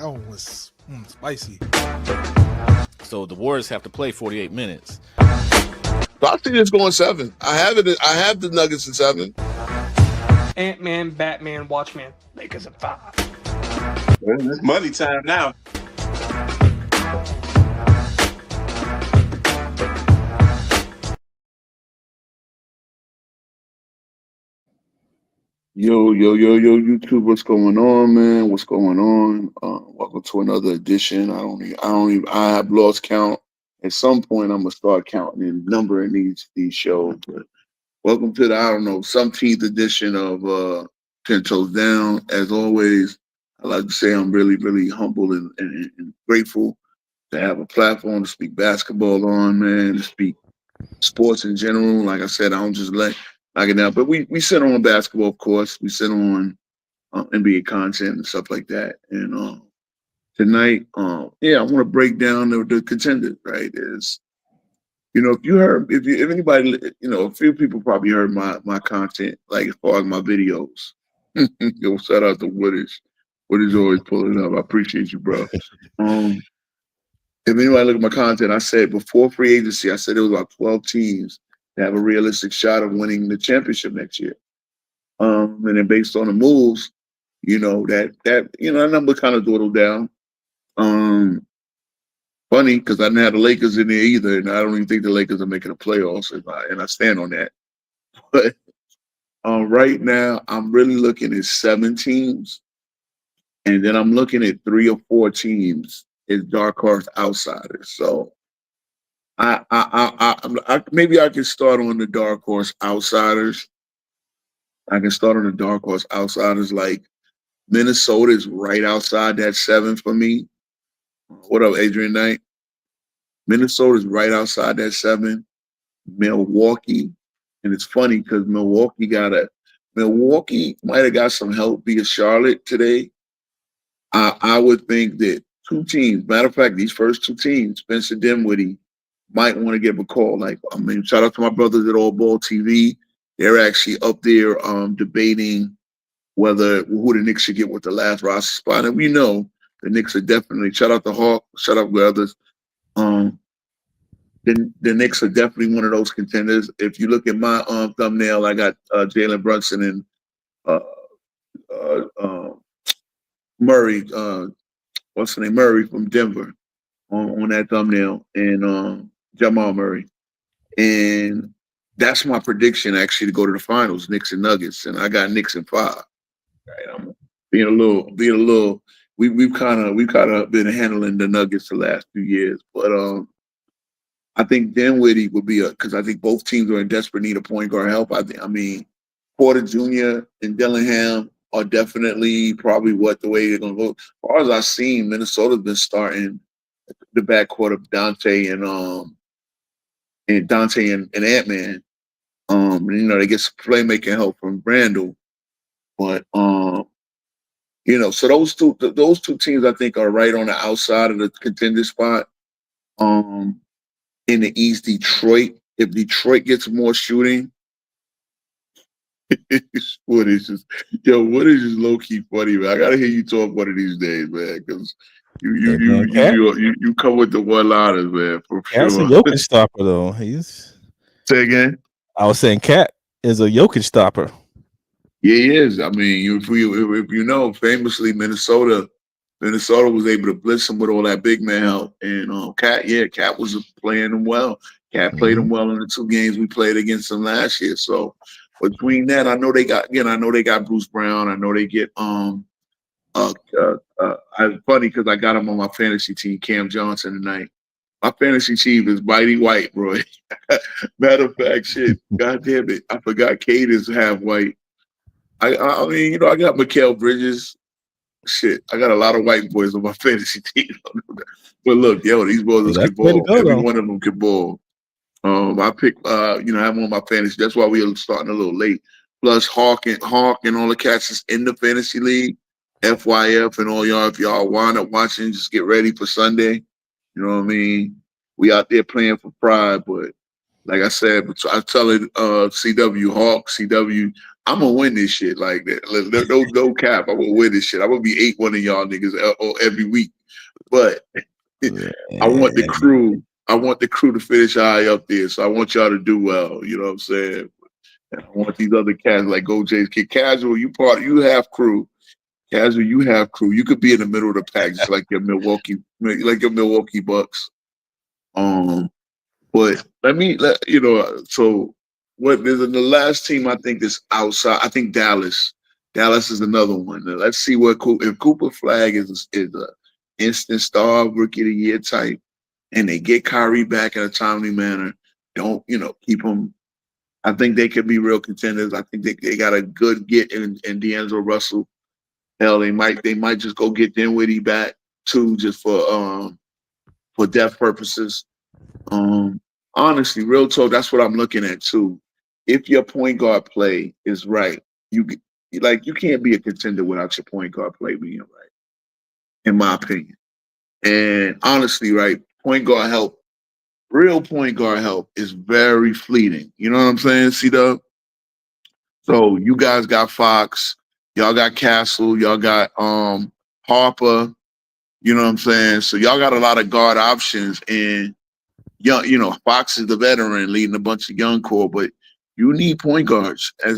That one was spicy. So the Warriors have to play 48 minutes. So I think it's going 7. I have it. I have the Nuggets in 7. Ant-Man, Batman, Watchmen, Lakers at 5. Well, it's money time now. Yo, YouTube, what's going on, man? What's going on? Welcome to another edition. I have lost count. At some point, I'm gonna start counting and numbering these shows. But welcome to the, I don't know, some 10th edition of 10 Toes Down. As always, I like to say I'm really, really humble and grateful to have a platform to speak basketball on, man, to speak sports in general. Like I said, I don't just like it now, but we sit on basketball, of course. We sit on NBA content and stuff like that. And tonight, I want to break down the contenders. Right? Is if anybody, a few people probably heard my content, like as far as my videos. Yo, shout out to Woodish. Woodish always pulling up. I appreciate you, bro. If anybody look at my content, I said before free agency, I said it was about 12 teams that have a realistic shot of winning the championship next year. And then based on the moves, that number kind of dwindled down. Funny because I didn't have the Lakers in there either, and I don't even think the Lakers are making the playoffs, and I stand on that. But right now, I'm really looking at 7 teams, and then I'm looking at 3 or 4 teams as dark horse outsiders. So maybe I can start on the dark horse outsiders. I can start on the dark horse outsiders. Like Minnesota is right outside that 7 for me. What up, Adrian Knight? Minnesota is right outside that 7. Milwaukee, and it's funny because Milwaukee might have got some help via Charlotte today. I would think that 2 teams, matter of fact, these first 2 teams, Spencer Dinwiddie, might want to give a call. Like, shout out to my brothers at All Ball TV. They're actually up there debating who the Knicks should get with the last roster spot. And we know the Knicks are definitely, shout out to Hawk, shout out to others. The Knicks are definitely one of those contenders. If you look at my thumbnail, I got Jalen Brunson and Murray, what's the name? Murray from Denver on that thumbnail, and Jamal Murray. And that's my prediction actually to go to the finals, Knicks and Nuggets. And I got Knicks in 5. Right. I'm being a little we've kind of been handling the Nuggets the last few years. But I think Dinwiddie would be because I think both teams are in desperate need of point guard help. I mean, Porter Jr. and Dillingham are definitely probably the way they're going to go. As far as I've seen, Minnesota's been starting the backcourt of Dante and Ant-Man. They get some playmaking help from Randall. But so those two teams I think are right on the outside of the contender spot. In the East, Detroit. If Detroit gets more shooting, what is just low key funny, man. I gotta hear you talk one of these days, man, because you come with the one-liners, man, for Cat's sure. a Jokic stopper, though. Say again. I was saying Cat is a Jokic stopper. Yeah, he is. I mean, if you know, famously Minnesota was able to blitz him with all that big man help, and Cat was playing him well. Cat played him well in the 2 games we played against him last year. So between that, I know they got Bruce Brown. I know they get it's funny because I got him on my fantasy team, Cam Johnson tonight. My fantasy team is mighty white, bro. Matter of fact, shit, God damn it, I forgot Cade is half white. I mean, I got Mikal Bridges. Shit, I got a lot of white boys on my fantasy team. But look, these boys can ball. Every one of them can ball. I picked, I have them on my fantasy. That's why we are starting a little late. Plus, Hawk and all the cats is in the fantasy league. FYF and all y'all, if y'all wind up watching, just get ready for Sunday. You know what I mean? We out there playing for pride, but like I said, I tell it, CW, Hawk, CW, I'm gonna win this shit. Like that. No cap. I'm gonna win this shit. I'm gonna be 8-1 of y'all niggas every week. But I want the crew. I want the crew to finish high up there. So I want y'all to do well. You know what I'm saying? And I want these other cats like OJ's Kid Casual. You have crew. Casual, you have crew. You could be in the middle of the pack, just like your Milwaukee Bucks. But so what is the last team I think is outside? I think Dallas. Dallas is another one. Now, let's see what if Cooper Flag is a instant star rookie of the year type, and they get Kyrie back in a timely manner. Don't keep him. I think they could be real contenders. I think they got a good get in D'Angelo Russell. Hell, they might just go get Dinwiddie back too, just for depth purposes. Honestly, real talk, that's what I'm looking at too. If your point guard play is right, you can't be a contender without your point guard play being right, in my opinion. And honestly, right, point guard help, real point guard help is very fleeting. You know what I'm saying, C-Dub? So you guys got Fox, y'all got Castle, y'all got Harper, you know what I'm saying? So y'all got a lot of guard options, and young, Fox is the veteran leading a bunch of young core, but you need point guards when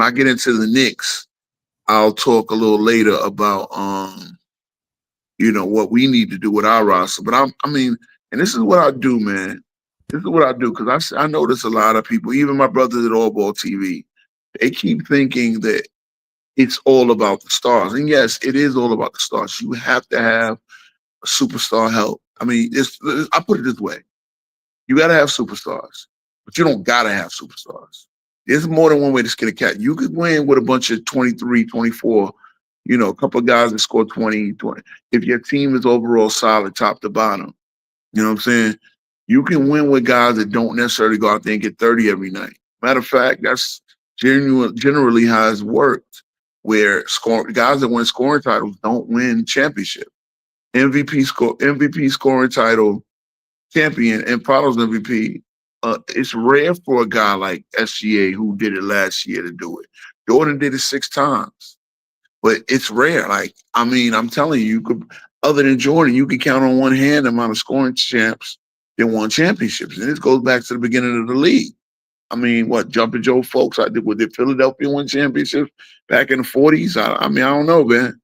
I get into the Knicks, I'll talk a little later about what we need to do with our roster. But and this is what I do, man. This is what I do, because I notice a lot of people, even my brothers at All Ball TV, they keep thinking that it's all about the stars. And yes, it is all about the stars. You have to have a superstar help. I put it this way. You got to have superstars, but you don't got to have superstars. There's more than one way to skin a cat. You could win with a bunch of 23, 24, a couple of guys that score 20. If your team is overall solid, top to bottom, you know what I'm saying? You can win with guys that don't necessarily go out there and get 30 every night. Matter of fact, that's generally how it's worked, where guys that win scoring titles don't win championship. MVP scoring title champion and Finals MVP. It's rare for a guy like SGA who did it last year to do it. Jordan did it 6 times, but it's rare. I'm telling you, other than Jordan, you can count on one hand the amount of scoring champs that won championships. And this goes back to the beginning of the league. Jumping Joe folks, did Philadelphia win championships back in the 40s? I don't know, man.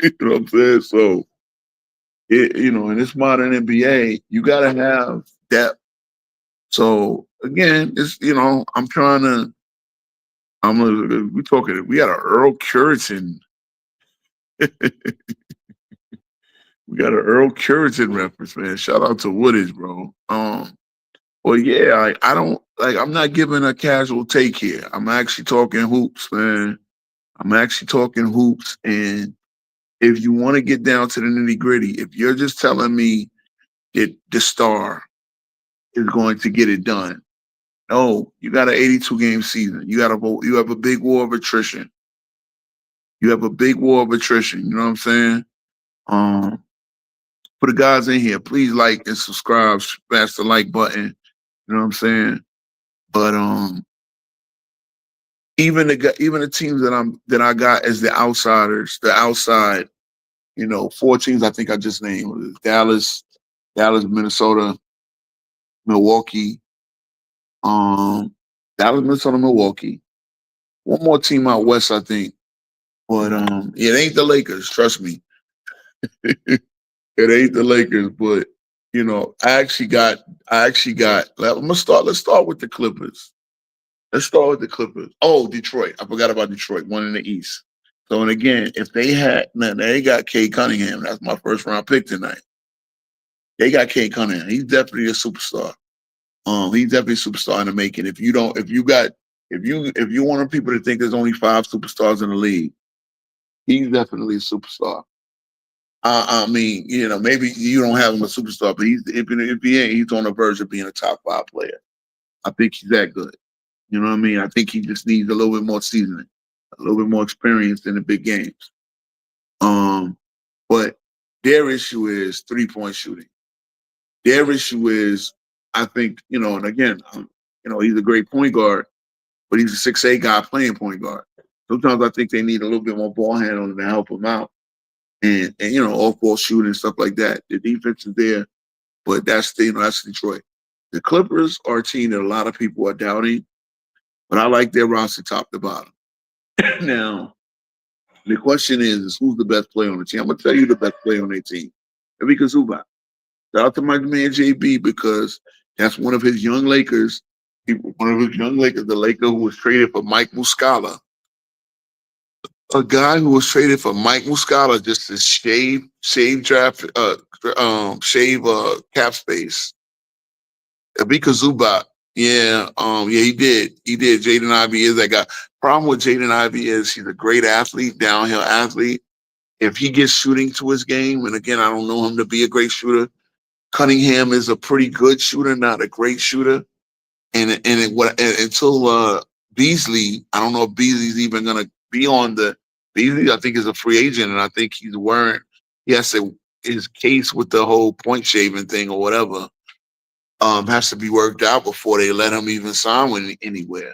You know what I'm saying? So, in this modern NBA, you got to have depth. So, again, we got an Earl Curitan. We got an Earl Curitan reference, man. Shout out to Woodage, bro. Well, yeah, I'm not giving a casual take here. I'm actually talking hoops, man. I'm actually talking hoops. And if you want to get down to the nitty gritty, if you're just telling me that the star is going to get it done, no, you got an 82 game season. You have a big war of attrition. You have a big war of attrition. You know what I'm saying? For the guys in here, please like and subscribe. Smash the like button. You know what I'm saying? But even the teams that I got as the outsiders, the outside, 4 teams I think I just named: Dallas, Minnesota, Milwaukee, Dallas, Minnesota, Milwaukee. One more team out west, I think. But it ain't the Lakers, trust me. It ain't the Lakers, but I actually got let's start with the Clippers. Let's start with the Clippers. Oh, Detroit. I forgot about Detroit, one in the East. So, and again, if they got Cade Cunningham. That's my first round pick tonight. They got Cade Cunningham. He's definitely a superstar. He's definitely a superstar in the making. If you want people to think there's only 5 superstars in the league, he's definitely a superstar. Maybe you don't have him a superstar, but if he ain't, he's on the verge of being a top 5 player. I think he's that good. You know what I mean? I think he just needs a little bit more seasoning, a little bit more experience in the big games. But their issue is 3-point shooting. Their issue is, I think, and again, he's a great point guard, but he's a 6'8" guy playing point guard. Sometimes I think they need a little bit more ball handling to help him out. And off ball shooting and stuff like that. The defense is there, but that's Detroit. The Clippers are a team that a lot of people are doubting, but I like their roster top to bottom. Now, the question is who's the best player on the team? I'm gonna tell you the best player on their team. Ivica Zubac. Shout out to my man JB because that's one of his young Lakers. The Laker who was traded for Mike Muscala. A guy who was traded for Mike Muscala just to shave cap space. Ivica Zubac. Yeah, he did. Jaden Ivey is that guy. Problem with Jaden Ivey is he's a great athlete, downhill athlete. If he gets shooting to his game, and again, I don't know him to be a great shooter. Cunningham is a pretty good shooter, not a great shooter. Until Beasley, I don't know if Beasley's even gonna be on the Beasley. I think is a free agent, and I think his case with the whole point shaving thing or whatever has to be worked out before they let him even sign anywhere.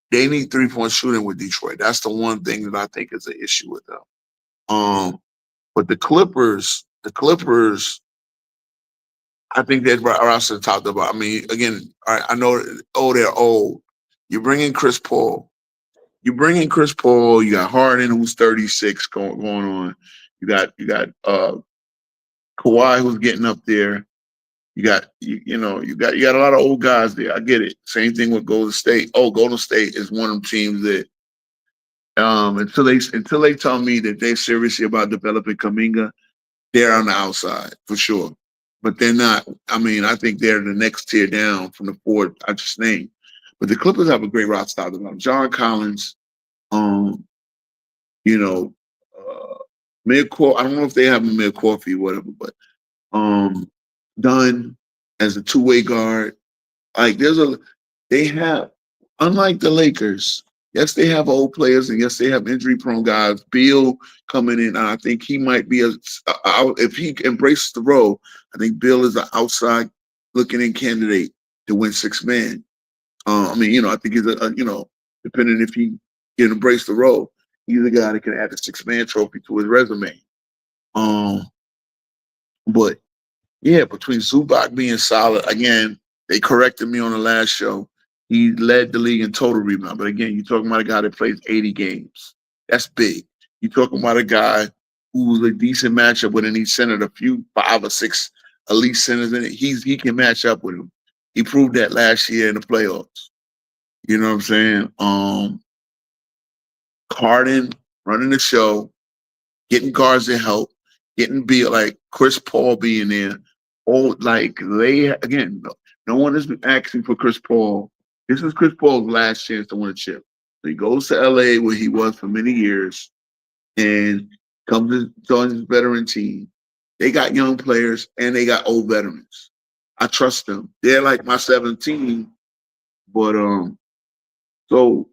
They need 3-point shooting with Detroit. That's the one thing that I think is an issue with them. But the Clippers, I think they're roster top to bottom. I mean, again, I know. They're old. You bring in Chris Paul. You got Harden, who's 36, going on. You got Kawhi, who's getting up there. You got a lot of old guys there. I get it. Same thing with Golden State. Golden State is one of them teams that until they tell me that they're seriously about developing Kuminga, they're on the outside for sure. But they're not. I mean, I think they're the next tier down from the four I just named. But the Clippers have a great roster top to bottom. John Collins, Mid I don't know if they have a mid coffee or whatever, but Dunn as a two-way guard. Like they have, unlike the Lakers, yes, they have old players and yes, they have injury-prone guys. Beal coming in, and I think he might be if he embraces the role, I think Bill is an outside looking in candidate to win six man. I think he's depending if he can embrace the role, he's a guy that can add the six-man trophy to his resume. But yeah, between Zubac being solid, again, they corrected me on the last show. He led the league in total rebound. But again, you're talking about a guy that plays 80 games. That's big. You're talking about a guy who's a decent matchup with, and he centered a few 5 or 6 elite centers in it. He can match up with him. He proved that last year in the playoffs. You know what I'm saying? Harden running the show, getting guards to help, getting like Chris Paul being there. No one is asking for Chris Paul. This is Chris Paul's last chance to win a chip. So he goes to LA where he was for many years and comes to join his veteran team. They got young players and they got old veterans. I trust them. They're like my 17, but so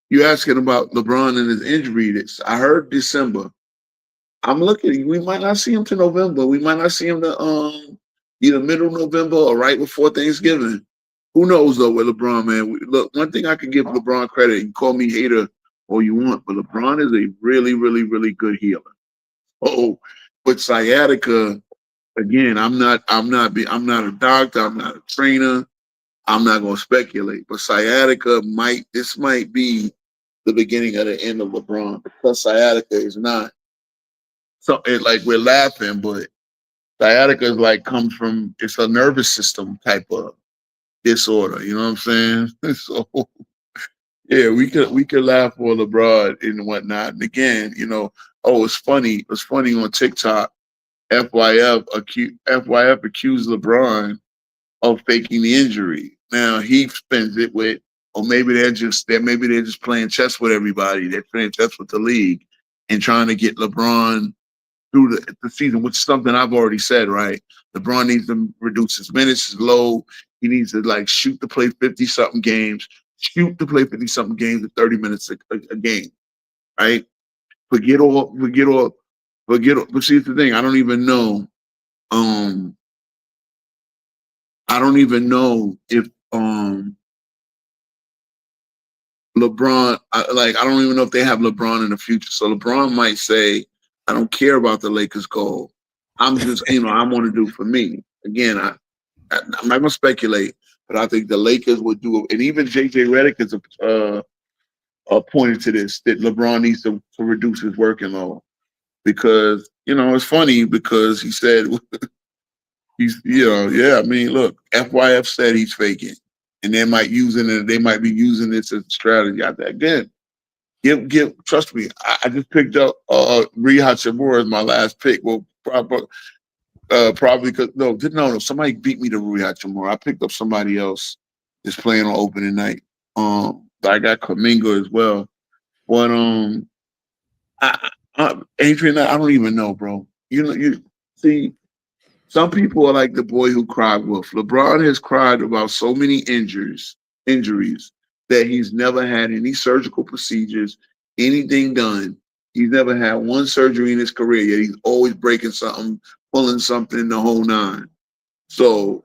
you're asking about LeBron and his injury. I heard December. I'm looking. We might not see him to November. We might not see him to either middle of November or right before Thanksgiving. Who knows though with LeBron, man? Look, one thing I can give LeBron credit. You call me hater all you want, but LeBron is a really, really, really good healer. But sciatica, again, I'm not a doctor. I'm not a trainer. I'm not going to speculate. But sciatica might be the beginning of the end of LeBron, because sciatica is not. So we're laughing, but sciatica is comes from, it's a nervous system type of disorder. You know what I'm saying? So yeah, we could laugh for LeBron and whatnot. And again, it's funny. It's funny on TikTok. FYF accused LeBron of faking the injury. Now he spends it with, or maybe they're just playing chess with everybody. They're playing chess with the league and trying to get LeBron through the season, which is something I've already said, right? LeBron needs to reduce his minutes, his load. He needs to shoot to play 50-something games, at 30 minutes a game, right? Forget all. But see, the thing, I don't even know if LeBron, I don't even know if they have LeBron in the future. So LeBron might say, I don't care about the Lakers goal. I'm just, I want to do for me. Again, I'm not going to speculate, but I think the Lakers would do it. And even JJ Redick is pointed to this, that LeBron needs to reduce his working load. Because, it's funny because he said, look, FYF said he's faking. And they might be using this as a strategy. Again, trust me, I just picked up Rui Hachimura as my last pick. Well, probably because no, somebody beat me to Rui Hachimura. I picked up somebody else that's playing on opening night. I got Kaminga as well. But Adrian, I don't even know, bro. You see, some people are like the boy who cried wolf. LeBron has cried about so many injuries that he's never had any surgical procedures, anything done. He's never had one surgery in his career, yet he's always breaking something, pulling something in the whole nine. So,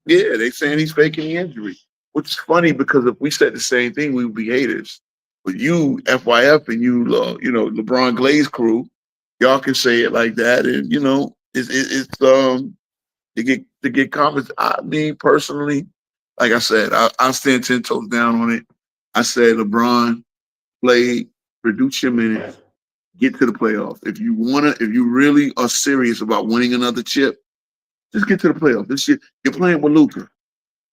yeah, they saying he's faking the injury, which is funny because if we said the same thing, we would be haters. But you, FYF, and you, LeBron Glaze crew, y'all can say it like that, and it's to get comments. I mean, personally, like I said, I stand 10 toes down on it. I said, LeBron, play, reduce your minutes, get to the playoffs. If you really are serious about winning another chip, just get to the playoffs. This year, you're playing with Luka.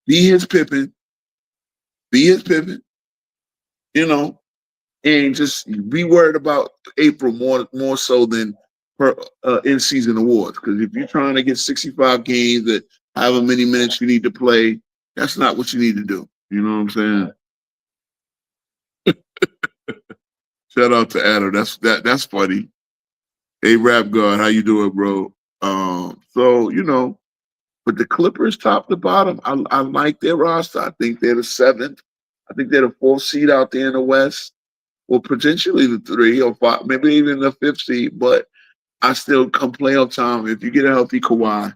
Be his Pippen, and just be worried about April more so than in-season awards. Because if you're trying to get 65 games at however many minutes you need to play, that's not what you need to do. You know what I'm saying? Shout out to Adam. That's funny. Hey, Rap God, how you doing, bro? But the Clippers, top to bottom, I like their roster. I think they're the seventh. I think they're the fourth seed out there in the West. Well, potentially the 3 or 5, maybe even the 5th seed. But I still come playoff time. If you get a healthy Kawhi,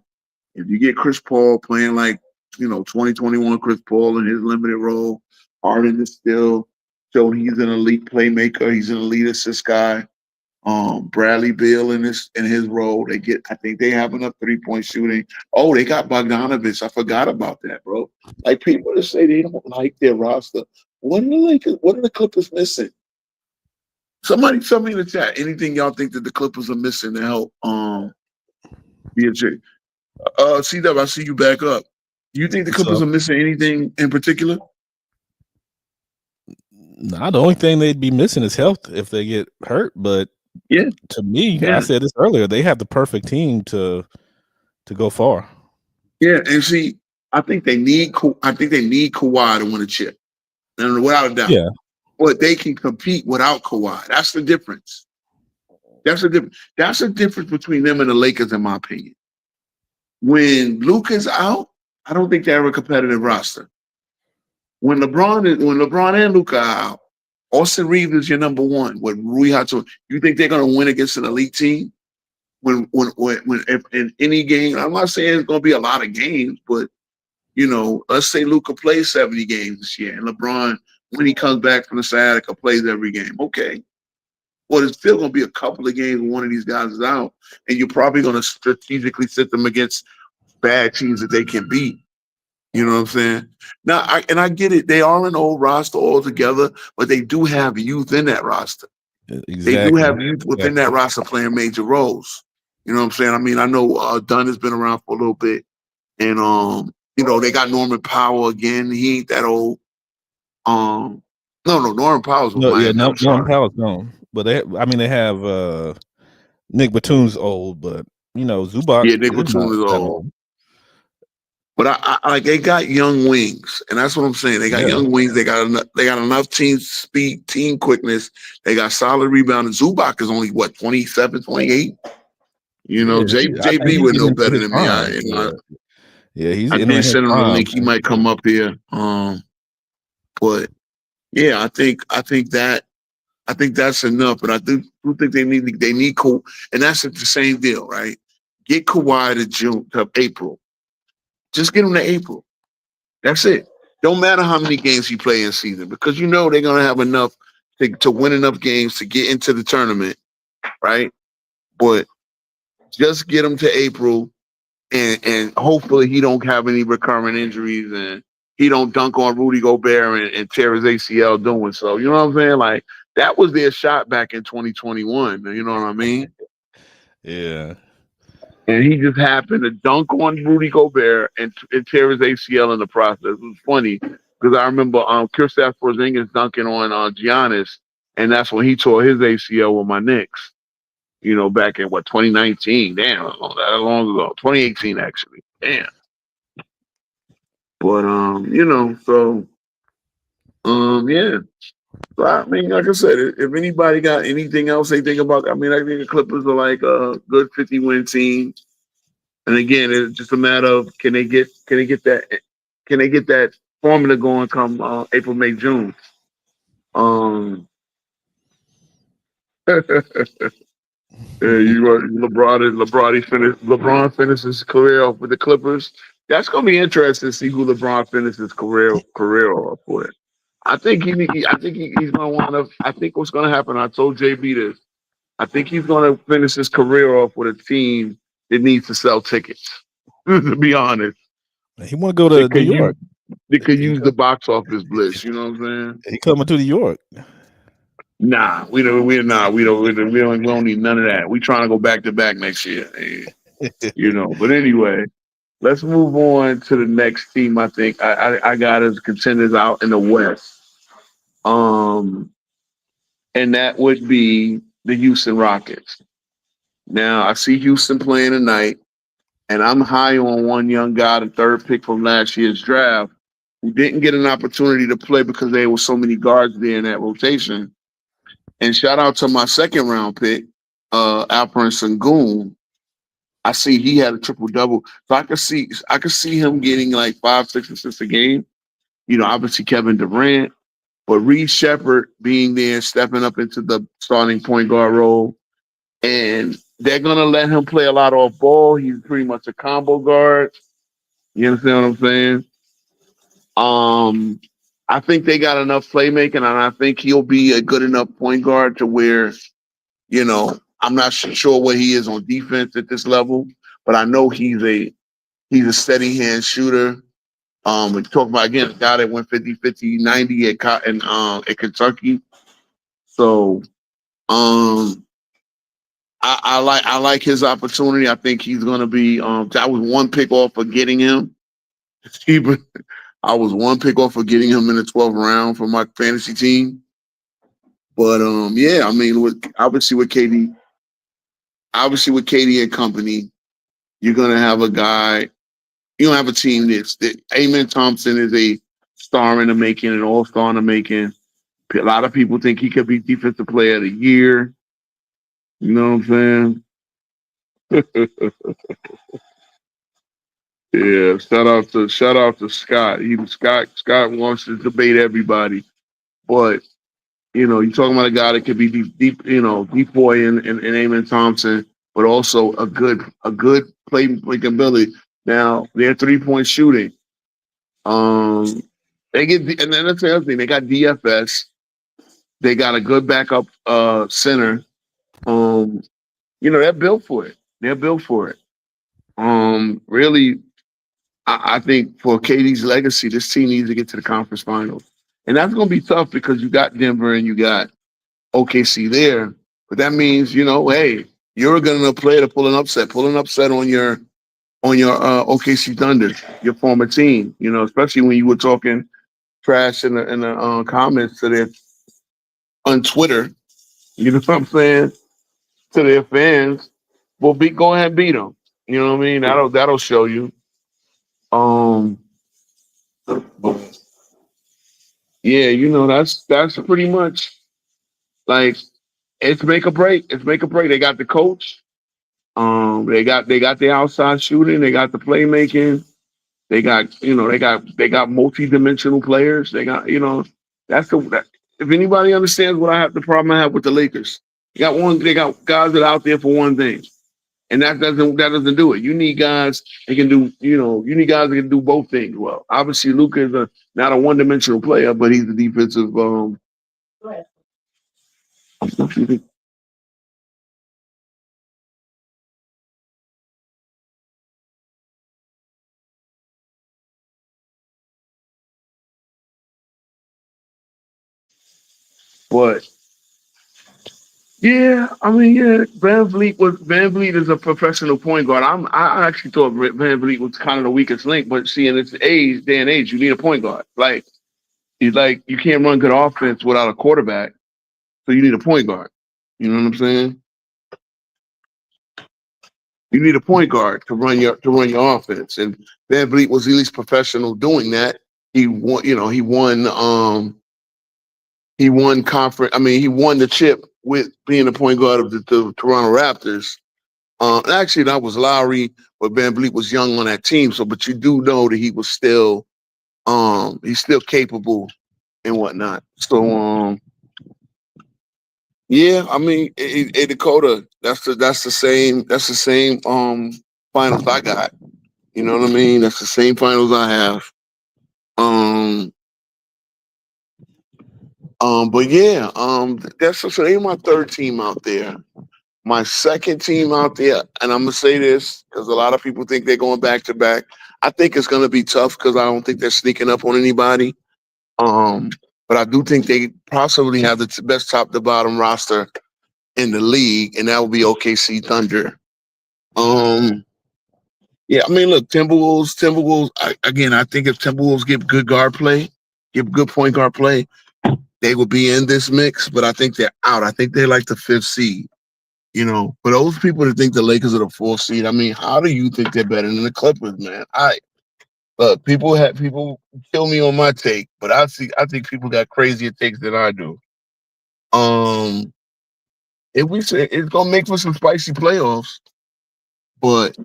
if you get Chris Paul playing like 2021 Chris Paul in his limited role, Harden is still showing he's an elite playmaker. He's an elite assist guy. Bradley Beal in his role. I think they have enough 3-point shooting. Oh, they got Bogdanovich. I forgot about that, bro. Like people that say they don't like their roster. What are the Clippers missing? Somebody tell me in the chat anything y'all think that the Clippers are missing to help be a J. C-Dub, I see you back up. Do you think the Clippers are missing anything in particular? Nah, the only thing they'd be missing is health if they get hurt. But yeah, to me, I said this earlier, they have the perfect team to go far. Yeah, and see, I think they need Kawhi to win a chip, and without a doubt. Yeah, but they can compete without Kawhi. That's the difference. That's the difference between them and the Lakers, in my opinion. When Luka's out, I don't think they have a competitive roster. When LeBron and Luka are out, Austin Reeves is your number one. With Rui Hachimura, you think they're going to win against an elite team? If in any game, I'm not saying it's going to be a lot of games, but let's say Luka plays 70 games this year, and LeBron, when he comes back from the sciatica, plays every game. Okay. Well, it's still going to be a couple of games when one of these guys is out, and you're probably going to strategically sit them against bad teams that they can beat. You know what I'm saying? Now, I get it. They are an old roster altogether, but they do have youth in that roster. Exactly. They do have youth within that roster playing major roles. You know what I'm saying? I mean, I know Dunn has been around for a little bit, and they got Norman Powell again. He ain't that old. No, Norman Powell's with Miami. Norman Powell's gone. But they have Nick Batum's old, but Zubac. Yeah, Nick Batum is old. But I they got young wings, and that's what I'm saying. They got young wings. They got enough team speed, team quickness. They got solid rebounding. Zubac is only 27, 28. JB would know better than me. He's I think send him the link. He might come up here. But yeah, I think that's enough. But I do think they need Kawhi, and that's the same deal, right? Get Kawhi to April. Just get him to April. That's it. Don't matter how many games he play in season because you know they're gonna have enough to win enough games to get into the tournament, right? But just get him to April, and hopefully he don't have any recurring injuries and he don't dunk on Rudy Gobert and tear his ACL doing so. You know what I'm saying? Like that was their shot back in 2021. You know what I mean? Yeah. And he just happened to dunk on Rudy Gobert and tear his ACL in the process. It was funny because I remember Kristaps Porzingis dunking on Giannis, and that's when he tore his ACL with my Knicks. You know, back in 2019. Damn, that long ago. 2018 actually. Damn. But yeah. So, I mean, like I said, if anybody got anything else they think about, I mean, I think the Clippers are like a good 50-win team. And again, it's just a matter of can they get that formula going come April, May, June. Um, yeah, LeBron finishes his career off with the Clippers. That's gonna be interesting to see who LeBron finishes his career off with. He's gonna wind up. I think what's gonna happen. I told JB this. I think he's gonna finish his career off with a team that needs to sell tickets. To be honest, He want to go they to New could use York. they could use the box office bliss. You know what I'm saying? He coming to New York. Nah, we don't. We don't need none of that. We trying to go back to back next year. You know. But anyway, let's move on to the next team. I think I got as contenders out in the West. Um, and that would be the Houston Rockets. Now I see Houston playing tonight, and I'm high on one young guy, the third pick from last year's draft, who didn't get an opportunity to play because there were so many guards there in that rotation. And shout out to my second round pick, Alperen Sengun. I see he had a triple double, so I could see him getting like 5, 6 assists a game. You know, obviously Kevin Durant, but Reed Shepherd being there, stepping up into the starting point guard role, and they're gonna let him play a lot off ball. He's pretty much a combo guard. You understand what I'm saying? Um, I think they got enough playmaking, and I think he'll be a good enough point guard to where, you know, I'm not sure what he is on defense at this level, but I know he's a steady hand shooter. We talk about again a guy that went 50, 50, 90 at Kentucky. So I like his opportunity. I think he's gonna be I was one pick off of getting him. I was one pick off of getting him in the 12th round for my fantasy team. But yeah, I mean obviously with KD and company, you're gonna have a guy. You don't have a team that Amen Thompson is a star in the making, an all-star in the making. A lot of people think he could be defensive player of the year. You know what I'm saying? Yeah, shout out to Scott. Scott wants to debate everybody. But you know, you're talking about a guy that could be deep boy in Amen Thompson, but also a good playmaking ability. Now their 3-point shooting. They get and then that's the other thing. They got DFS. They got a good backup center. You know, they're built for it. They're built for it. Really, I think for KD's legacy, this team needs to get to the conference finals. And that's gonna be tough because you got Denver and you got OKC there. But that means, you know, hey, you're a good enough player to pull an upset. Pull an upset on your OKC Thunder, your former team, you know, especially when you were talking trash in the comments to their on Twitter. You know what I'm saying? To their fans, well, go ahead and beat them. You know what I mean? That'll show you. But yeah, you know that's pretty much like it's make or break. It's make or break. They got the coach. They got the outside shooting. They got the playmaking. They got they got multi-dimensional players. They got if anybody understands what the problem I have with the Lakers. They got guys that are out there for one thing. And that doesn't do it. You need guys that can do, you need guys that can do both things well. Obviously, Luka is not a one-dimensional player, but he's a defensive. But yeah, I mean, yeah, Van Vliet is a professional point guard. I actually thought Van Vliet was kind of the weakest link, but see, in this day and age, you need a point guard. You can't run good offense without a quarterback, so you need a point guard. You know what I'm saying? You need a point guard to run your offense, and Van Vliet was at least professional doing that. He won, he won conference. I mean, he won the chip with being the point guard of the Toronto Raptors. And actually, that was Lowry, but Van Vliet was young on that team. So, but you do know that he was still, he's still capable and whatnot. So, yeah, I mean, Dakota, that's the same finals I got. You know what I mean? That's the same finals I have. But yeah, so they my third team out there. My second team out there, and I'm gonna say this because a lot of people think they're going back to back. I think it's gonna be tough because I don't think they're sneaking up on anybody. But I do think they possibly have the best top to bottom roster in the league, and that would be OKC Thunder. Yeah, I mean, look, Timberwolves. I think if Timberwolves give good guard play, give good point guard play, they will be in this mix. But I think they're out. I think they're like the fifth seed. For those people that think the Lakers are the fourth seed, I mean, how do you think they're better than the Clippers, man? Look, people kill me on my take, but I think people got crazier takes than I do. If we say it's gonna make for some spicy playoffs, but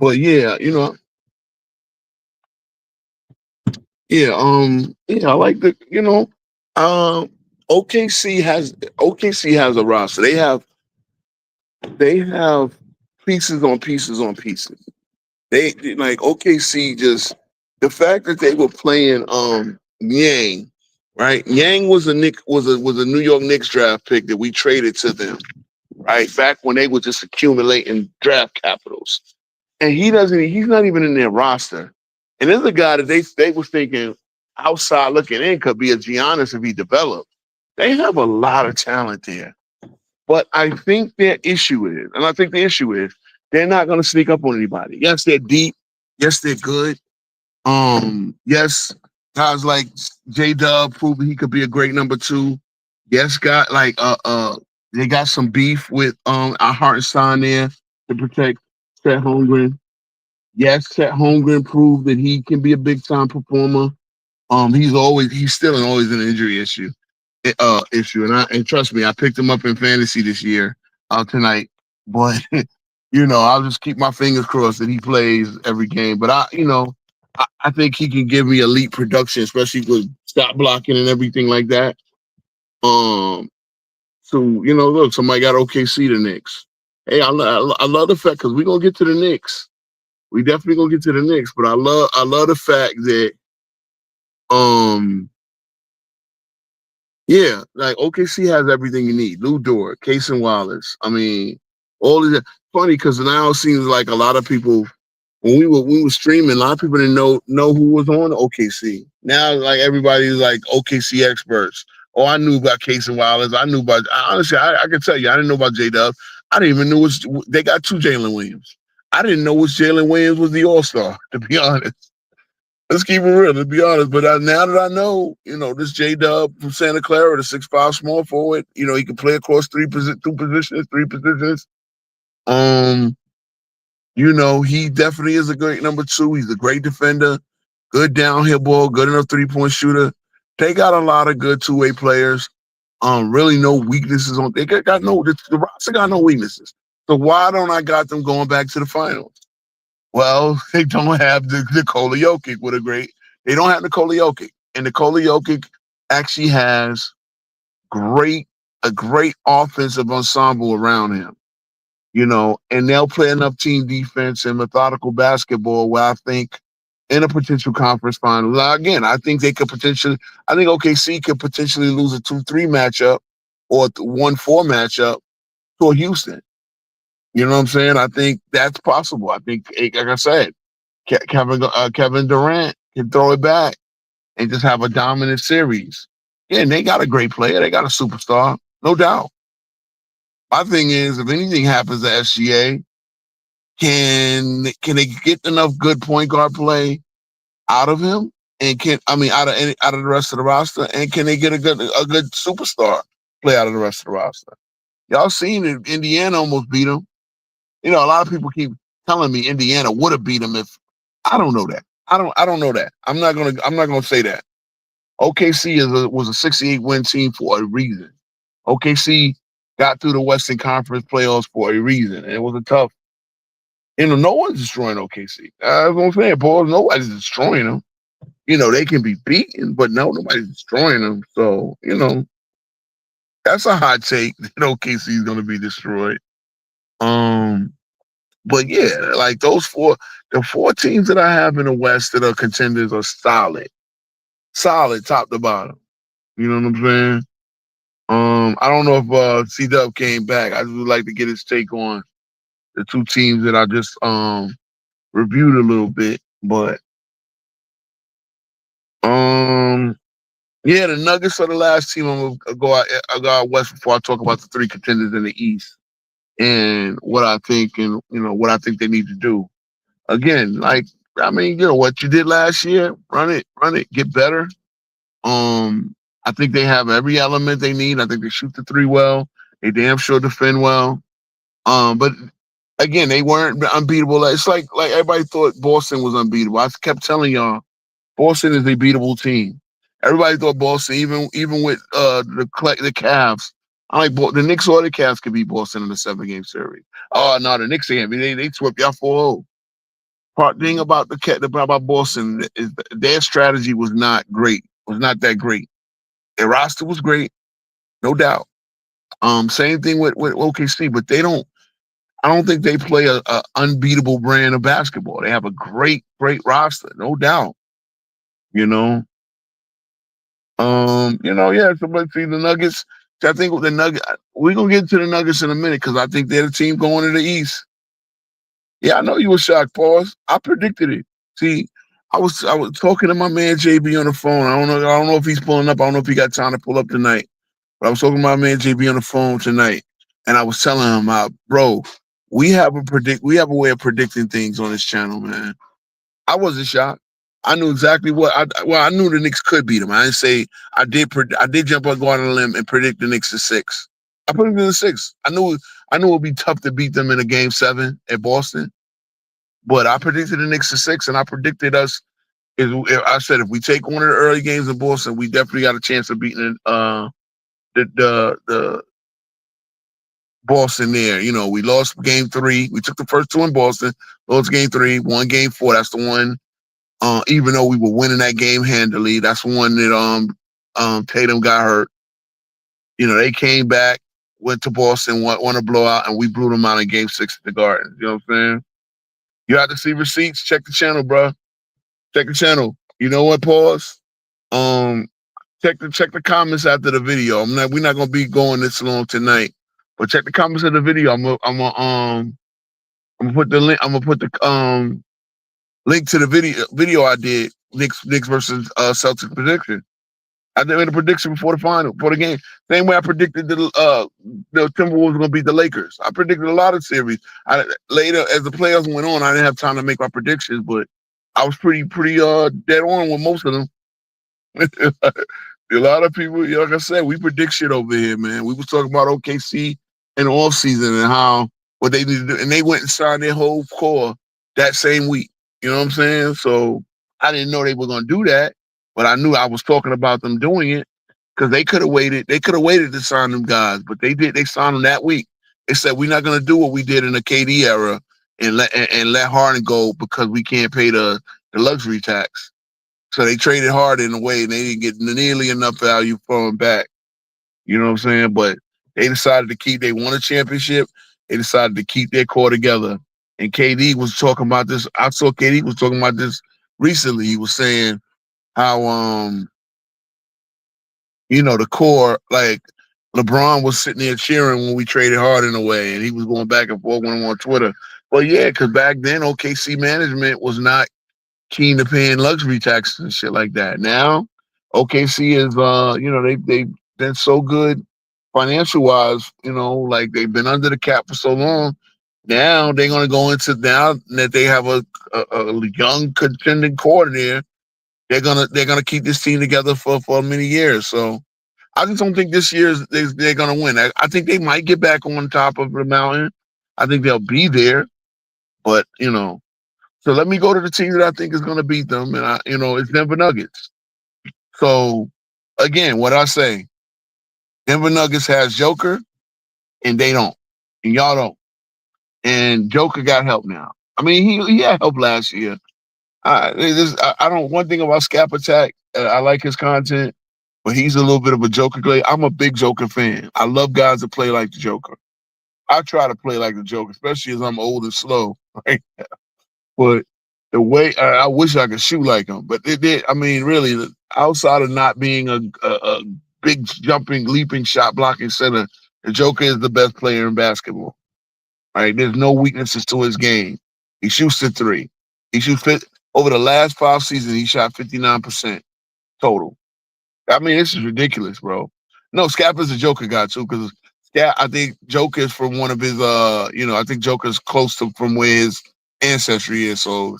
yeah, I like OKC has a roster. They have pieces on pieces on pieces. They like OKC just the fact that they were playing Yang, right? Yang was a New York Knicks draft pick that we traded to them, right? Back when they were just accumulating draft capitals. And he's not even in their roster. And there's a guy that they was thinking outside looking in could be a Giannis if he developed. They have a lot of talent there. But I think the issue is they're not going to sneak up on anybody. Yes, they're deep. Yes, they're good. Yes, guys like J Dub proved he could be a great number two. Yes, they got some beef with Hartenstein there to protect Chet Holmgren. Yes, Chet Holmgren proved that he can be a big time performer. He's still always an injury issue. And trust me, I picked him up in fantasy this year, tonight. But I'll just keep my fingers crossed that he plays every game. But I think he can give me elite production, especially with stop blocking and everything like that. So look, somebody got OKC the Knicks. Hey, I love the fact because we're gonna get to the Knicks. We definitely gonna get to the Knicks, but I love the fact that yeah, like OKC has everything you need. Lou Dort, Casey Wallace. I mean, all of that. Funny because now it seems like a lot of people when we were streaming, a lot of people didn't know who was on OKC. Now like everybody's like OKC experts. Oh, I knew about Casey Wallace. Honestly, I can tell you, I didn't know about J Dub. I didn't even know they got two Jalen Williams. I didn't know which Jalen Williams was the All-Star, to be honest. Let's keep it real, to be honest. But now that I know, this J Dub from Santa Clara, the 6'5" small forward, he can play across three positions. He definitely is a great number two. He's a great defender, good downhill ball, good enough 3-point shooter. They got a lot of good two-way players. Really no weaknesses on. The roster got no weaknesses. So why don't I got them going back to the finals? Well, they don't have the Nikola Jokic with a great. They don't have Nikola Jokic, and Nikola Jokic actually has a great offensive ensemble around him. And they'll play enough team defense and methodical basketball where I think in a potential conference final. Now, again, I think OKC could potentially lose a 2-3 matchup or 1-4 matchup to Houston. You know what I'm saying? I think that's possible. I think, like I said, Kevin Durant can throw it back and just have a dominant series. Yeah, and they got a great player. They got a superstar, no doubt. My thing is, if anything happens to SGA, can they get enough good point guard play out of him, and out of the rest of the roster, and can they get a good superstar play out of the rest of the roster? Y'all seen it? Indiana almost beat them. A lot of people keep telling me Indiana would have beat them if I don't know that. I don't know that. I'm not gonna say that. OKC was a 68 win team for a reason. OKC got through the Western Conference playoffs for a reason, and it was a tough. No one's destroying OKC. That's what I'm saying, Paul. Nobody's destroying them. They can be beaten, but nobody's destroying them. So, that's a hot take that OKC is going to be destroyed. But yeah, like the 4 teams that I have in the West that are contenders are solid top to bottom. You know what I'm saying? I don't know if C-Dub came back. I just would like to get his take on the 2 teams that I just reviewed a little bit, but yeah, the Nuggets are the last team. I'm gonna go out west before I talk about the 3 contenders in the East and what I think what I think they need to do. Again, what you did last year, run it, get better. I think they have every element they need. I think they shoot the 3 well. They damn sure defend well. But again, they weren't unbeatable. It's like everybody thought Boston was unbeatable. I kept telling y'all, Boston is a beatable team. Everybody thought Boston, even with the Cavs. The Knicks or the Cavs could beat Boston in a 7-game series. Oh no, the Knicks can't. They swept y'all 4-0. Part thing about about Boston is their strategy was not great. Was not that great. Their roster was great, no doubt. Same thing with OKC, but they don't. I don't think they play a unbeatable brand of basketball. They have a great roster, no doubt. Yeah. So let's see the Nuggets. I think with the Nuggets, we're gonna get to the Nuggets in a minute because I think they're the team going to the East. Yeah, I know you were shocked, Pause. I predicted it. See, I was talking to my man JB on the phone. I don't know if he's pulling up. I don't know if he got time to pull up tonight. But I was talking to my man JB on the phone tonight, and I was telling him, bro, we have a way of predicting things on this channel, man. I wasn't shocked. I knew exactly I knew the Knicks could beat them. I didn't say I did jump on, go on a limb and predict the Knicks to 6. I put them in the 6. I knew it would be tough to beat them in a game 7 at Boston, but I predicted the Knicks to 6, and I predicted us. I said if we take one of the early games in Boston, we definitely got a chance of beating the Boston there. We lost game 3. We took the first 2 in Boston, lost game 3, won game 4. That's the one. Even though we were winning that game handily, that's one that Tatum got hurt. They came back, went to Boston, won a blowout, and we blew them out in game 6 at the Garden. You know what I'm saying? You have to see receipts. Check the channel, bro. Check the channel. You know what? Pause. Check the comments after the video. We're not gonna be going this long tonight, but check the comments of the video. I'm gonna put the link. I'm gonna put the link to the video I did. Knicks versus Celtics prediction. I made a prediction before the game. Same way I predicted the Timberwolves were gonna beat the Lakers. I predicted a lot of series. Later, as the playoffs went on, I didn't have time to make my predictions, but I was pretty dead on with most of them. A lot of people, like I said, we predict shit over here, man. We was talking about OKC in the offseason and what they need to do, and they went and signed their whole core that same week. You know what I'm saying? So I didn't know they were gonna do that, but I knew I was talking about them doing it because they could have waited. They could have waited to sign them guys, but they did. They signed them that week. They said we're not going to do what we did in the KD era and let Harden go because we can't pay the luxury tax. So they traded Harden away and they didn't get nearly enough value for him back. You know what I'm saying? But they decided to keep. They won a championship. They decided to keep their core together. And KD was talking about this. I saw KD was talking about this recently. He was saying how the core, like LeBron was sitting there cheering when we traded Harden away, and he was going back and forth with him on Twitter. But yeah, because back then OKC management was not keen to paying luxury taxes and shit like that. Now OKC is they've been so good financial wise, like they've been under the cap for so long. Now they're gonna go into now that they have a young contending core there. They're gonna keep this team together for many years. So I just don't think this year they're gonna win. I think they might get back on top of the mountain. I think they'll be there, but So let me go to the team that I think is gonna beat them, and it's Denver Nuggets. So again, what I say, Denver Nuggets has Joker, and they don't, and y'all don't. And Joker got help now. I mean, he had help last year. I don't. One thing about Scap Attack, I like his content, but he's a little bit of a Joker play. I'm a big Joker fan. I love guys that play like the Joker. I try to play like the Joker, especially as I'm old and slow, right? But the way I wish I could shoot like him, but it did. I mean, really, outside of not being a big jumping, leaping, shot blocking center, the Joker is the best player in basketball. Right? There's no weaknesses to his game. He shoots the three. He shoots over the last 5 seasons. He shot 59% total. I mean, this is ridiculous, bro. No, Scap is a Joker guy too, because I think Joker is from one of his. I think Joker's close to from where his ancestry is. So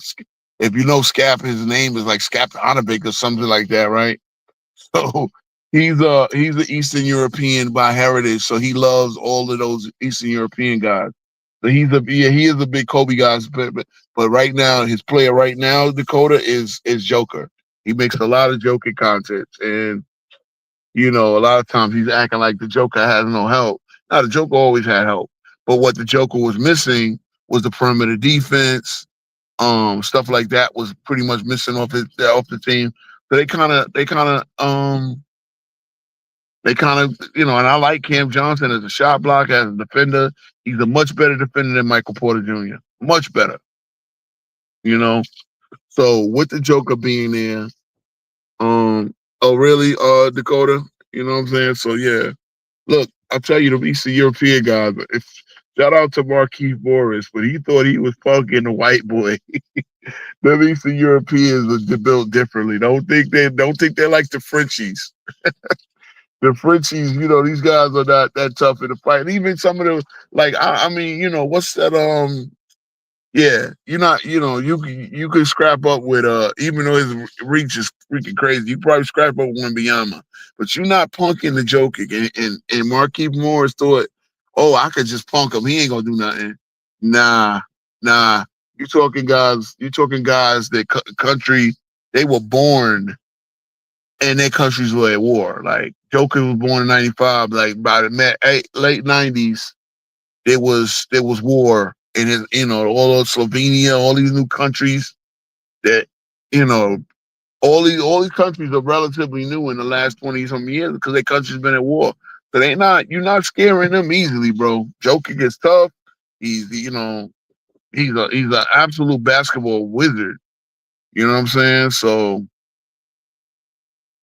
if you know Scap, his name is like Scap Anovic or something like that, right? So he's an Eastern European by heritage, so he loves all of those Eastern European guys. So he is a big Kobe guy, but right now his player right now, Dakota, is Joker. He makes a lot of Joker content, and a lot of times he's acting like the Joker has no help. Now the Joker always had help, but what the Joker was missing was the perimeter defense, stuff like that was pretty much missing off the team. So and I like Cam Johnson as a shot blocker, as a defender. He's a much better defender than Michael Porter Jr. Much better. So with the Joker being there, oh really, Dakota? You know what I'm saying? So yeah. Look, I'll tell you, the Eastern European guys, shout out to Marquise Morris, but he thought he was punking the white boy. Them Eastern Europeans are built differently. Don't think they're like the Frenchies. The Frenchies, these guys are not that tough in the fight. And even some of the what's that? Yeah, you're not. You could scrap up with even though his reach is freaking crazy. You probably scrap up with Wembanyama, but you're not punking the Joker. And Marquise Morris thought, oh, I could just punk him. He ain't gonna do nothing. Nah. You talking guys that country, they were born and their countries were at war. Like Joker was born in '95. Like by the late '90s, there was war in his, all of Slovenia, all these new countries that, all these countries are relatively new in the last 20 some years because their country's been at war. So you're not scaring them easily, bro. Joker gets tough. He's an absolute basketball wizard. You know what I'm saying? So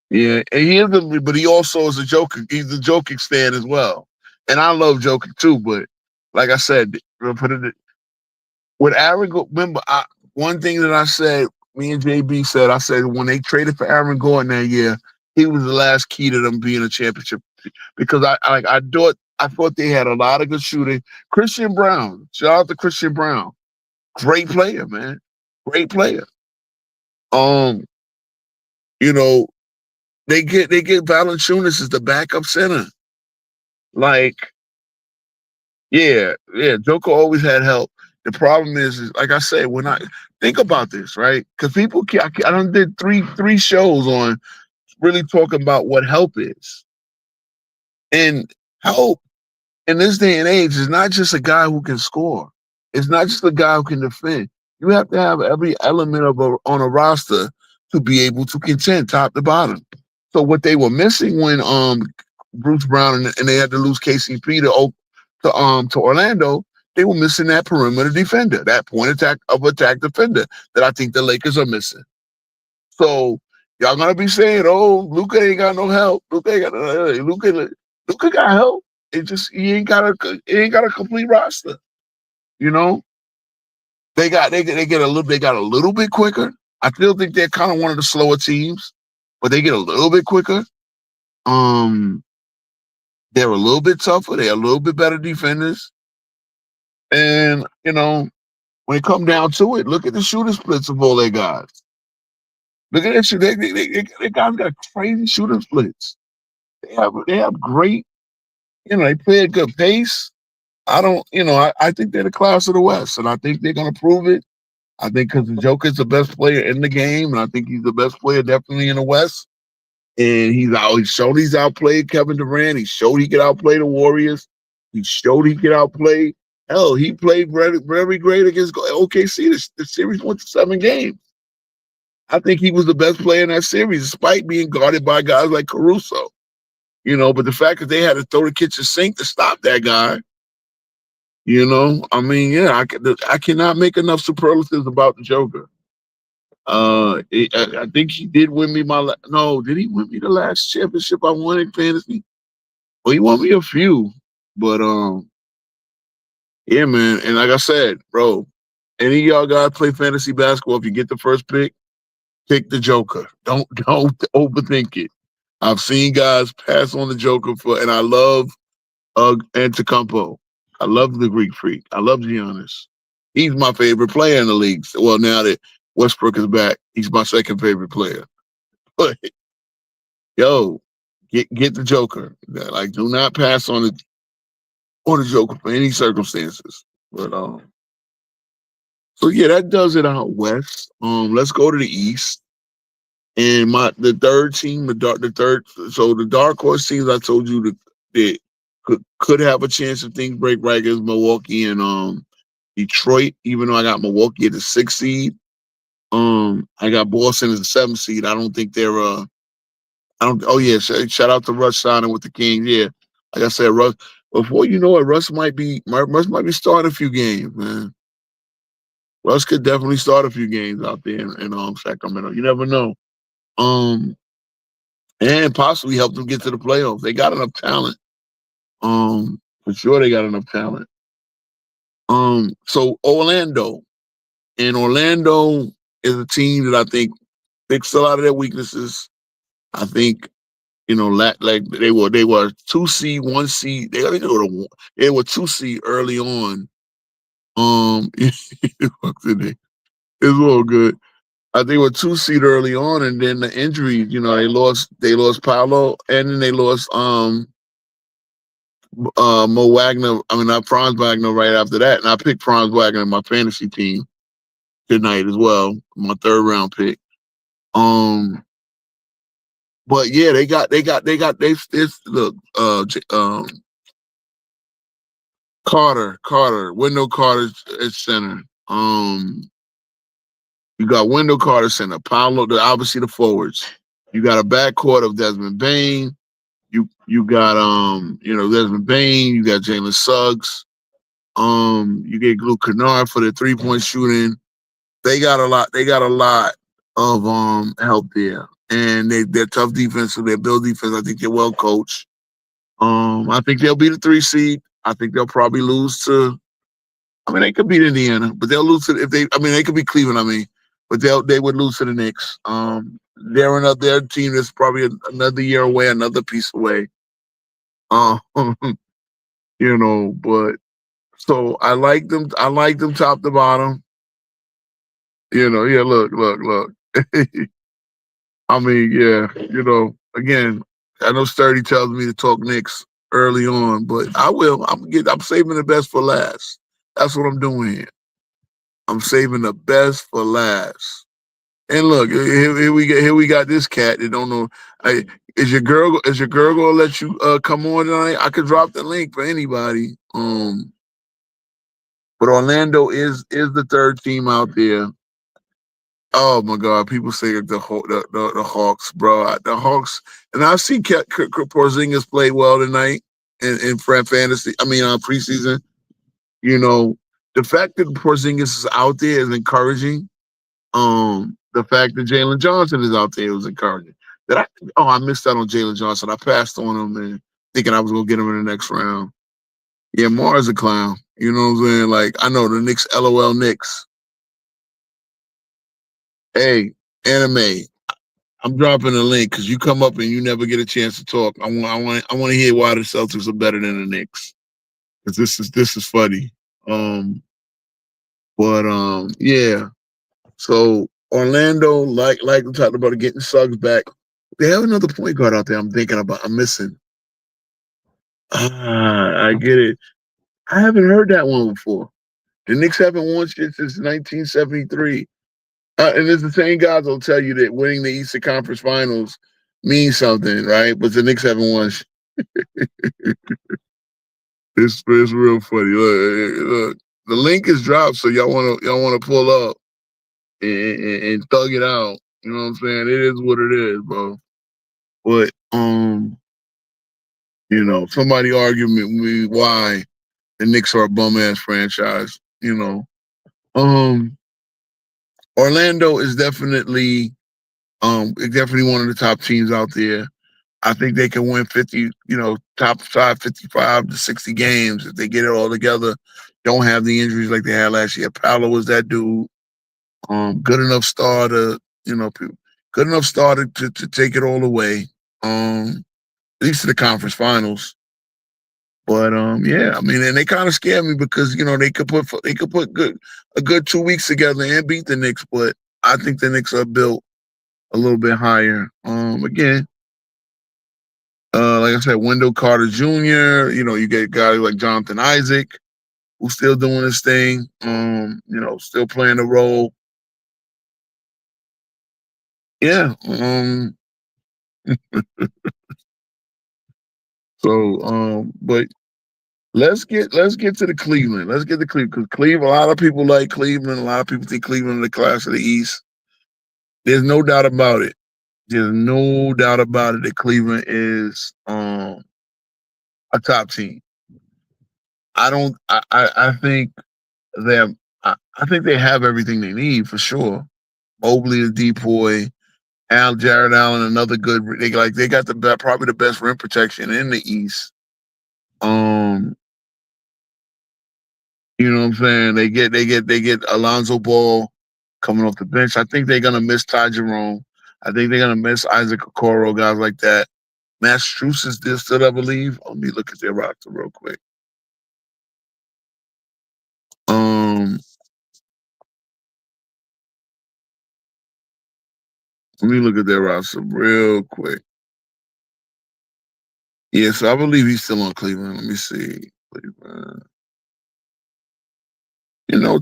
yeah, and but he also is a Joker. He's a Joker stand as well, and I love Joker too. But like I said, with Aaron, remember one thing that I said, me and JB said, I said when they traded for Aaron Gordon that year, he was the last key to them being a championship because I thought they had a lot of good shooting. Christian Brown, shout out to Christian Brown, great player, man, great player. They get Valanciunas as the backup center. Like, yeah, Joker always had help. The problem is like I said, when I think about this, right? Because people, I done did three shows on really talking about what help is, and help in this day and age, it's not just a guy who can score. It's not just a guy who can defend. You have to have every element on a roster to be able to contend top to bottom. So what they were missing when Bruce Brown and they had to lose KCP to Orlando, they were missing that perimeter defender, that point attack defender that I think the Lakers are missing. So y'all gonna be saying, "Oh, Luka ain't got no help. Luka got help. He ain't got a complete roster. You know, they got a little bit quicker. I still think they're kind of one of the slower teams, but they get a little bit quicker. They're a little bit tougher. They're a little bit better defenders. And when it come down to it, look at the shooting splits of all their guys. Look at that shit. They guys got crazy shooting splits. They have great. They play at good pace. I think they're the class of the West, and I think they're gonna prove it. I think because the Joker's the best player in the game, and I think he's the best player definitely in the West. And he showed he's outplayed Kevin Durant. He showed he could outplay the Warriors. He showed he could outplay. Hell, he played very, very great against OKC. The series went to 7 games. I think he was the best player in that series, despite being guarded by guys like Caruso. But the fact that they had to throw the kitchen sink to stop that guy, I cannot make enough superlatives about the Joker. I think he did win me did he win me the last championship I won in fantasy? Well, he won me a few, but yeah, man. And like I said, bro, any of y'all guys play fantasy basketball, if you get the first pick the Joker. Don't overthink it. I've seen guys pass on the Joker and I love Antetokounmpo. I love the Greek Freak. I love Giannis. He's my favorite player in the league. Well, now that Westbrook is back, he's my second favorite player. But yo, get the Joker. Like, do not pass on the Joker for any circumstances. But so yeah, that does it out west. Let's go to the east. And the third team, so the dark horse teams I told you that could have a chance if things break right is Milwaukee and Detroit, even though I got Milwaukee at the 6th seed. I got Boston as the 7th seed. I don't think they're oh yeah, shout out to Russ signing with the Kings. Yeah. Like I said, Russ, before you know it, Russ might be starting a few games, man. Russ could definitely start a few games out there in Sacramento. You never know. And possibly help them get to the playoffs. They got enough talent. For sure they got enough talent. So Orlando is a team that I think fixed a lot of their weaknesses. I think, like they were 2 seed, 1 seed. They were 2 seed early on. It's all good. I think they were 2 seed early on, and then the injuries, they lost Paolo, and then they lost Mo Wagner. I mean, not Franz Wagner right after that, and I picked Franz Wagner in my fantasy team tonight as well, my 3rd round pick. But yeah, Wendell Carter at center. You got Wendell Carter center, Paolo, obviously the forwards. You got a backcourt of Desmond Bane. You got Desmond Bane. You got Jalen Suggs. You get Luke Kennard for the 3-point shooting. They got a lot. They got a lot of help there, and they're tough defense. So they're build defense. I think they're well coached. I think they'll be the 3 seed. I think they'll probably lose to. I mean, they could beat Indiana, but they'll lose to they could beat Cleveland. But they would lose to the Knicks. They're their team that's probably another year away, another piece away. But so I like them. I like them top to bottom. Yeah, look. I mean, yeah, again, I know Sturdy tells me to talk Knicks early on, but I will. I'm saving the best for last. That's what I'm doing here. I'm saving the best for last. And look, here we got this cat that don't know. Is your girl gonna let you come on tonight? I could drop the link for anybody. But Orlando is the third team out there. Oh my God! People say the Hawks, bro. The Hawks, and I see Porzingis play well tonight in fantasy. I mean, preseason. You know, the fact that Porzingis is out there is encouraging. The fact that Jalen Johnson is out there was encouraging. I missed out on Jalen Johnson. I passed on him and thinking I was gonna get him in the next round. Yeah, Mars a clown. You know what I'm saying? Like, I know the Knicks, LOL Knicks. Hey, anime. I'm dropping a link because you come up and you never get a chance to talk. I want to hear why the Celtics are better than the Knicks. Because this is funny. Yeah. So Orlando, like we talked about, getting Suggs back. They have another point guard out there. I'm missing. I get it. I haven't heard that one before. The Knicks haven't won shit since 1973. And it's the same guys will tell you that winning the Eastern Conference Finals means something, right? But the Knicks haven't won. It's real funny. Look, the link is dropped, so y'all wanna pull up and thug it out. You know what I'm saying? It is what it is, bro. But somebody argue with me why the Knicks are a bum ass franchise. Orlando is definitely one of the top teams out there. I think they can win 50, top 55 to 60 games if they get it all together. Don't have the injuries like they had last year. Paolo was that dude. Good enough star to take it all away. At least to the conference finals. But yeah, I mean, and they kind of scare me because they could put a good 2 weeks together and beat the Knicks, but I think the Knicks are built a little bit higher. Again, like I said, Wendell Carter Jr. You get guys like Jonathan Isaac, who's still doing his thing. Still playing the role. Yeah. But let's get to the Cleveland. Let's get to Cleveland because Cleveland. A lot of people like Cleveland. A lot of people think Cleveland is the class of the East. There's no doubt about it. There's no doubt about it that Cleveland is a top team. I think I think they have everything they need for sure. Mobley is depoy. Jared Allen, another good. They got probably the best rim protection in the East. You know what I'm saying? They get Alonzo Ball coming off the bench. I think they're gonna miss Ty Jerome. I think they're gonna miss Isaac Okoro, guys like that. Massachusetts is still, I believe. Let me look at their roster real quick. Let me look at their roster real quick. Yeah, so I believe he's still on Cleveland. Let me see. Cleveland.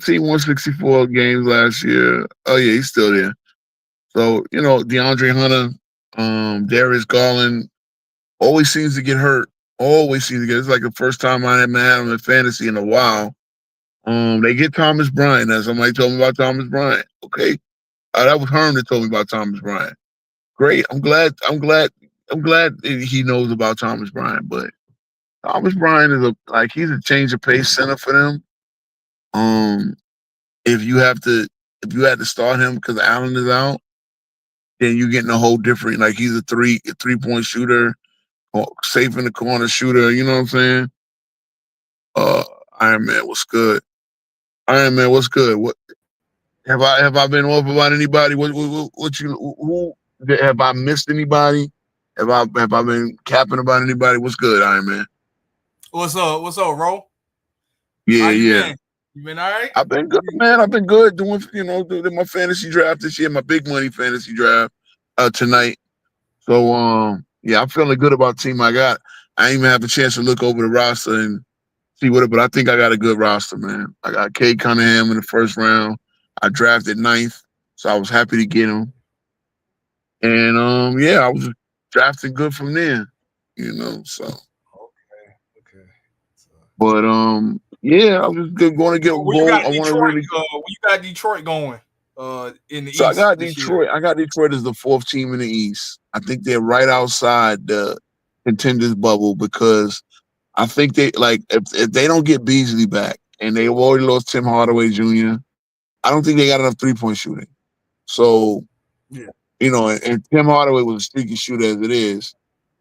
Team 164 games last year. Oh yeah, he's still there. So, DeAndre Hunter, Darius Garland always seems to get hurt. It's like the first time I haven't had him in fantasy in a while. They get Thomas Bryant. Now somebody told me about Thomas Bryant. Okay. That was Herm that told me about Thomas Bryant. Great. I'm glad he knows about Thomas Bryant, but Thomas Bryant is he's a change of pace center for them. If you had to start him because Allen is out, then you're getting a whole different, he's a 3-point shooter, or safe in the corner shooter, you know what I'm saying? Iron Man, what's good? Iron Man, what's good? What have I been off about anybody? Who have I missed anybody? Have I been capping about anybody? What's good, Iron Man? What's up, Ro? Yeah, How you yeah. been? You been all right? I've been good, man. I've been good doing my fantasy draft this year, my big money fantasy draft tonight. So yeah, I'm feeling good about the team I got. I ain't even have a chance to look over the roster and see but I think I got a good roster, man. I got Cade Cunningham in the first round. I drafted 9th, So I was happy to get him. And yeah, I was drafting good from there, so. Okay. But yeah, I was going to get Where you gold. got I want to Detroit? really. Where you got Detroit going? In the So I East got this Detroit. year. I got Detroit as the 4th team in the East. I think they're right outside the contenders bubble because I think they if they don't get Beasley back and they've already lost Tim Hardaway Jr. I don't think they got enough 3-point shooting. So, Yeah. And Tim Hardaway was a streaky shooter as it is.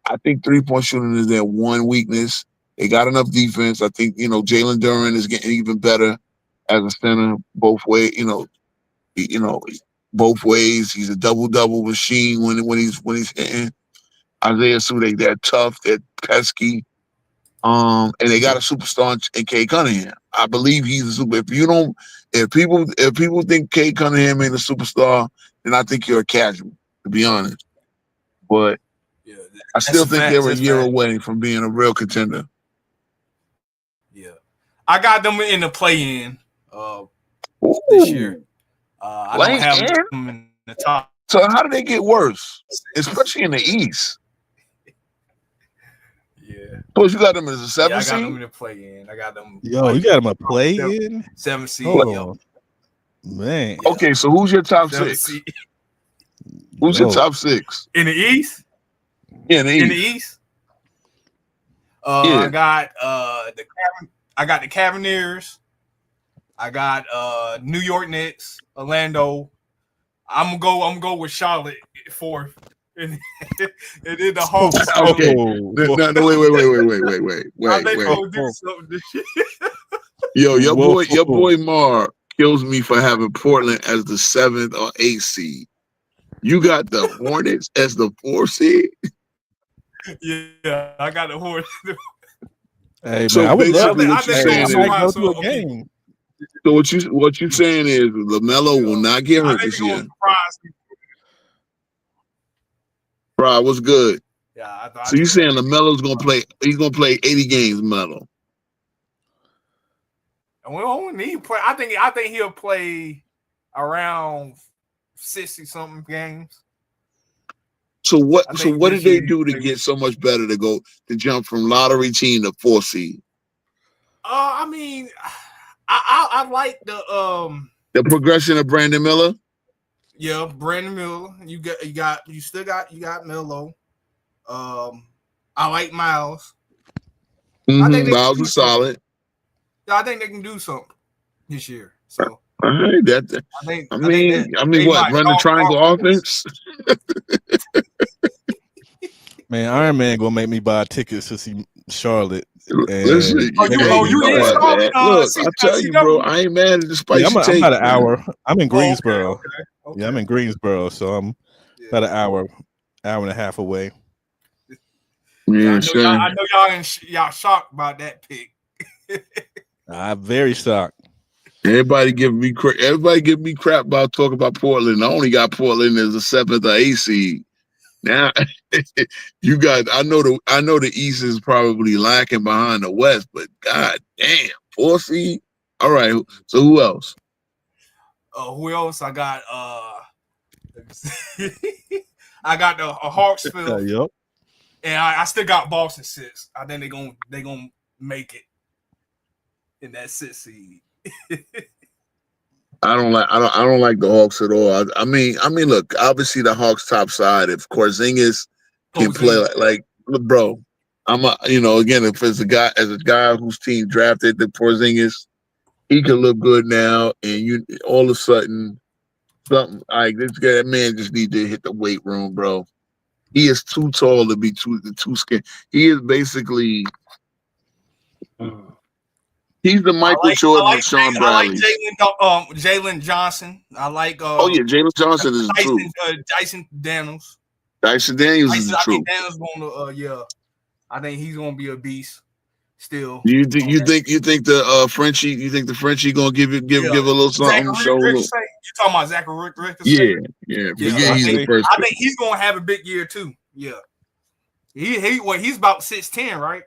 I think 3-point shooting is their one weakness. They got enough defense. I think, Jalen Duren is getting even better as a center both ways, both ways. He's a double-double machine when he's hitting. Isaiah Sue, they're tough, they're pesky. And they got a superstar in Kay Cunningham. I believe he's a super. If people think Kay Cunningham ain't a superstar, then I think you're a casual, to be honest. But Yeah, I still think they're a that's year fact. away from being a real contender. Yeah, I got them in the play-in this year. I don't have them in the top. So how do they get worse, especially in the East? Yeah. Plus, you got them as a 7 I got seed. them in the play-in. I got them. Yo, you got him a play in? 7 seed. Hold Yep. on. Man. Okay, so who's your top 7 6? seed. Who's your top 6? In the East? Yeah, in the East. In the East? Yeah. I got the Cavaliers. I got New York Knicks, Orlando. I'm gonna go with Charlotte 4th. And then the Hawks. Okay. No, wait. I think they're gonna do something this year. Yo, your boy Mar kills me for having Portland as the 7th or 8th seed. You got the Hornets as the 4th seed? Yeah, I got the Hornets. Hey, So man, I would love basically to what you're saying is, go to a game. So what you saying is LaMelo will not get hurt this year. Bro, what's good? Yeah, so you saying LaMelo's gonna play? He's gonna play 80 games, Melo. We don't need play. I think he'll play around 60 something games. So what did they do to get so much better to jump from lottery team to 4th seed? I mean, I like the progression of Brandon Miller. Yeah, Brandon Miller. You still got Melo. I like Miles. I think Miles is solid. I think they can do something this year. So all right, I mean, what? Run the triangle offense? Man, Iron Man gonna make me buy tickets to see Charlotte. Listen, you in Charlotte? Look, I tell you, bro, I ain't mad at the spicy take. I'm about an hour. I'm in Greensboro. Okay. Yeah, I'm in Greensboro, so I'm about an hour and a half away. Yeah, I know y'all shocked about that pick. I'm very shocked. Everybody give me crap about talking about Portland. I only got Portland as a 7th or 8th seed. Now you got. I know the East is probably lacking behind the West, but god damn, 4th seed. All right, so who else? Who else? I got I got the Hawks 5th. Yep. And I still got Boston 6th. I think they gonna make it in that 6th seed. I don't like the Hawks at all. I mean, look, obviously the Hawks top side. If Porzingis can play like bro, again, if it's a guy whose team drafted the Porzingis, he can look good now, and all of a sudden something like this guy, that man just need to hit the weight room, bro. He is too tall to be too skinny. He is basically. He's the Michael Jordan of Sean Bradley. I like Jalen Johnson. I like. Jalen Johnson is the truth. Dyson Daniels. Dyson Daniels is the truth. Daniels gonna, I think he's gonna be a beast. Still. You think the Frenchie? You think the Frenchie gonna give a little something? You talking about Zachary Richter? Yeah. He's the first. I think he's gonna have a big year too. Yeah. He's about 6'10", right?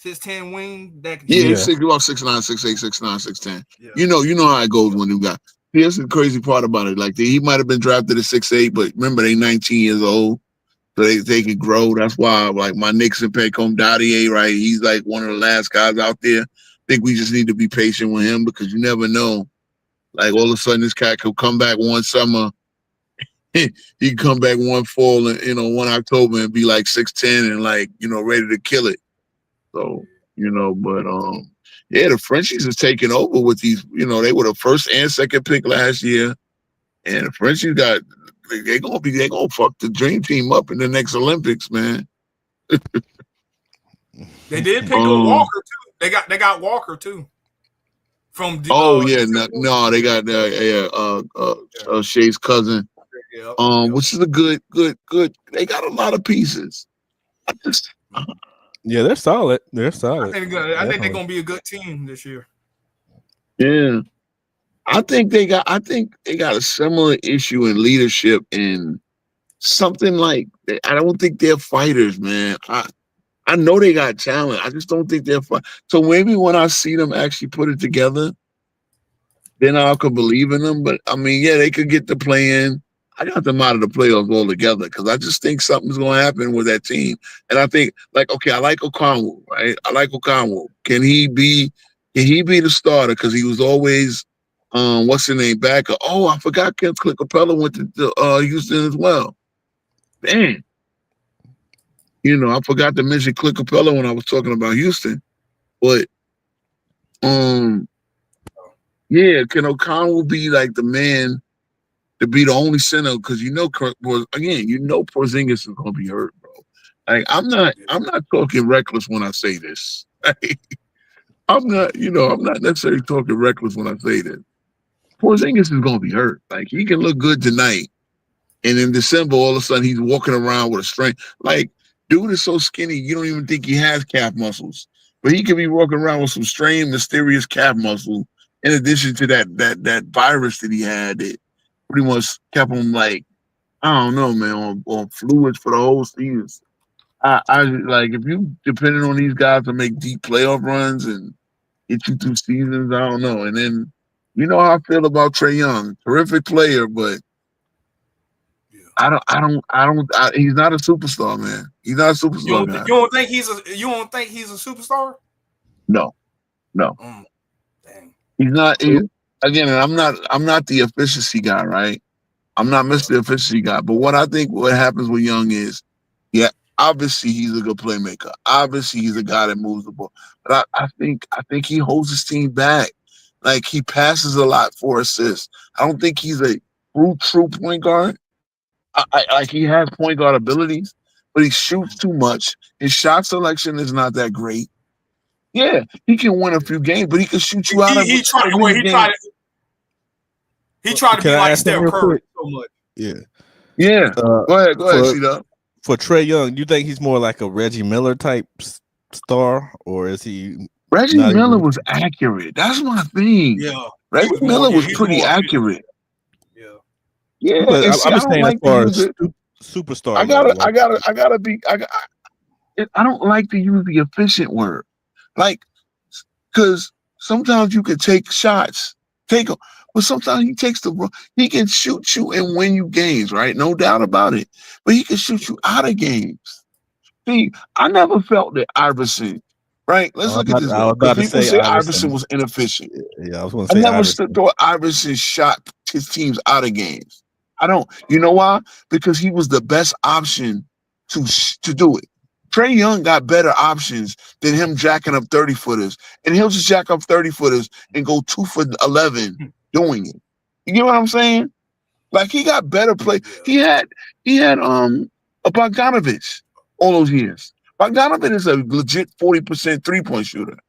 6'10" wing. He's about 6'9", 6'8", 6'9", 6'10". Yeah. You know how it goes when you got here's the crazy part about it. Like he might have been drafted at 6'8", but remember they 19 years old, so they can grow. That's why like my Knicks and Paycom Dottier, right? He's like one of the last guys out there. I think we just need to be patient with him because you never know. Like all of a sudden this cat could come back one summer. He can come back one fall and 1 October and be like 6'10" and like, ready to kill it. So, but yeah, the Frenchies is taking over with these, they were the first and second pick last year. And the Frenchies they're gonna fuck the dream team up in the next Olympics, man. They did pick up Walker too. They got Walker too. From they got Shea's cousin. Which is a good. They got a lot of pieces. Yeah, they're solid. They're solid. I think they're gonna be a good team this year. Yeah, I think they got a similar issue in leadership and something like I don't think they're fighters, man. I know they got talent. I just don't think they're fighters. So maybe when I see them actually put it together, then I could believe in them. But I mean, yeah, they could get the play in. I got them out of the playoffs altogether because I just think something's going to happen with that team. And I think, I like Okongwu, right? I like Okongwu. Can he be the starter? Because he was always, what's his name, backer. Oh, I forgot Clint Capella went to Houston as well. Man. I forgot to mention Clint Capella when I was talking about Houston. But, yeah, can Okongwu be like the man to be the only center, because Porzingis is gonna be hurt, bro. Like I'm not talking reckless when I say this. I'm not necessarily talking reckless when I say this. Porzingis is gonna be hurt. Like he can look good tonight, and in December, all of a sudden he's walking around with a strength. Like dude is so skinny, you don't even think he has calf muscles, but he could be walking around with some strange, mysterious calf muscle. In addition to that virus that he had that pretty much kept him like, I don't know, man, on fluids for the whole season. I like if you depending on these guys to make deep playoff runs and get you through seasons, I don't know. And then you know how I feel about Trae Young, terrific player, but I don't. He's not a superstar, man. He's not a superstar guy. You don't think he's a superstar? No. Dang. He's not. Again, I'm not the efficiency guy, right? I'm not Mr. Efficiency guy. But what happens with Young is, yeah, obviously he's a good playmaker. Obviously he's a guy that moves the ball. But I think he holds his team back. Like he passes a lot for assists. I don't think he's a true point guard. Like he has point guard abilities, but he shoots too much. His shot selection is not that great. Yeah, he can win a few games, but he can shoot you out of. He tried to be like Steph Curry so much. Yeah. Go ahead, C-Dub. For Trae Young, do you think he's more like a Reggie Miller type star, or is he? Reggie Miller was accurate. That's my thing. Yeah, Reggie Miller was pretty accurate. Yeah. But I'm just saying, as far as superstar, I don't like to use the efficient word, like, because sometimes you can take shots, take them, but sometimes he can shoot you and win you games, right? No doubt about it. But he can shoot you out of games. See, I never felt that Iverson. Right, let's look at this. People say Iverson was inefficient. Yeah, I was going to say I never thought Iverson shot his teams out of games. I don't. You know why? Because he was the best option to do it. Trae Young got better options than him jacking up 30-footers, and he'll just jack up 30-footers and go 2 for 11 doing it. You get what I'm saying? Like he got better play. He had a Bogdanovich all those years. Bogdanovich is a legit 40% three-point shooter.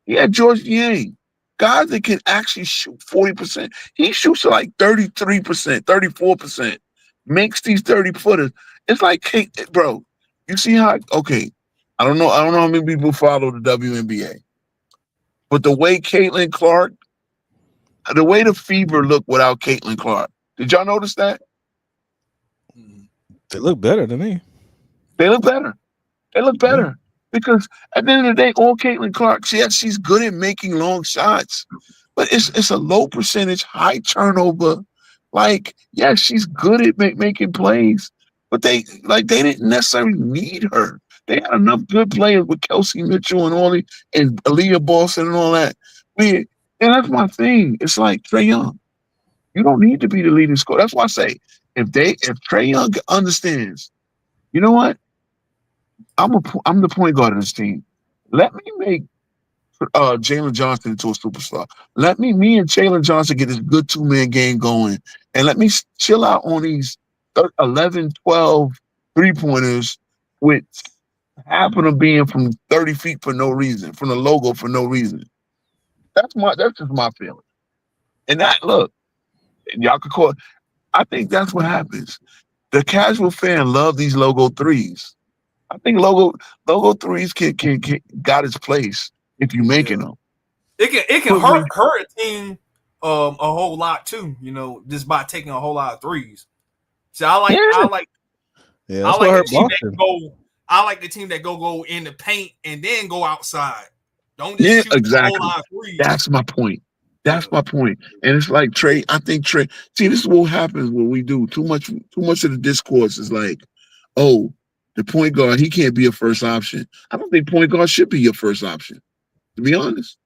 He had George Yang. Guys that can actually shoot 40%. He shoots like 33%, 34%. Makes these 30-footers. It's like, bro, you see how, okay, I don't know how many people follow the WNBA. But the way Caitlin Clark, the way the Fever looked without Caitlin Clark. Did y'all notice that? They look better than me. They look better. Yeah. Because at the end of the day, all Caitlin Clark, she's good at making long shots. but it's a low percentage, high turnover. Like, yeah, she's good at making plays, but they didn't necessarily need her. They had enough good players with Kelsey Mitchell and all and Aaliyah Boston and all that. And that's my thing. It's like Trae Young. You don't need to be the leading scorer. That's why I say if Trae Young understands, you know what? I'm the point guard of this team. Let me make Jalen Johnson into a superstar. Me and Jalen Johnson get this good 2-man game going, and let me chill out on these 11, 12 3-pointers with half of them being from 30 feet for no reason, from the logo for no reason. That's just my feeling. And that, look, y'all could call it, I think that's what happens. The casual fan love these logo threes. I think logo threes can got its place if you making them. It can hurt a team a whole lot too, you know, just by taking a whole lot of threes. So I like the team that go. I like the team that go in the paint and then go outside. Don't just shoot a whole lot of threes. That's my point. My point. And it's like Trae. I think Trae. See, this is what happens when we do too much. Too much of the discourse is like, oh, the point guard, he can't be a first option. I don't think point guard should be your first option. To be honest,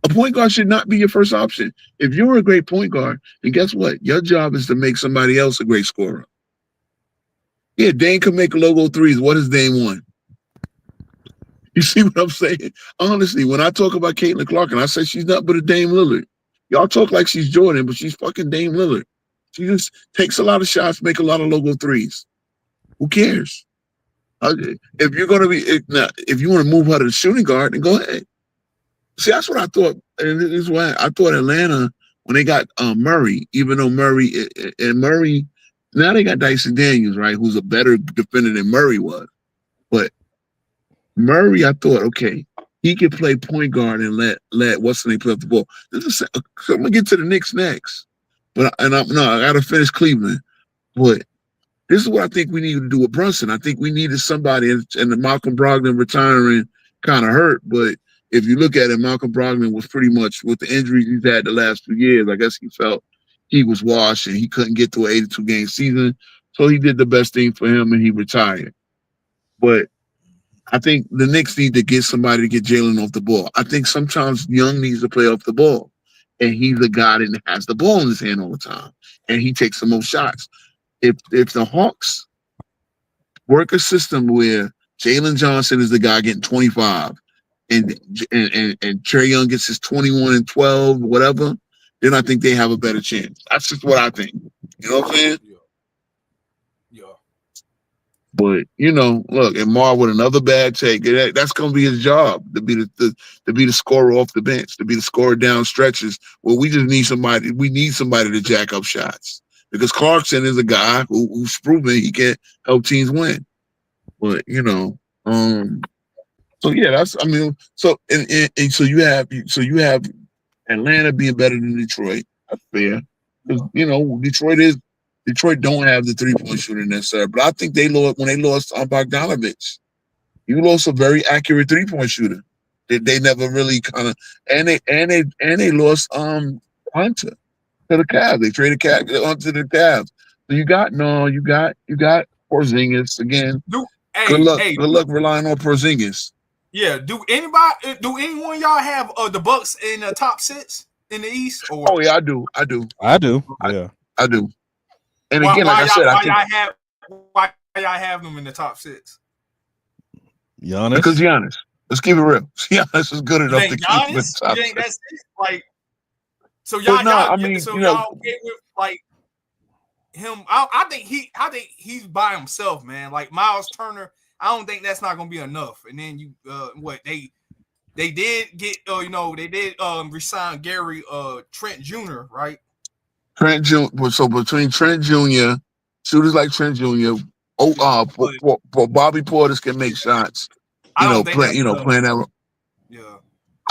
a point guard should not be your first option. If you're a great point guard, then guess what? Your job is to make somebody else a great scorer. Yeah, Dame can make logo threes. What does Dame want? You see what I'm saying? Honestly, when I talk about Caitlin Clark and I say she's not but a Dame Lillard, y'all talk like she's Jordan, but she's fucking Dame Lillard. She just takes a lot of shots, make a lot of logo threes. Who cares? If you're gonna if you want to move her to the shooting guard, then go ahead. See, that's what I thought, and this is why I thought Atlanta when they got Murray, even though Murray now they got Dyson Daniels, right, who's a better defender than Murray was, but Murray, I thought, okay, he could play point guard and let what's the name play up the ball. I'm gonna get to the Knicks next, but I gotta finish Cleveland, but. This is what I think we needed to do with Brunson. I think we needed somebody, and the Malcolm Brogdon retiring kind of hurt. But if you look at it, Malcolm Brogdon was pretty much, with the injuries he's had the last 2 years, I guess he felt he was washed and he couldn't get to an 82-game season. So he did the best thing for him and he retired. But I think the Knicks need to get somebody to get Jalen off the ball. I think sometimes Young needs to play off the ball. And he's the guy that has the ball in his hand all the time. And he takes the most shots. If the Hawks work a system where Jalen Johnson is the guy getting 25 and Trae Young gets his 21 and 12, whatever, then I think they have a better chance. That's just what I think. You know what I'm saying? Yeah. But look, and Mar with another bad take, that's gonna be his job to be the scorer off the bench, to be the scorer down stretches. Well, we just need somebody. We need somebody to jack up shots. Because Clarkson is a guy who's proven he can help teams win. But so yeah, so you have Atlanta being better than Detroit. That's fair. Because Detroit don't have the 3-point shooter necessarily. But I think they lost when they lost Bogdanovich. You lost a very accurate 3-point shooter. They never really kind of and they lost Hunter. To the Cavs. They traded onto the Cavs. So you got Porzingis again. Good luck relying on Porzingis. Yeah. Do anyone of y'all have the Bucks in the top 6 in the East? Or? Oh yeah, I do. Yeah, I do. And again, like I said, why y'all have them in the top 6? Giannis. Because Giannis. Let's keep it real. Giannis is good enough to keep him in the top 6. That's it. Like. So y'all okay with like him? I think he's by himself, man. Like Miles Turner, I don't think that's not gonna be enough. And then you, they did get, they did resign Gary Trent Jr. Right? Trent Jr. So between Trent Jr., shooters like Trent Jr., Bobby Portis can make shots. Playing that. Yeah.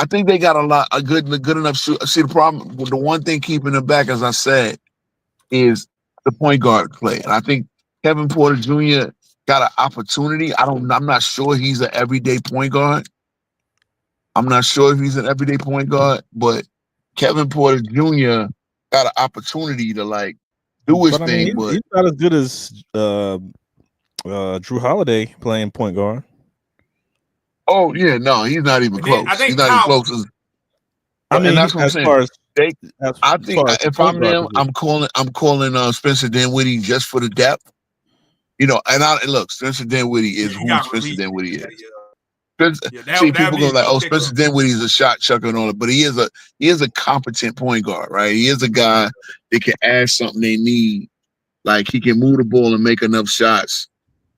I think they got a good enough shoot. See, the problem, the one thing keeping them back, as I said, is the point guard play. And I think Kevin Porter Jr. got an opportunity. I'm not sure he's an everyday point guard. I'm not sure if he's an everyday point guard, but Kevin Porter Jr. got an opportunity to like do his But I thing, mean, but he's not as good as Drew Holiday playing point guard. oh yeah, no, he's not even And then I close. He's think not even Kyle. close. I And mean, that's what I'm as saying. far as They, as I think far as the if point I'm guard them, position. I'm calling Spencer Dinwiddie just for the depth. You know, and look, Spencer Dinwiddie Yeah, is he who got Spencer released. Dinwiddie Yeah, is. yeah. Yeah, See, that'd people be go a like, good "Oh, pickup. Spencer Dinwiddie is a shot chucker and all that," but he is a competent point guard, right? He is a guy that can add something they need. Like he can move the ball and make enough shots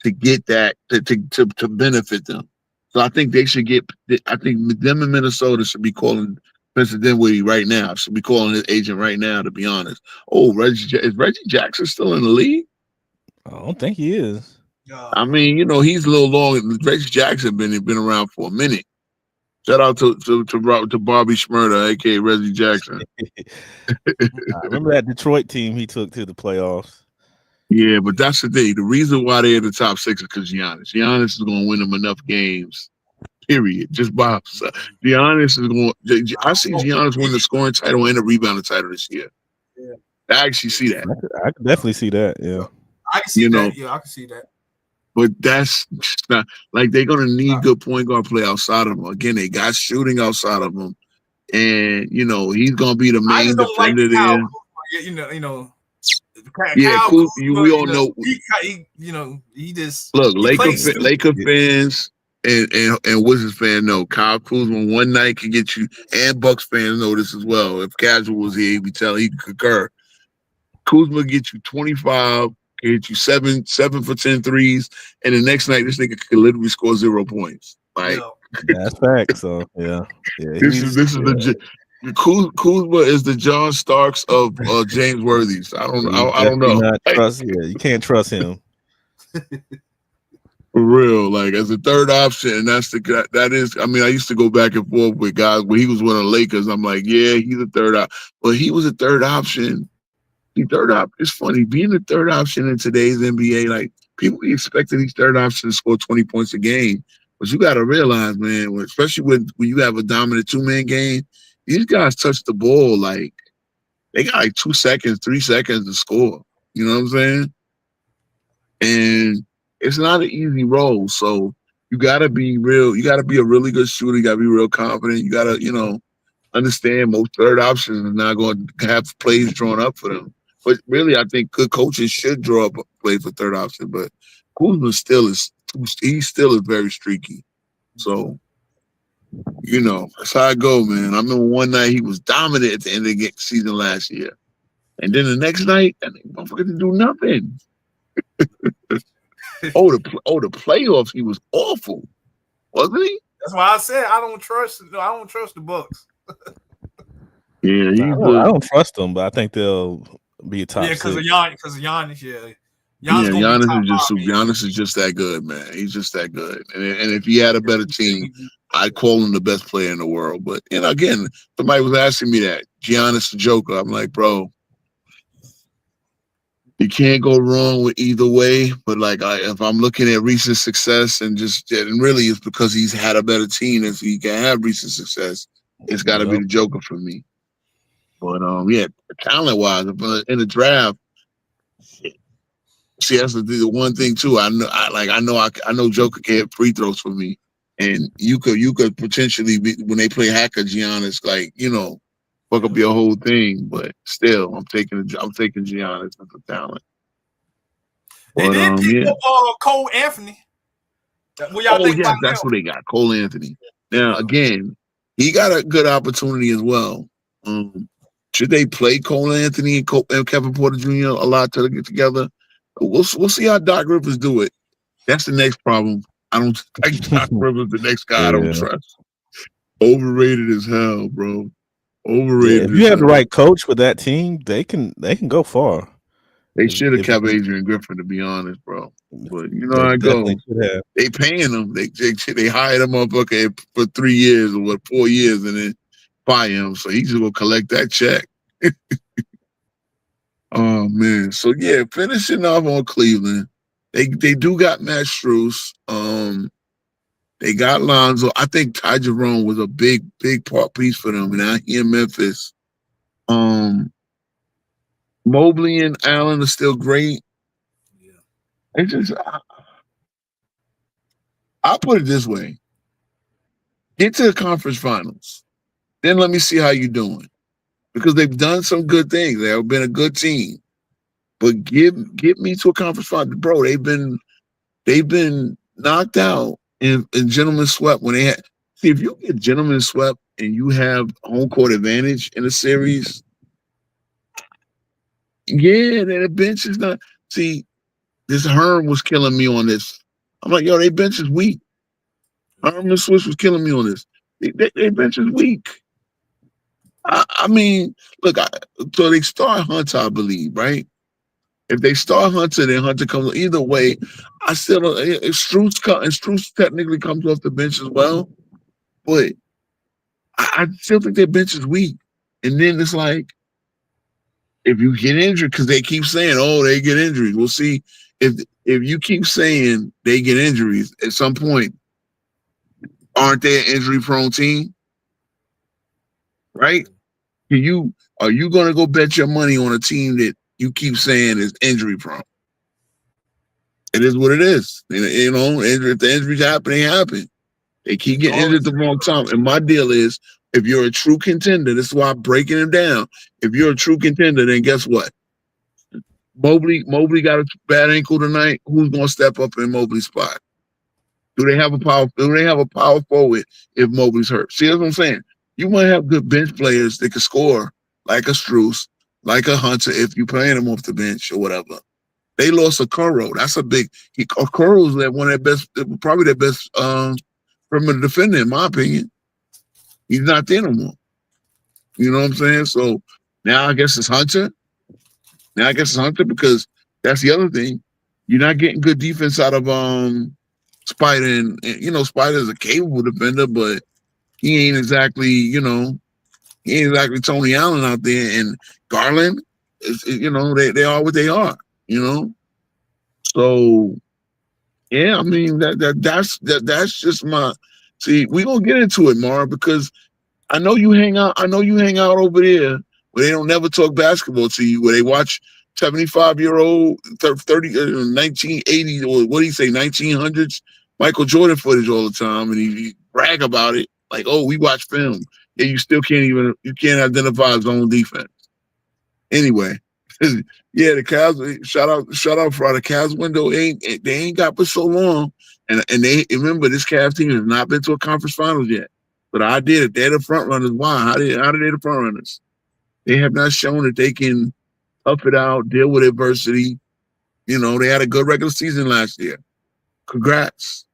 to get that to benefit them. So I think they should get. I think them in Minnesota should be calling Spencer Dinwiddie right now. Should be calling his agent right now. To be honest. Oh, is Reggie Jackson still in the league? I don't think he is. I mean, you know, he's a little long. Reggie Jackson been around for a minute. Shout out to Bobby Schmurda, aka Reggie Jackson. I remember that Detroit team he took to the playoffs. Yeah, but that's the thing. The reason why they're in the top six is because Giannis. Giannis is going to win them enough games. Period. Just by Giannis is going. I see Giannis win the scoring title and the rebounding title this year. Yeah. I actually see that. I could definitely see that. Yeah. I can see You know, that. Yeah, I can see that. but that's just not like they're going to need good point guard play outside of them. Again, they got shooting outside of them, and you know he's going to be the I main just don't like defender Kyle there. Kuzma. You know. Yeah, Kyle cool. Kuzma, We all know. He just Look, he plays stupid. Laker fans and Wizards fans know Kyle Kuzma one night can get you, and Bucks fans know this as well. If Casual was here, he'd be telling, he'd concur. Kuzma get you 25, can get you seven for 10 threes, and the next night this nigga could literally score 0 points. Like That's facts. So yeah. this is the Kuzma is the John Starks of James Worthy's. I don't know. Not trust. Yeah, you can't trust him. For real, like as a third option, and that is. I mean, I used to go back and forth with guys when he was one of the Lakers. I'm like, yeah, he's a third option, but he was a third option. It's funny being a third option in today's NBA. Like people be expecting these third options to score 20 points a game, but you got to realize, man, especially when you have a dominant 2-man game, these guys touch the ball like they got like 2 seconds, 3 seconds to score. You know what I'm saying? And it's not an easy role. So you gotta be real. You gotta be a really good shooter. You gotta be real confident. You gotta, understand most third options are not going to have plays drawn up for them. But really, I think good coaches should draw up a play for third option. But Kuzma still is very streaky. So, that's how I go, man. I remember one night he was dominant at the end of the season last year. And then the next night, that motherfucker didn't do nothing. the playoffs, he was awful, wasn't he? That's why I said I don't trust the Bucks. Yeah, I don't trust them, but I think they'll be a top. Yeah, because of Giannis. Yeah, Giannis is just that good, man. He's just that good. And if he had a better team, I'd call him the best player in the world. But again, somebody was asking me that Giannis the Joker. I'm like, bro, you can't go wrong with either way. But if I'm looking at recent success and really it's because he's had a better team and so he can have recent success, it's got to be the Joker for me. But talent wise, in the draft, see that's the one thing too. I know Joker can hit free throws for me, and you could potentially be when they play hacker Giannis, fuck up your whole thing. But still, I'm taking Giannis as a talent. They did pick up Cole Anthony. What y'all think about that's him? what they got, Cole Anthony. Now again, he got a good opportunity as well. Should they play Cole Anthony and Kevin Porter Jr. a lot to get together? We'll see how Doc Rivers do it. That's the next problem. I don't think Doc Rivers the next guy I don't trust. Overrated as hell, bro. Overrated. If you have the right coach with that team, they can go far. They should have kept Adrian Griffin, to be honest, bro. But you know how I go. They paying him. They hired him up for 3 years or 4 years, and then fire him. So he's gonna collect that check. Oh man. So yeah, finishing off on Cleveland. They do got Matt Strus. They got Lonzo. I think Ty Jerome was a big piece for them. Now he in Memphis. Mobley and Allen are still great. Yeah. It's just I'll put it this way: get to the conference finals, then let me see how you're doing because they've done some good things. They've been a good team, but get me to a conference final, bro. They've been knocked out in gentlemen swept when they had. See, if you get gentlemen swept and you have home court advantage in a series, yeah, then the bench is not. See, this Herm was killing me on this. I'm like, yo, they bench is weak. Herm and Swiss was killing me on this. They bench is weak. I mean, look, so they start Hunter, I believe, right? If they start Hunter, then Hunter comes. Either way, I still don't. If Strus technically comes off the bench as well, but I still think their bench is weak. And then it's like, if you get injured, because they keep saying, "Oh, they get injuries." We'll see if you keep saying they get injuries at some point. Aren't they an injury-prone team? Right? Are you going to go bet your money on a team that you keep saying is injury-prone? It is what it is. You know, if the injuries happen, they happen. They keep getting injured at the wrong time. And my deal is, if you're a true contender, this is why I'm breaking them down. If you're a true contender, then guess what? Mobley got a bad ankle tonight. Who's going to step up in Mobley's spot? Do they have a power forward if Mobley's hurt? See, that's what I'm saying. You might have good bench players that can score, like a Strus, like a Hunter, if you're playing them off the bench or whatever. They lost a Okoro. That's a big. Okoro's one of their best, probably their best perimeter defender, in my opinion. He's not there no more. You know what I'm saying? So now I guess it's Hunter. Because that's the other thing. You're not getting good defense out of Spider, and you know Spider's a capable defender, but he ain't exactly Tony Allen out there. And Garland, they are what they are. You know, so yeah, I mean that's just my. See, we gonna get into it, Mara, because I know you hang out over there where they don't never talk basketball to you, where they watch 75-year-old 1980 or what do you say 1900s Michael Jordan footage all the time, and he brag about it like, oh, we watch film. Yeah, you still can't identify zone defense. Anyway, yeah, the Cavs. Shout out for the Cavs window. They ain't got but so long, and they remember this Cavs team has not been to a conference finals yet. But I did it. They're the front runners. Why? How did they the front runners? They have not shown that they can tough it out, deal with adversity. You know, they had a good regular season last year. Congrats.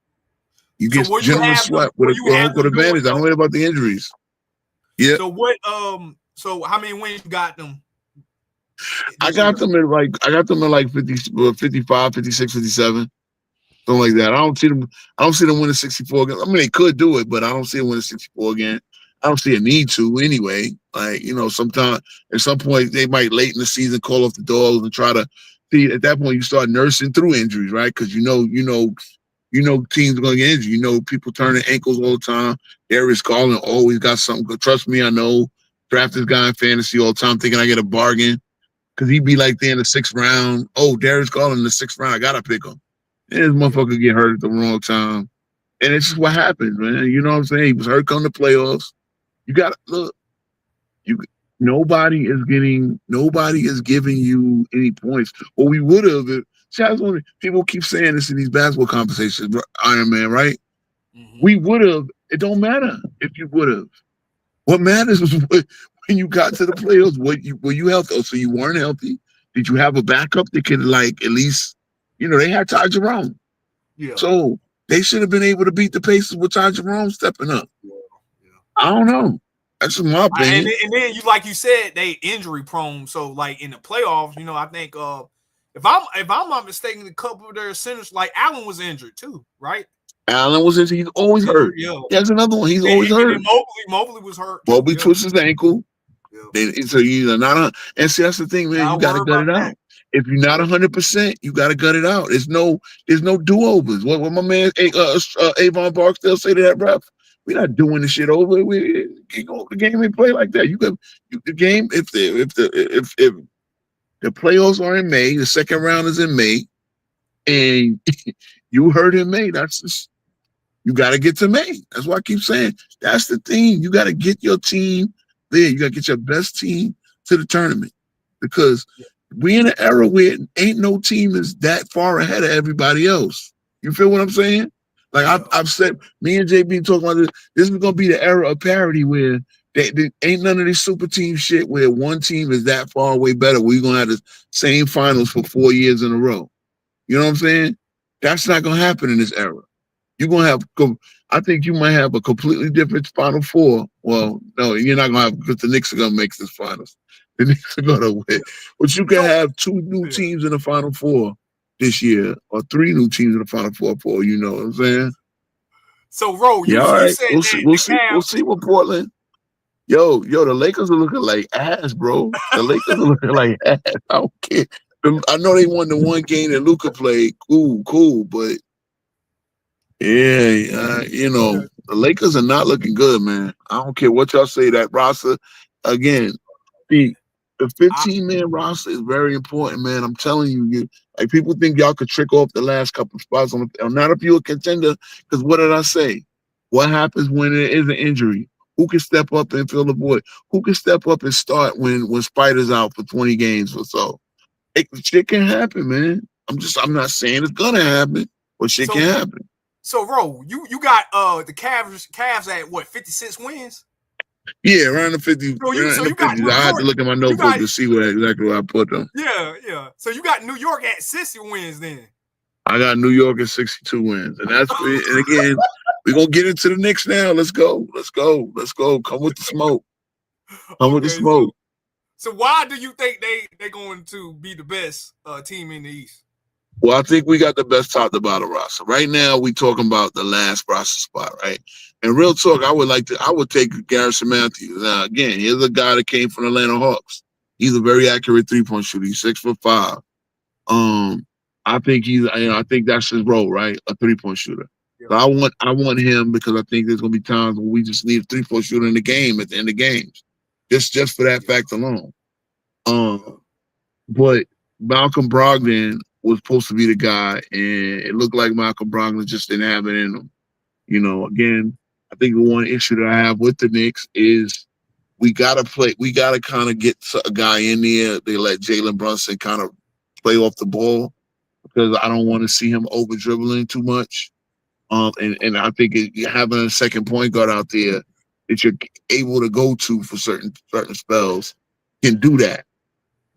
You get gentlemen swept with a home court advantage. I don't know about the injuries. Yeah. So what? So how many wins you got them? I got them at like 50, 55, 56, 57. Something like that. I don't see them winning 64 again. I mean, they could do it, but I don't see them winning 64 again. I don't see a need to anyway. Like, you know, sometime at some point they might late in the season call off the doors and try to see. At that point, you start nursing through injuries, right? Because you know teams are going to get injured. You know, people turning ankles all the time. Darius Garland always got something good. Trust me, I know. Draft this guy in fantasy all the time, thinking I get a bargain because he'd be like there in the 6th round. Oh, Darius Garland in the 6th round, I gotta pick him. And this motherfucker get hurt at the wrong time. And it's just what happens, man. You know what I'm saying? He was hurt come the playoffs. You got to look. Nobody is giving you any points. Or we would have. People keep saying this in these basketball conversations, Iron Man, right? Mm-hmm. We would have. It don't matter if you would have. What matters is when you got to the playoffs, were you healthy? Oh, so you weren't healthy? Did you have a backup that could like at least? You know, they had Ty Jerome. Yeah. So they should have been able to beat the Pacers with Ty Jerome stepping up. Yeah. I don't know. That's my opinion. And then like you said, they injury prone. So like in the playoffs, you know, I think if I'm not mistaken, a couple of their centers, like Allen was injured too, right? Allen was injured. He's always hurt. Yeah. That's another one. He's always hurt. And Mobley was hurt. Mobley twists his ankle. Yeah. So you know, and see, that's the thing, man. You got to gut it out. if you're not 100%, you got to gut it out. There's no do-overs. What my man Avon Barksdale say to that ref? We're not doing the shit over. The game ain't play like that. The game if the playoffs are in May, the second round is in May, and you heard in May. That's just, you got to get to May. That's why I keep saying that's the thing. You got to get your team there. You got to get your best team to the tournament because we in an era where ain't no team is that far ahead of everybody else. You feel what I'm saying? Like I've said, me and JB talking about this. This is gonna be the era of parity where they ain't none of this super team shit where one team is that far away better. We're gonna have the same finals for 4 years in a row. You know what I'm saying? That's not gonna happen in this era. You're gonna have. I think you might have a completely different Final Four. Well, no, you're not gonna have because the Knicks are gonna make this finals. The Knicks are gonna win, but you can have 2 new teams in the Final Four this year, or 3 new teams in the Final Four. For you know what I'm saying? So, Ro, you all right. said We'll that see. the We'll see what Portland. Yo, the Lakers are looking like ass, bro. The Lakers are looking like ass. I don't care. I know they won the one game that Luka played. Cool, but. Yeah, the Lakers are not looking good, man. I don't care what y'all say. That roster, again, the 15-man roster is very important, man. I'm telling you, like people think y'all could trick off the last couple of spots not if you're a contender. Because what did I say? What happens when there is an injury? Who can step up and fill the void? Who can step up and start when Spider's out for 20 games or so? Shit can happen, man. I'm not saying it's gonna happen, but shit can happen. So, Ro, you got the Cavs at what 56 wins? Yeah, around the 50. So you got 50s. I had to look at my notebook to see exactly where I put them. Yeah. So you got New York at 60 wins then. I got New York at 62 wins, and again, we're gonna get into the Knicks now. Let's go. Come with the smoke. With the smoke. So why do you think they're going to be the best team in the East? Well, I think we got the best top to bottom roster. Right now, we talking about the last roster spot, right? And real talk, I would take Garrison Matthews. Now, again, here's a guy that came from the Atlanta Hawks. He's a very accurate 3-point shooter. He's 6'5". I think that's his role, right? A 3-point shooter. Yeah. So I want him because I think there's gonna be times when we just need a 3-point shooter in the game at the end of games. Just for that fact alone. But Malcolm Brogdon was supposed to be the guy, and it looked like Malcolm Brogdon just didn't have it in him. Again, I think the one issue that I have with the Knicks is we gotta kind of get a guy in there. They let Jalen Brunson kind of play off the ball because I don't want to see him over dribbling too much. And I think having a second point guard out there that you're able to go to for certain spells can do that.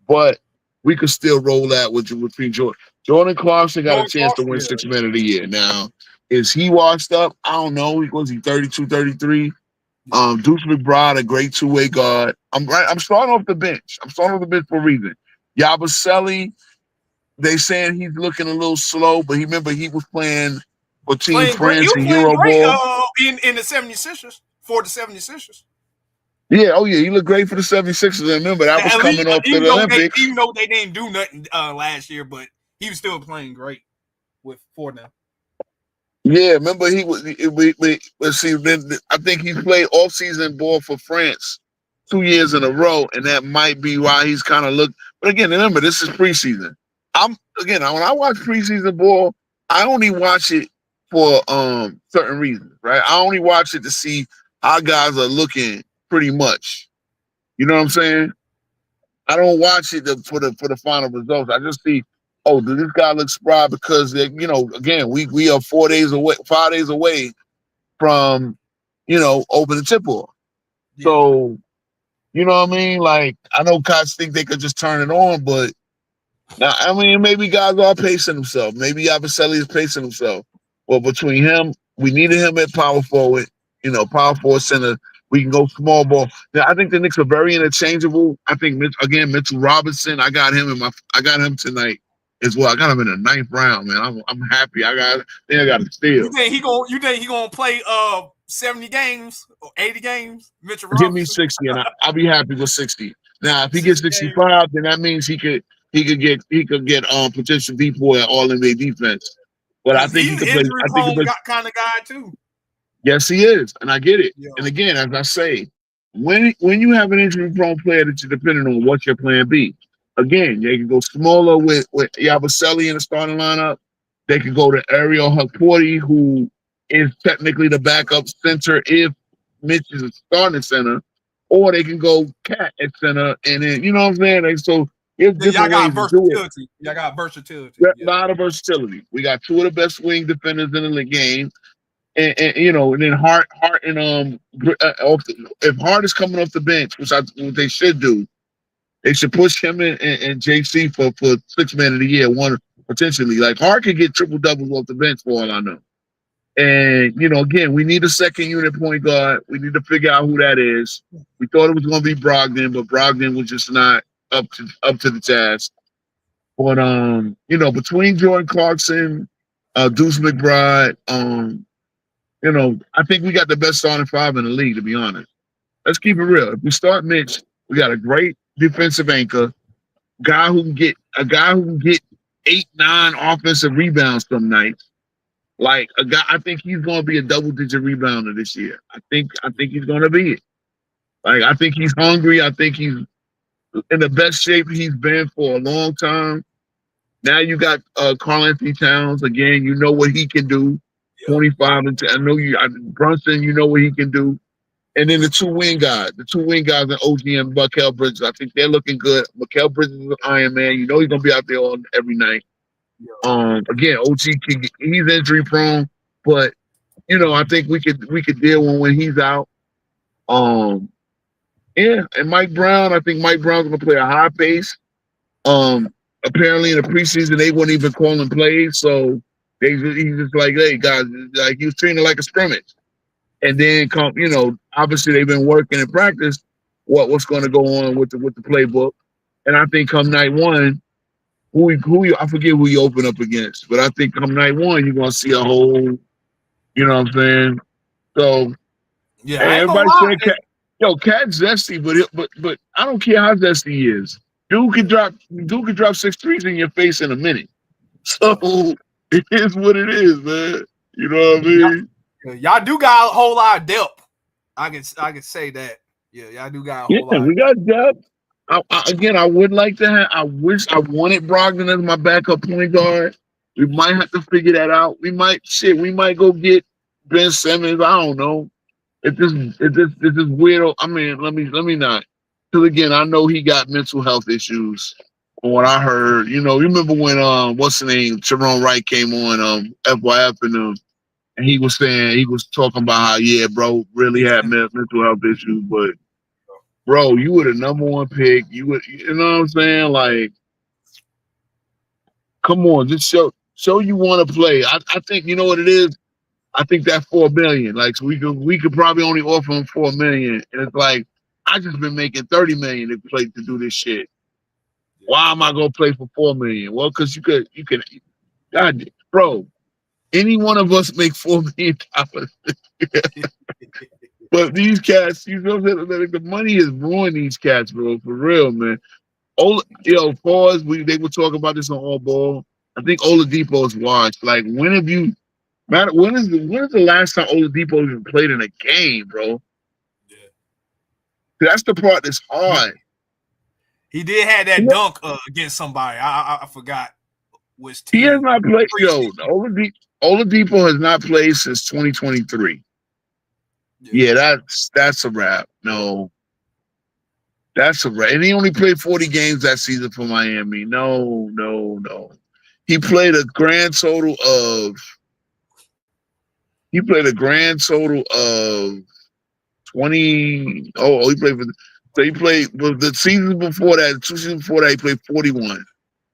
But we could still roll that with Jordan. Jordan Clarkson got a chance to win 6 Man of the Year. Now, is he washed up? I don't know. Was he 32, 33? Deuce McBride, a great 2-way guard. I'm starting off the bench. I'm starting off the bench for a reason. Yabusele, they saying he's looking a little slow, but he was playing for Team France in Euroball. In the 76ers, for the 76ers. Yeah, he looked great for the 76ers. I remember that was coming off the Olympics. Even though they didn't do nothing last year, but he was still playing great for them. Yeah, remember he was. Let's see. Then I think he played off-season ball for France 2 years in a row, and that might be why he's kind of looked. But again, remember this is preseason. When I watch preseason ball, I only watch it for certain reasons, right? I only watch it to see how guys are looking. Pretty much, you know what I'm saying? I don't watch it for the final results. I just see, does this guy look spry? Because again, we are 5 days away from, opening tip-off. Yeah. So, you know what I mean? Like, I know guys think they could just turn it on, but now, I mean, maybe guys are pacing themselves. Maybe Yabusele is pacing himself. Well, between him, we needed him at power forward, power forward center. We can go small ball. Now, I think the Knicks are very interchangeable. I think Mitchell Robinson. I got him tonight as well. I got him in the 9th round, man. I'm happy. I got a steal. You think he gonna play 70 games or 80 games? Mitchell Robinson? Give me 60, and I'll be happy with 60. Now, if he gets 65, then that means he could. he could get potential D4 at all NBA defense. But I think he He's could an play. injury I think he prone could play. kind of guy too. Yes, he is, and I get it. Yeah. And again, as I say, when you have an injury prone player that you're depending on, what's your plan B? Again, they can go smaller with Yabusele in the starting lineup. They could go to Ariel Hukporti, who is technically the backup center if Mitch is a starting center, or they can go Cat at center, and then you know what I'm saying. Like, so there's Y'all different got ways to do it. versatility. Y'all got versatility. A Yeah. lot of versatility. We got two of the best wing defenders in the game. And you know, and then Hart and if Hart is coming off the bench, what they should do, they should push him and JC for 6 man of the year, one potentially. Like Hart could get triple doubles off the bench for all I know. And you know, again, we need a second unit point guard. We need to figure out who that is. We thought it was going to be Brogdon, but Brogdon was just not up to the task. But you know, between Jordan Clarkson, Deuce McBride, you know, I think we got the best starting five in the league, to be honest. Let's keep it real. If we start Mitch, we got a great defensive anchor, guy who can get 8-9 offensive rebounds some nights. Like a guy, I think he's going to be a double-digit rebounder this year. I think he's going to be it. Like I think he's hungry. I think he's in the best shape he's been for a long time. Now you got Karl Anthony Towns again. You know what he can do. 25 and 10. I know Brunson. You know what he can do. And then the two wing guys and OG and Mikal Bridges. I think they're looking good. Mikal Bridges is an Iron Man. You know he's gonna be out there every night. Again, he's injury prone, but you know I think we could deal with when he's out. Yeah, and Mike Brown. I think Mike Brown's gonna play a high pace. Apparently in the preseason they wouldn't even call him plays, so he's just like, hey guys, like he was treating it like a scrimmage. And then you know, obviously they've been working in practice what's going to go on with the playbook. And I think come night one, I forget who you open up against, but I think come night one you're going to see a whole, you know what I'm saying? So yeah, hey, everybody saying Cat's zesty, but I don't care how zesty he is. Dude can drop 6 threes in your face in a minute. So it is what it is, man. You know what I mean? Y'all do got a whole lot of depth. I can say that. Yeah, y'all do got a whole lot. We got depth. I would like to have. I wanted Brogdon as my backup point guard. We might have to figure that out. We might go get Ben Simmons. I don't know. It's just weird. I mean, let me not. Because again, I know he got mental health issues. From what I heard, you know, you remember when what's the name, Sharon Wright came on FYF and he was talking about how, yeah, bro, really had mental health issues, but bro, you were the number one pick. You know what I'm saying? Like, come on, just show you want to play. I think you know what it is. I think that $4 million. Like, so we could probably only offer him $4 million, and it's like I just been making $30 million to do this shit. Why am I gonna play for $4 million? Well, because you could, God, bro. Any one of us make $4 million. But these cats, you know, the money is ruining these cats, bro. For real, man. Pause. They were talking about this on All Ball. I think Oladipo is washed. Like, when is the last time Oladipo even played in a game, bro? Yeah. That's the part that's hard. He did have that dunk against somebody. I forgot which team. He has not played. Oladipo has not played since 2023. Yeah, that's a wrap. No, that's a wrap. And he only played 40 games that season for Miami. No. He played a grand total of 20. Oh, he played the season before that. 2 seasons before that, he played 41.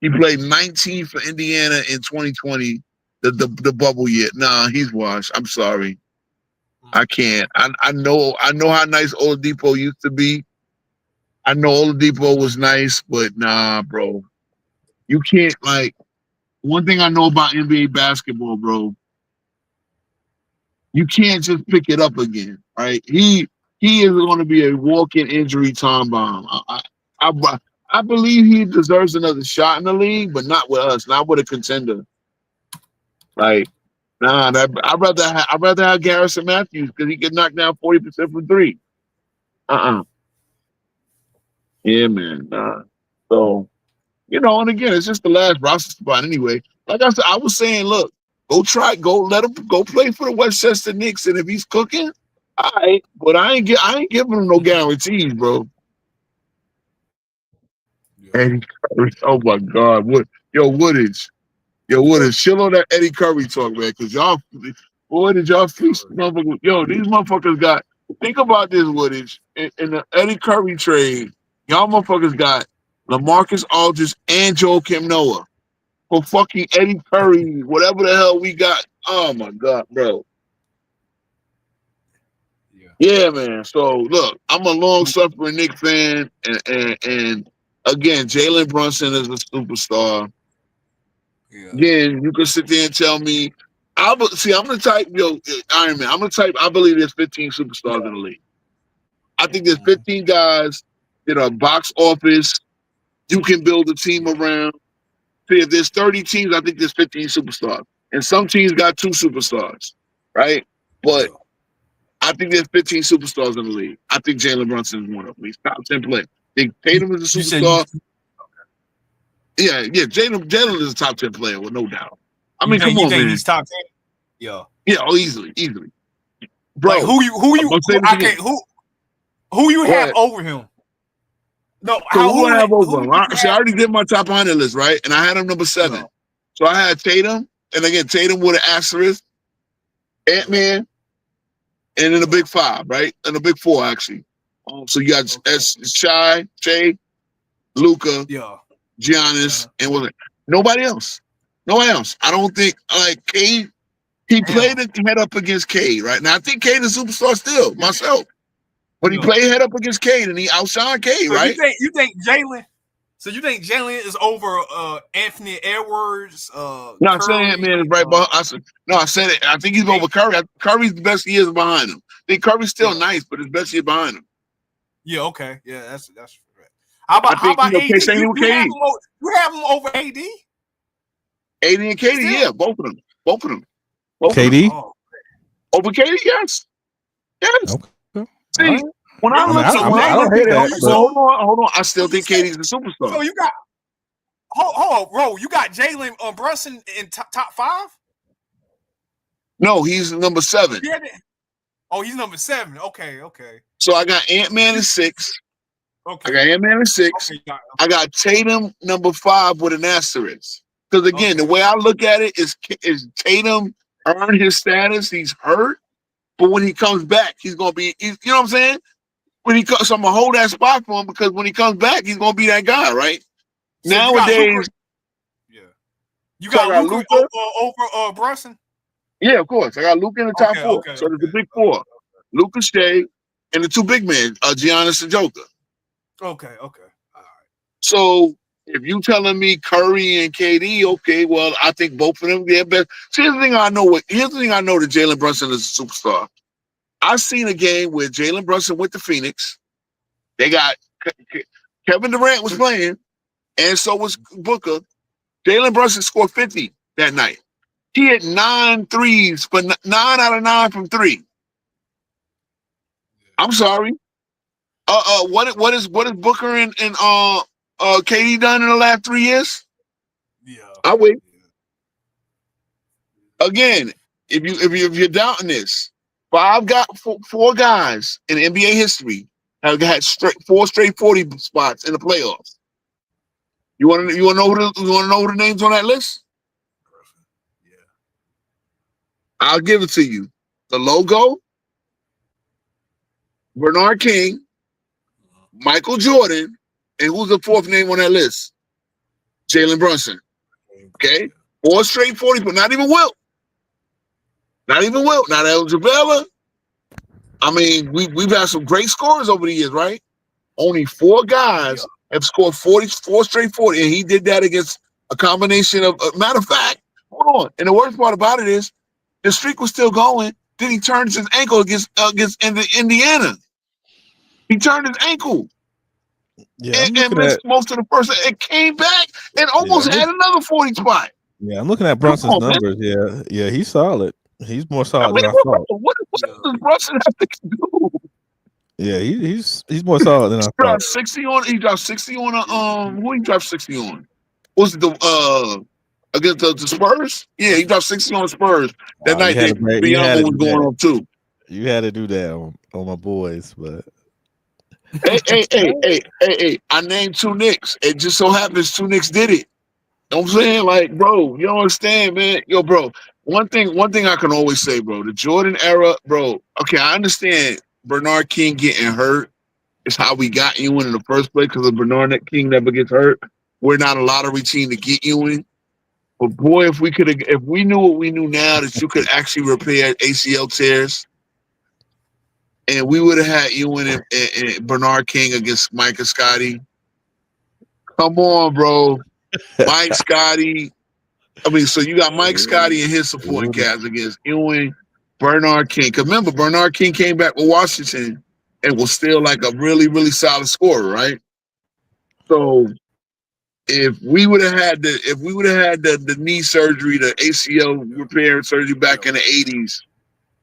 He played 19 for Indiana in 2020, the bubble year. Nah, he's washed. I'm sorry. I can't. I know how nice Oladipo used to be. I know Oladipo was nice, but nah, bro. You can't, like, one thing I know about NBA basketball, bro, you can't just pick it up again, right? He is going to be a walking injury time bomb. I believe he deserves another shot in the league, but not with us, not with a contender. Like, nah, I'd rather have Garrison Matthews because he can knock down 40% from three. Yeah, man. Nah. So, and again, it's just the last roster spot anyway. Like I said, I was saying, look, let him go play for the Westchester Knicks, and if he's cooking, all right. But I ain't giving him no guarantees, bro. Yeah. Eddie Curry, oh my God, Woodage, chill on that Eddie Curry talk, man, because did y'all fleece motherfuckers? Yo, these motherfuckers got. Think about this, Woodage, in the Eddie Curry trade, y'all motherfuckers got LaMarcus Aldridge and Joakim Noah for fucking Eddie Curry, whatever the hell we got. Oh my God, bro. Yeah, man. So look, I'm a long suffering Knicks fan, and again, Jalen Brunson is a superstar. Yeah. Again, you can sit there and tell me, I'm the type, Iron Man. I'm the type. I believe there's 15 superstars in the league. I think there's 15 guys that are box office. You can build a team around. See, if there's 30 teams, I think there's 15 superstars, and some teams got 2 superstars, right? But I think there's 15 superstars in the league. I think Jalen Brunson is one of them. He's top 10 player. I think Tatum is a superstar. Yeah. Jalen is a top 10 player with no doubt. I mean, come on, you think man. He's top 10? Yeah. Yeah, easily, bro. Like who you have over him? No, who I have over him? I already did my top 100 list, right? And I had him number 7. No. So I had Tatum, and again, Tatum with an asterisk, Ant-Man, and in the big 5, right? And the big 4, actually. So you got Shai, Luka, Giannis, and was it nobody else? Nobody else. I don't think like Cade. He played head up against Cade, right? Now I think Cade is a superstar still, myself. But he played head up against Cade and he outshined Cade, right? You think Jalen? So you think Jalen is over Anthony Edwards? No, I said Ant-Man is right behind. I said it. I think he's over Curry. Curry's the best years behind him. I think Curry's still nice, but his best year behind him. Yeah, okay. Yeah, that's right. How about AD? You have him over AD? AD and KD, yeah, both of them. KD? Over KD, yes. Okay. See, right. when I look, I don't hate that. Hold on. I still think KD's a superstar. So you got hold on, bro. You got Jalen Brunson in top 5? No, he's number 7. Oh, he's number 7. Okay. So I got Ant-Man in 6. Okay. I got Ant-Man in 6. Okay. I got Tatum number 5 with an asterisk. Because again, the way I look at it is Tatum earned his status. He's hurt, but when he comes back, he's gonna be. You know what I'm saying? So I'm gonna hold that spot for him because when he comes back, he's gonna be that guy, right? So nowadays, you got Luka over Brunson. Yeah, of course. I got Luka in the top 4. So there's the big 4: Luka, Shea, and the 2 big men, Giannis and Joker. Okay. All right. So if you telling me Curry and KD, okay, well, I think both of them get best. See, here's the thing I know that Jalen Brunson is a superstar. I've seen a game where Jalen Brunson went to Phoenix. They got Kevin Durant was playing, and so was Booker. Jalen Brunson scored 50 that night. He had 9 threes for 9 out of 9 from 3. I'm sorry. What is Booker and KD done in the last 3 years? Yeah. I wait. Again, if you're doubting this, 4 guys in NBA history have had 4 straight 40 spots in the playoffs. You want to know who the names on that list? Yeah. I'll give it to you. The logo, Bernard King, Michael Jordan, and who's the 4th name on that list? Jalen Brunson. Okay? 4 straight 40, but not even Wilt. Not El Javela. I mean, we've had some great scorers over the years, right? Only 4 guys have scored 4 straight 40, and he did that against a combination of. Matter of fact, hold on. And the worst part about it is the streak was still going. Then he turns his ankle against Indiana. He turned his ankle. Yeah, I'm and looking missed at most of the first. And came back and almost had another 40 spot. I'm looking at Come Brunson's on, man. numbers. Yeah, he's solid. He's more I solid mean, than I thought. what Yeah. does Brunson have to do? Yeah, he's more solid than I He thought. dropped 60 on. He dropped 60 on a Who he dropped 60 on? Was it the against the Spurs? Yeah, he dropped 60 on the Spurs that night. That Bianca was going on too. You had to do that on my boys, but Hey! I named two Knicks. It just so happens two Knicks did it. You know what I'm saying? Like, bro, you don't understand, man. Yo, bro. One thing I can always say, bro. The Jordan era, bro. Okay, I understand Bernard King getting hurt. It's how we got Ewing in the first place because of Bernard King never gets hurt. We're not a lottery team to get Ewing. But boy, if we knew what we knew now, that you could actually repair ACL tears, and we would have had Ewing and Bernard King against Mike and Scotty. Come on, bro. Mike Scotty. I mean, so you got Mike Scotty and his supporting cast against Ewing, Bernard King. Because remember, Bernard King came back with Washington and was still like a really, really solid scorer, right? So if we would have had the knee surgery, the ACL repair surgery back in the 80s,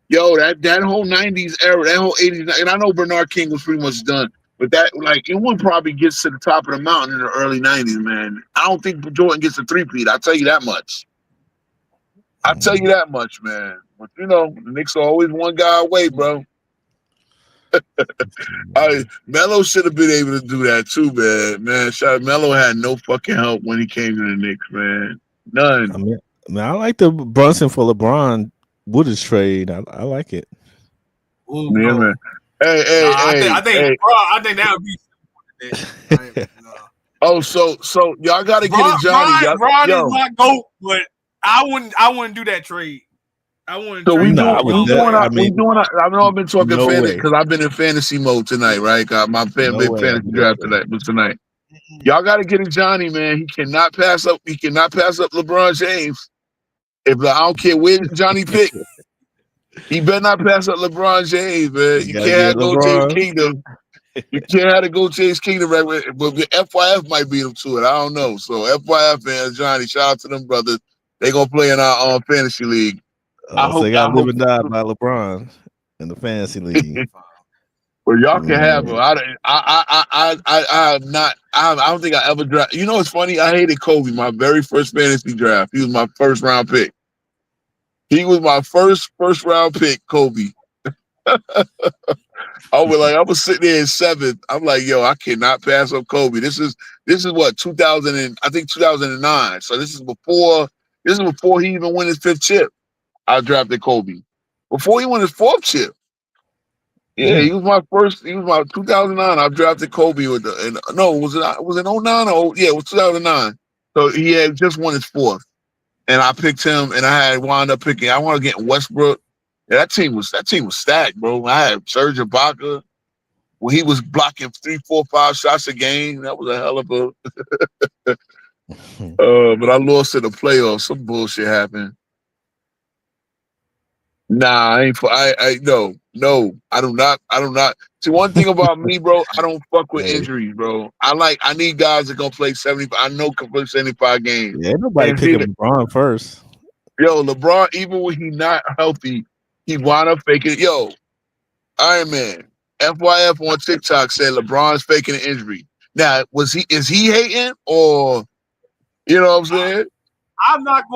yo, that whole 90s era, that whole 80s, and I know Bernard King was pretty much done, but that, like, it would probably get to the top of the mountain in the early 90s, man. I don't think Jordan gets a three-peat. I'll tell you that much. Man. But, you know, the Knicks are always one guy away, bro. Melo should have been able to do that too, man. Melo had no fucking help when he came to the Knicks, man. None. I like the Brunson for LeBron Wooders trade. I like it. Ooh, Yeah, bro. man. Hey, I think that would be. Oh, so y'all got to get it, Johnny. Bron is my GOAT, but I wouldn't do that trade. I wouldn't. So trade I know I've been talking no fantasy because I've been in fantasy mode tonight, right? Got my big fantasy draft tonight. Y'all got to get it, Johnny, man. He cannot pass up. He cannot pass up LeBron James. I don't care where Johnny pick, he better not pass up LeBron James, man. You can't have to go James Kingdom. You can't have to go James Kingdom, right? But the FYF might beat him to it. I don't know. So FYF fans, Johnny, shout out to them brothers. They gonna play in our fantasy league. So they got live and die by LeBron in the fantasy league. Well, y'all can have him. I don't think I ever draft. You know, it's funny. I hated Kobe. My very first fantasy draft. He was my first round pick. He was my first round pick. Kobe. I was sitting there in seventh. I'm like, yo, I cannot pass up Kobe. This is what 2000 and I think 2009. So this is before he even won his fifth chip. I drafted Kobe before he won his fourth chip. Yeah, he was my 2009. I drafted Kobe was it 09 or it was 2009. So he had just won his fourth, and I picked him, and I wound up picking. I want to get Westbrook. Yeah, that team was stacked, bro. I had Serge Ibaka when he was blocking 3, 4, 5 shots a game. That was a hell of a. But I lost in the playoffs. Some bullshit happened. Nah, no. I do not. See, one thing about me, bro, I don't fuck with injuries, bro. I need guys that gonna play 75. I know can play 75 games. Yeah, nobody picking LeBron first. Yo, LeBron, even when he's not healthy, he wound up faking it. Yo, Iron Man, FYF on TikTok said LeBron's faking an injury. Now, is he hating or you know what I'm saying? I'm not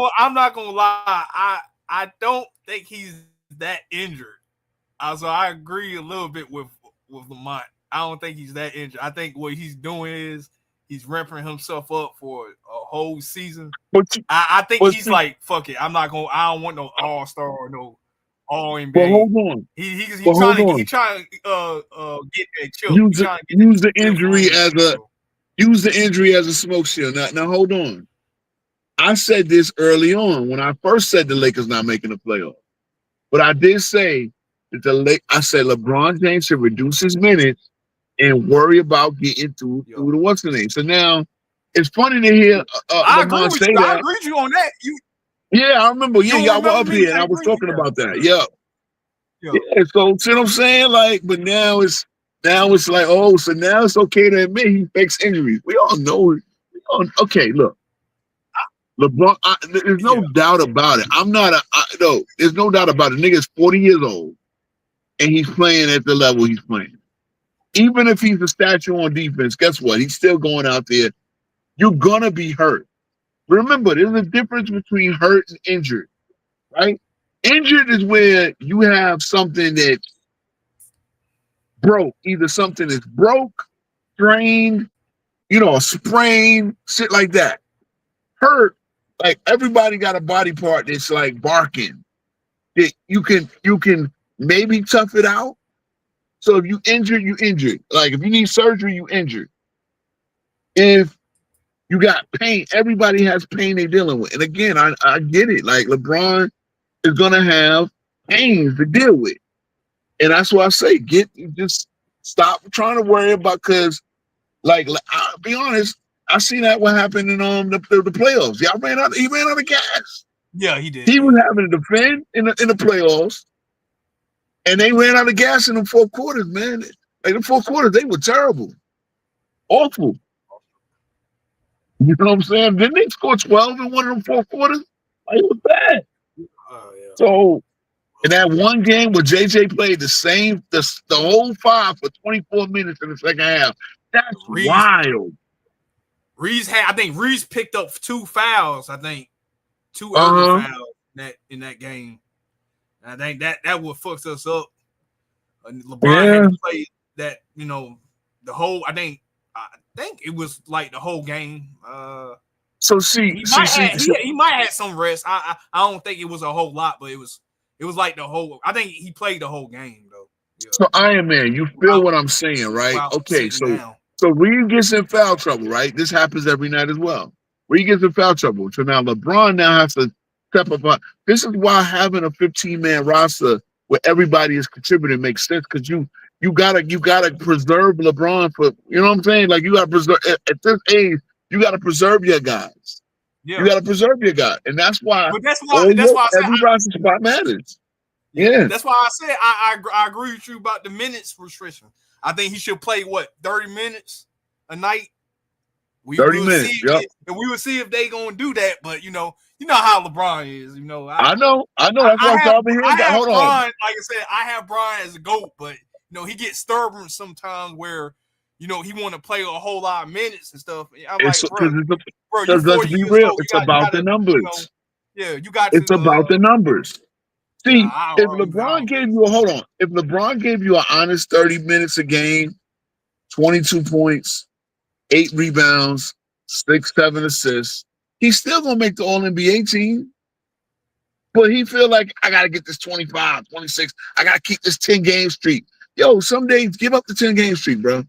gonna lie. I don't think he's that injured. So I agree a little bit with Lamont. I don't think he's that injured. I think what he's doing is he's ramping himself up for a whole season. I think he's like, fuck it. I don't want no all-star or no all NBA. Well, hold on. He's trying to get that chill. Use the injury as a smoke shield. Now hold on. I said this early on when I first said the Lakers not making the playoffs. But I did say that I said LeBron James should reduce his minutes and worry about getting through the what's the name. So now it's funny to hear LeBron say that. I agree with you on that. Yeah, I remember. Yeah, y'all were up here and I was talking about that. Yeah. So see what I'm saying? Like, but now it's now it's like, oh, so now it's okay to admit he fakes injuries. We all know it. Okay, look, LeBron. There's no Yeah. doubt about it. No. There's no doubt about it. Nigga's 40 years old and he's playing at the level he's playing. Even if he's a statue on defense, guess what? He's still going out there. You're gonna be hurt. Remember, there's a difference between hurt and injured, right? Injured is where you have something that broke. Either something is broke, strained, a sprain, shit like that. Hurt, like everybody got a body part that's like barking. That you can maybe tough it out. So if you injured, you injured. Like if you need surgery, you injured. If you got pain, everybody has pain they're dealing with. And again, I get it. Like LeBron is gonna have pains to deal with. And that's why I say just stop trying to worry about, because like I'll be honest, I seen that what happened in the playoffs. He ran out of gas. Yeah, he did. He was having to defend in the playoffs, and they ran out of gas in the fourth quarters, man. Like the fourth quarters, they were terrible. Awful. You know what I'm saying? Didn't they score 12 in one of them fourth quarters? Like, it was bad. Oh, yeah. So in that one game where JJ played the whole five for 24 minutes in the second half, that's wild. I think Reese picked up 2 fouls. I think 2 early fouls in that game. I think that what fucks us up. LeBron had to play that, the whole. I think it was like the whole game. So he might have some rest. I don't think it was a whole lot, but it was like the whole. I think he played the whole game though. Yeah. So Iron Man, you feel what I'm saying, right? Okay, so Reed gets in foul trouble, right? This happens every night as well. Reed gets in foul trouble. So now LeBron now has to step up. This is why having a 15-man roster where everybody is contributing makes sense, because you gotta preserve LeBron for, you know what I'm saying? Like you gotta preserve at this age, you gotta preserve your guys. Yeah. You gotta preserve your guy. And that's why every roster spot matters. Yeah. That's why I said I agree with you about the minutes restriction. I think he should play 30 minutes a night. 30 minutes. Yep. And we will see if they gonna do that. But you know how LeBron is. I know. That's why Hold on. Like I said, I have Brian as a GOAT, but he gets stubborn sometimes where he want to play a whole lot of minutes and stuff. I'm like, bro, let's be real. It's about the numbers. You got. It's about the numbers. See, if LeBron gave you an honest 30 minutes a game, 22 points, 8 rebounds, 6-7 assists, he's still gonna make the All-NBA team. But he feel like, I gotta get this 25, 26. I gotta keep this 10-game streak. Yo, some days give up the 10-game streak, bro.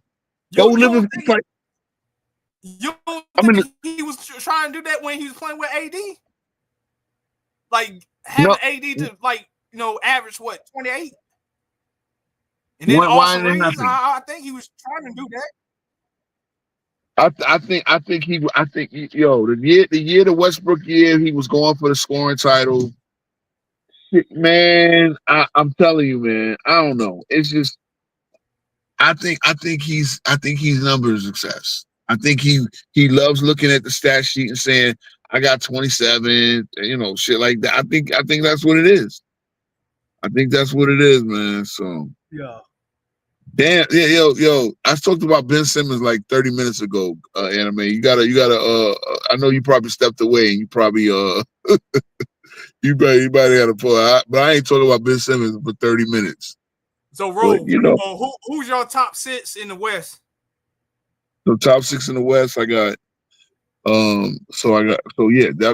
Go live with the fight. You don't think he was trying to do that when he was playing with AD? Like having AD to average 28? And then I think he was trying to do that. I think the year the Westbrook year, he was going for the scoring title. Man, I'm telling you, man, I don't know. It's just I think he's numbers success. I think he loves looking at the stat sheet and saying, I got 27, shit like that. I think that's what it is. I think that's what it is, man. So yeah. Damn, yeah, yo. I talked about Ben Simmons like 30 minutes ago, Anime. You gotta I know you probably stepped away and you probably you probably had a pull out, but I ain't talking about Ben Simmons for 30 minutes. So Ro, who's your top 6 in the West? So top 6 in the West, I got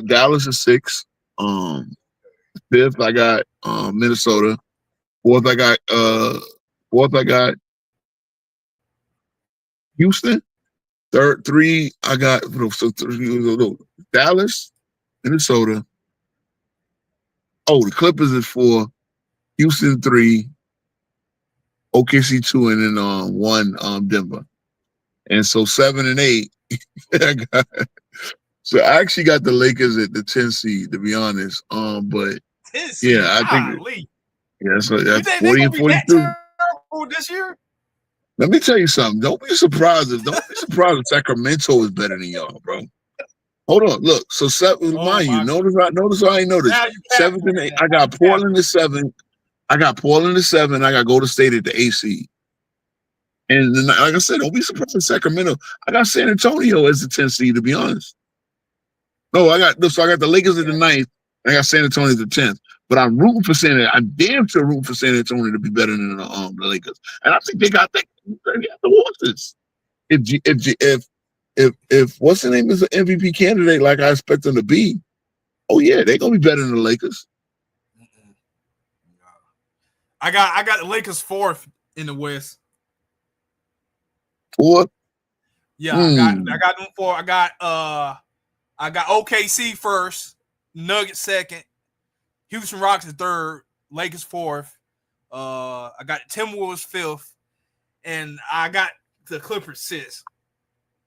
Dallas is 6. 5th, I got Minnesota. 4th, I got Houston. 3, I got Dallas, Minnesota. Oh, the Clippers is 4, Houston 3, OKC 2, and then 1 Denver. And so 7 and 8, so I actually got the Lakers at the 10 seed, to be honest. But yeah, I think so that's 40 and 42. This year? Let me tell you something. Don't be surprised if Sacramento is better than y'all, bro. Hold on, look. So seven, Oh mind you, my! notice I ain't noticed. Now you cap, 7th and 8. man. I got Portland at 7. I got Portland at 7. I got Golden State at the AC. And then, like I said, don't be surprised if Sacramento. I got San Antonio as the 10th seed, to be honest. No, I got the Lakers at the 9th. I got San Antonio at the 10th. But I'm rooting for I'm damn sure rooting for San Antonio to be better than the Lakers. And I think they got the horses. If what's the name is an MVP candidate like I expect them to be, oh yeah, they're gonna be better than the Lakers. I got the Lakers 4th in the West. 4th? Yeah, I got them 4. I got OKC 1st, Nuggets 2nd, Houston Rockets 3rd, Lakers 4th. I got Timberwolves 5th, and I got the Clippers 6th.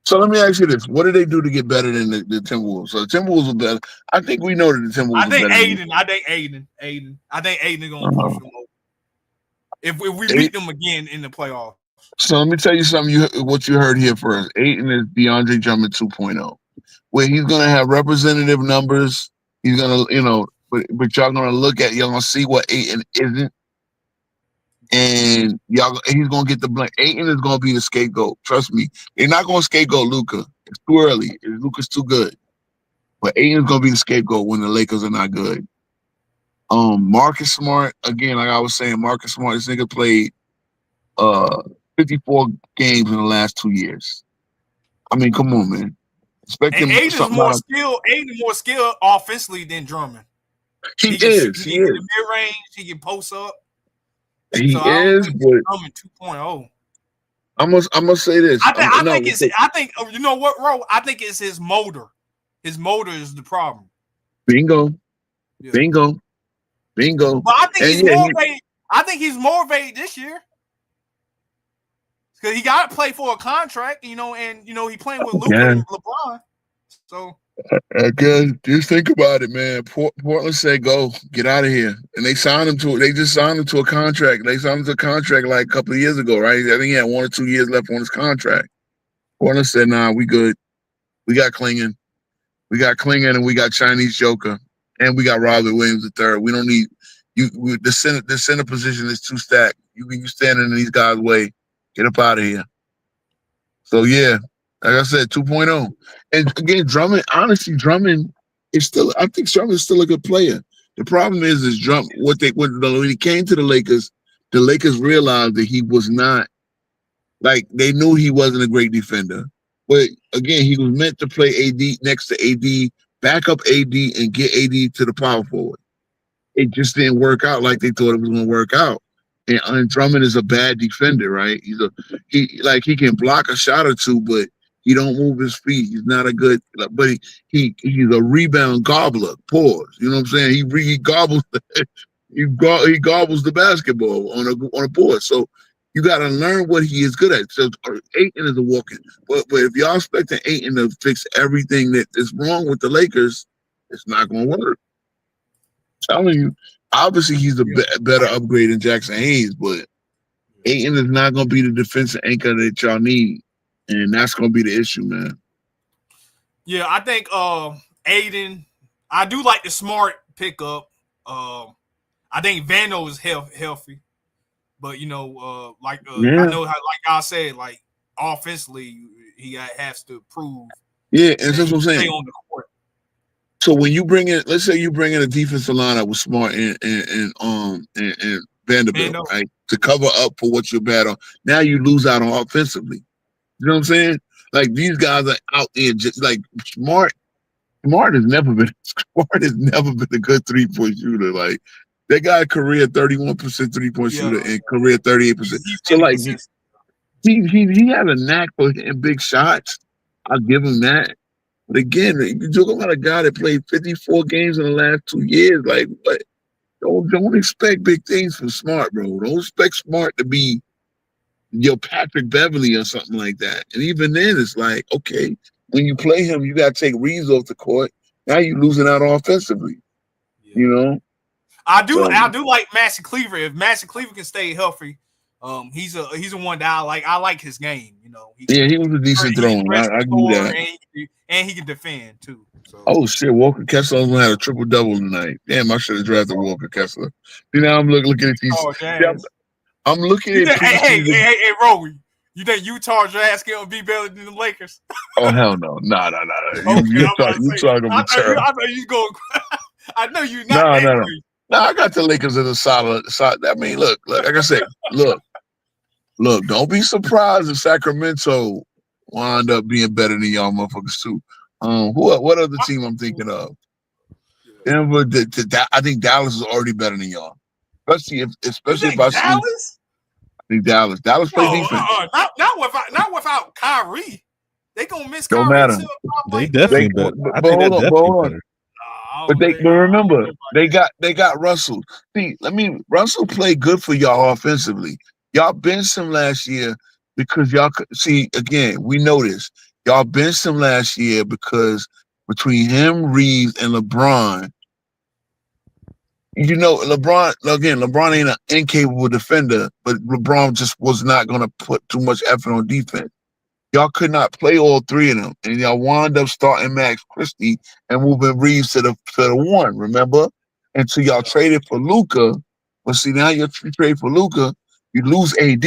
So let me ask you this: what did they do to get better than the Timberwolves? So the Timberwolves are better. I think we know that the Timberwolves are better. I think Aiden is gonna push them over. If we beat them again in the playoffs. So let me tell you something. What you heard here first. Aiden is DeAndre Drummond 2.0, where he's gonna have representative numbers. He's gonna, but y'all gonna see what Aiden isn't, and he's gonna get the blame. Aiden is gonna be the scapegoat. Trust me, they're not gonna scapegoat Luka. It's too early. Luka's too good, but Aiden's gonna be the scapegoat when the Lakers are not good. Marcus Smart, again, like I was saying, Marcus Smart, this nigga played 54 games in the last 2 years. I mean, come on, man. And Aiden's more skilled offensively than Drummond. He is. He can get the mid-range. He can post up. He is, but Drummond 2.0. I'm gonna say this. I think you know what, Ro? I think it's his motor. His motor is the problem. Bingo. Yeah. Bingo. But I think he's motivated. I think he's motivated this year because he got to play for a contract, and he playing with Luka and LeBron. So again, just think about it, man. Portland said, "Go, get out of here," and they signed him to. They just signed him to a contract. They signed him to a contract like a couple of years ago, right? I think he had 1 or 2 years left on his contract. Portland said, "Nah, we good. We got Klingon, and we got Chinese Joker." And we got Robert Williams III. We don't need you. The center position is too stacked. You standing in these guys' way. Get up out of here. So yeah, like I said, 2.0. And again, Drummond. Honestly, Drummond is still. I think Drummond is still a good player. The problem is Drummond. When he came to the Lakers realized that he was not. Like they knew he wasn't a great defender, but again, he was meant to play AD next to AD. Back up AD and get AD to the power forward. It just didn't work out like they thought it was going to work out. And Drummond is a bad defender, right? He can block a shot or two, but he don't move his feet. He's not a good, but he's a rebound gobbler. Pause. You know what I'm saying? He gobbles he gobbles the basketball on a board. So you got to learn what he is good at. So Ayton is a walking. But if y'all expecting Ayton to fix everything that is wrong with the Lakers, it's not going to work. I'm telling you. Obviously, he's a better upgrade than Jackson Hayes, but Ayton is not going to be the defensive anchor that y'all need. And that's going to be the issue, man. Yeah, I think Aiden, I do like the Smart pickup. I think Vando is healthy. But I know like I said, like offensively, he has to prove. Yeah, and that's what I'm saying. Stay on the court. So when you bring in, let's say you bring in a defensive lineup with Smart and Vanderbilt, right, to cover up for what you're bad on. Now you lose out on offensively. You know what I'm saying? Like these guys are out there just like Smart. Smart has never been a good 3-point shooter. Like that guy career 31% 3-point shooter and career 38%. So like he has a knack for hitting big shots. I'll give him that. But again, you're talking about a guy that played 54 games in the last 2 years. Like, what? Don't expect big things from Smart, bro. Don't expect Smart to be your Patrick Beverly or something like that. And even then, it's like, okay, when you play him, you got to take Reeves off the court. Now you're losing out offensively. Yeah. You know? I do like Maxi Cleaver. If Maxi Cleaver can stay healthy, He's a one that I like. I like his game. You know, Yeah, he was a decent thrower. I give you that. And he can defend too. So. Oh shit, Walker Kessler had a triple double tonight. Damn, I should have drafted Walker Kessler. You know, I'm looking at these. Yeah, I'm looking at hey, Rowie. You think Utah Jazz gonna be better than the Lakers? Oh hell no, nah. Okay, You talking I terrible. know you going. I know you not. No. No, I got the Lakers as a solid. I mean, look, like I said, look. Don't be surprised if Sacramento wind up being better than y'all motherfuckers too. What other team I'm thinking of? Denver. I think Dallas is already better than y'all, especially if I see. Dallas. I think Dallas. Dallas play defense. Not without Kyrie. They gonna miss Don't Kyrie. matter. They definitely better. I think they're definitely better. But remember, they got Russell. See, Russell played good for y'all offensively. Y'all benched him last year because y'all could see again. We know this. Y'all benched him last year because between him, Reeves, and LeBron, you know, LeBron ain't an incapable defender, but LeBron just was not going to put too much effort on defense. Y'all could not play all three of them, and y'all wound up starting Max Christie and moving Reeves to the one. Remember, until y'all traded for Luka. But see, now you trade for Luka, you lose AD.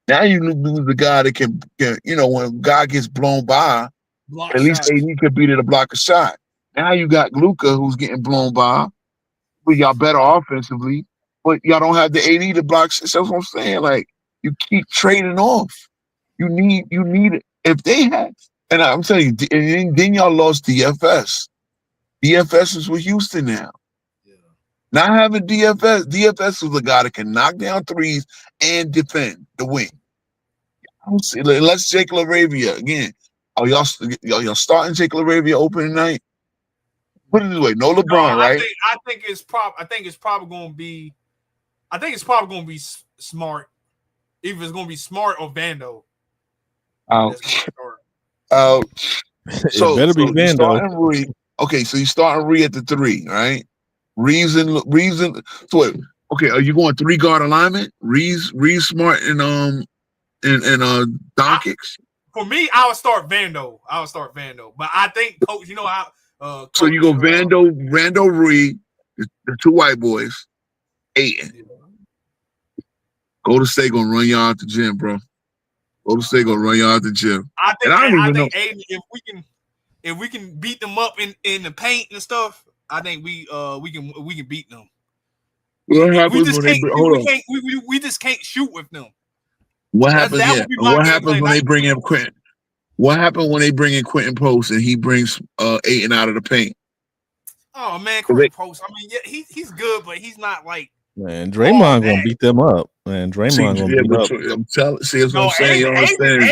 Now you lose the guy that can when a guy gets blown by, at least AD could beat it to block a shot. Now you got Luka who's getting blown by, but y'all better offensively, but y'all don't have the AD to block. That's what I'm saying. Like you keep trading off. You need it. If they had, and I'm telling you, and then y'all lost DFS. DFS is with Houston now. Yeah. Not having DFS is the guy that can knock down threes and defend the wing. Let's Jake LaRavia again. Oh, y'all starting Jake LaRavia opening night? Put it this way, no LeBron, right? I think it's probably going to be. I think it's probably going to be Smart. Either it's going to be Smart or Vando. Ouch. So it better be Vando. Okay, so you starting Ree at the 3, right? Reason. So wait, okay, are you going 3-guard alignment? Reeves, Smart, and Doncic? For me, I would start Vando. But I think Coach, you know how. So you go Vando, Ree, the 2 white boys, Ayton. Golden State gonna run y'all out the gym, bro. Golden State gonna run y'all out the gym. I think Aiden, if we can beat them up in the paint and stuff, I think we can beat them. What happens we just can't shoot with them. What happens? What happens when they bring in Quentin? What happened when they bring in Quentin Post and he brings Ayton out of the paint? Oh man, Quentin Post. I mean, yeah, he's good, but he's not like. Man, Draymond gonna beat them up. Man, Draymond gonna beat up. I'm telling. See, that's what I'm saying. You understand?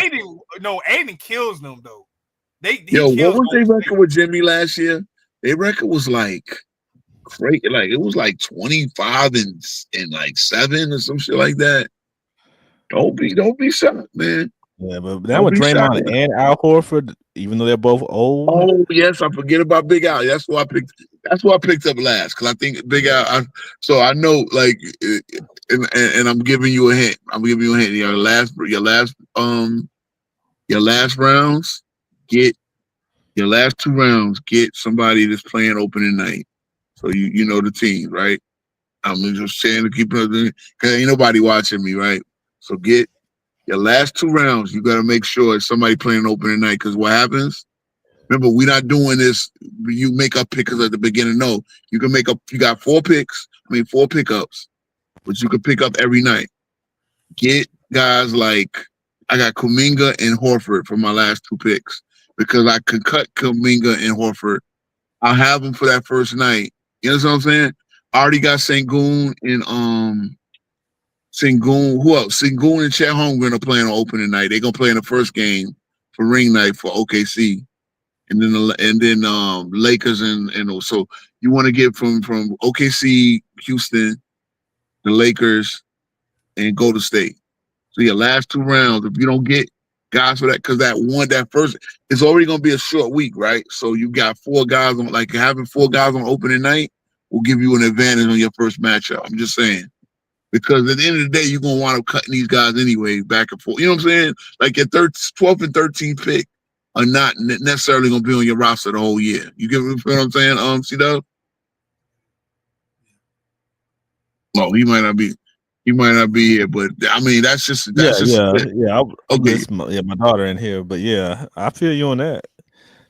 Aiden kills them though. What was their record with Jimmy last year? Their record was like great. Like it was like 25 and like 7 or some shit like that. Don't be shocked, man. Yeah, but that with Draymond and Al Horford, even though they're both old. Oh yes, I forget about Big Al. That's why I picked up last because I think Big Al. So I know, like, and I'm giving you a hint. Your last rounds, get your last 2 rounds. Get somebody that's playing opening night, so you know the team, right? I'm just saying to keep it because ain't nobody watching me, right? So get your last 2 rounds. You got to make sure it's somebody playing opening night because what happens? Remember, we're not doing this. You make up pickers at the beginning. No, you can make up. You got 4 pickups, but you can pick up every night. Get guys like I got Kuminga and Horford for my last 2 picks because I could cut Kuminga and Horford. I'll have them for that first night. You know what I'm saying? I already got Sengun and Sengun. Who else? Sengun and Chet Holmgren are playing on opening night. They're gonna play in the first game for ring night for OKC. And then Lakers and so you want to get from OKC, Houston, the Lakers, and Golden State. So your last 2 rounds, if you don't get guys for that, because that first, it's already gonna be a short week, right? So you got 4 guys on, like having 4 guys on opening night will give you an advantage on your first matchup. I'm just saying. because at the end of the day, you're gonna wind up cutting these guys anyway, back and forth. You know what I'm saying? Like your 12th and 13th pick are not necessarily gonna be on your roster the whole year. You get what I'm saying? C-Dub? Oh, he might not be. He might not be here, but I mean, that's just yeah. Okay. My daughter in here, but yeah, I feel you on that.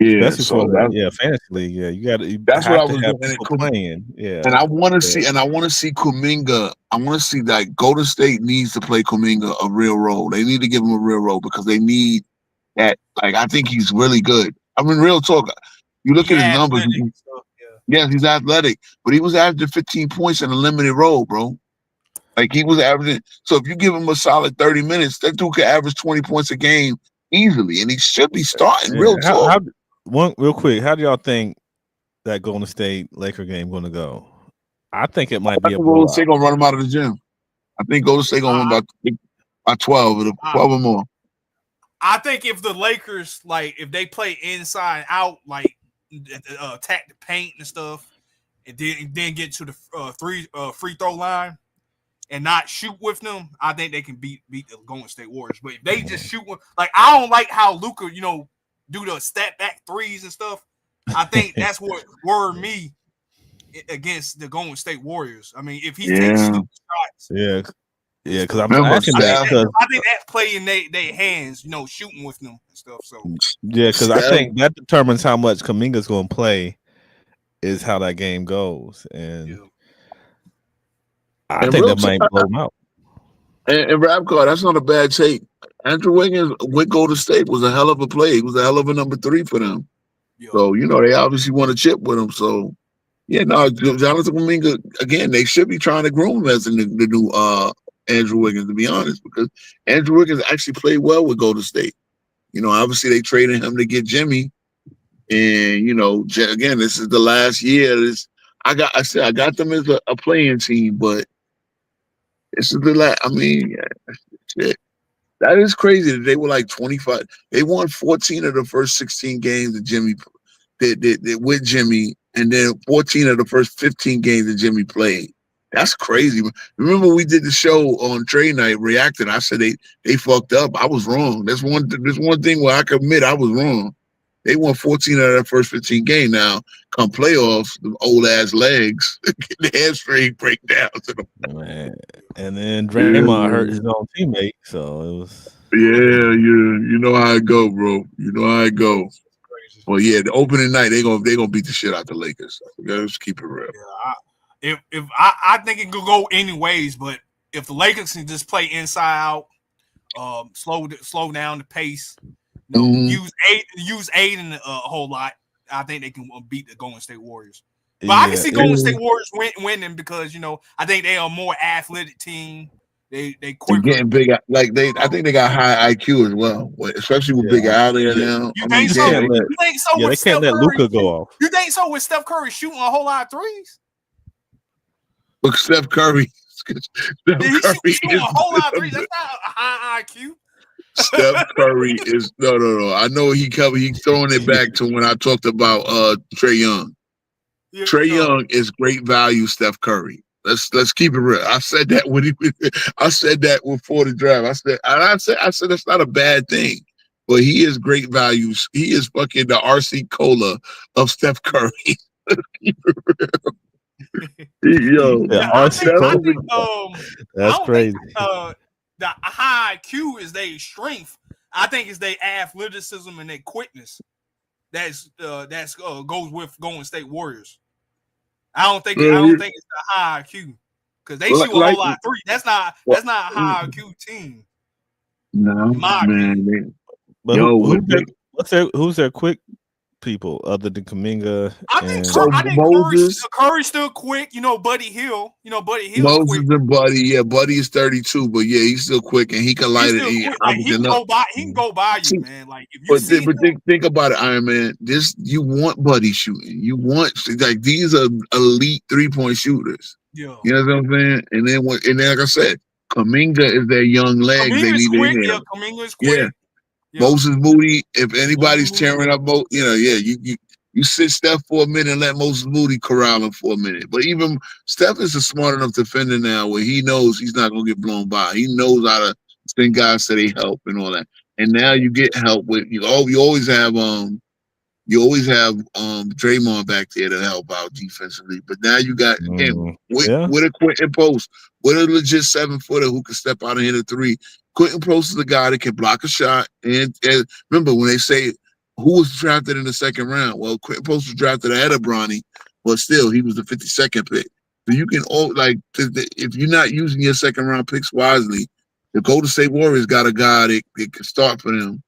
Yeah, Especially so for that, fantasy league. Yeah, you that's what I have to was have doing. people playing. Yeah, And I want to see, Kuminga. I want to see that Golden State needs to play Kuminga a real role. They need to give him a real role because they need that. Like, I think he's really good. I mean, real talk. You look He at his numbers. athletic and stuff, yeah. Yes, he's athletic, but he was averaging 15 points in a limited role, bro. Like he was averaging. So if you give him a solid 30 minutes, that dude could average 20 points a game easily, and he should be starting. Real talk. One real quick, how do y'all think that Golden State Laker game going to go? I think it might be a Golden blowout. State gonna run him out of the gym. I think Golden State gonna win by 12 or more. I think if the Lakers, like, if they play inside out, like attack the paint and stuff, and then get to the free throw line and not shoot with them, I think they can beat the Golden State Warriors. But if they just shoot, like, I don't like how Luka, do the step back threes and stuff. I think that's what worried me against the Golden State Warriors. I mean, if he takes stupid shots, yeah, because I'm asking that because I think that's playing their hands, shooting with them and stuff. So because I think that determines how much Kuminga's going to play, is how that game goes, and I think that might blow him out. And Rapcar, that's not a bad take. Andrew Wiggins with Golden State was a hell of a play. He was a hell of a number 3 for them. So, they obviously want to chip with him. So, yeah, no, Jonathan Kuminga, again, they should be trying to groom him as the new Andrew Wiggins, to be honest, because Andrew Wiggins actually played well with Golden State. Obviously they traded him to get Jimmy. And, again, this is the last year. I got them as a playing team, but this is the last. I mean, shit. That is crazy that they were like 25. They won 14 of the first 16 games that Jimmy did with Jimmy, and then 14 of the first 15 games that Jimmy played. That's crazy. Remember we did the show on trade night, reacting. I said they fucked up. I was wrong. There's one thing where I can admit I was wrong. They won 14 out of their first 15 games. Now, come playoffs, the old ass legs, the hamstring breakdown. Man. And then Draymond hurt his own teammate, so it was. Yeah, you know how it go, bro. You know how it go. Well, yeah, the opening night they gonna beat the shit out the Lakers. Let's keep it real. Yeah, if I think it could go any ways, but if the Lakers can just play inside out, slow down the pace. Use Aiden a whole lot. I think they can beat the Golden State Warriors. But I can see Golden State Warriors winning because I think they are a more athletic team. They quicker. They're getting big. I think they got high IQ as well, especially with Big Al there now. You think so? You think so? Yeah, they can't let Luka go off. You think so with Steph Curry shooting a whole lot of threes? Look, Steph Curry. Shooting a whole lot of threes. That's not a high IQ. Steph Curry is no. I know he's throwing it back to when I talked about Trae Young. Yeah, Trae Young is great value. Steph Curry. Let's keep it real. I said that before the draft. I said that's not a bad thing, but he is great value. He is fucking the RC Cola of Steph Curry. Let's keep it real. Yo, that's crazy. The high IQ is their strength. I think it's their athleticism and their quickness. That's goes with Golden State Warriors. I don't think it's the high IQ because they shoot a whole lot of three. That's not a high IQ team. No, man. But who's their quick people other than Kuminga? I think Curry's still quick. Buddy Hill. Buddy Hill. Moses quick. And Buddy. Yeah, Buddy is 32, but yeah, he's still quick and he can light it. He can go by you, man. Like if you think about it, Iron Man. You want Buddy shooting. You want these are elite 3-point shooters. Yeah. You know what I'm saying? And then like I said, Kuminga is their young leg. Kuminga is quick. Yeah. Moses Moody, if anybody's tearing up, you You sit Steph for a minute and let Moses Moody corral him for a minute. But even Steph is a smart enough defender now where he knows he's not gonna get blown by. He knows how to send guys to they help and all that. And now you get help with you always have Draymond back there to help out defensively. But now you got again with a Quentin Post, with a legit 7-footer who can step out and hit a three. Quentin Post is a guy that can block a shot. And remember when they say who was drafted in the second round? Well, Quentin Post was drafted ahead of Bronny, but still he was the 52nd pick. So you can if you're not using your second round picks wisely, the Golden State Warriors got a guy that can start for them.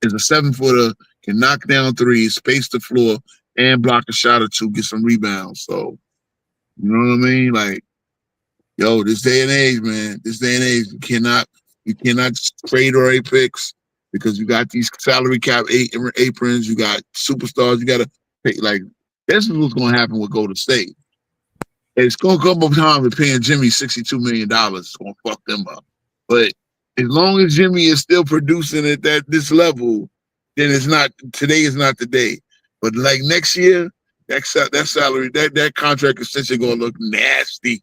Is a 7-footer, can knock down threes, space the floor, and block a shot or two, get some rebounds. So, you know what I mean? Like, yo, this day and age, man, you cannot trade or a picks because you got these salary cap aprons, you got superstars, you got to pay. Like, this is what's going to happen with Golden State. It's going to come up time with paying Jimmy $62 million. It's going to fuck them up. But as long as Jimmy is still producing at this level, then today is not the day. But like next year, that salary, that contract extension gonna look nasty.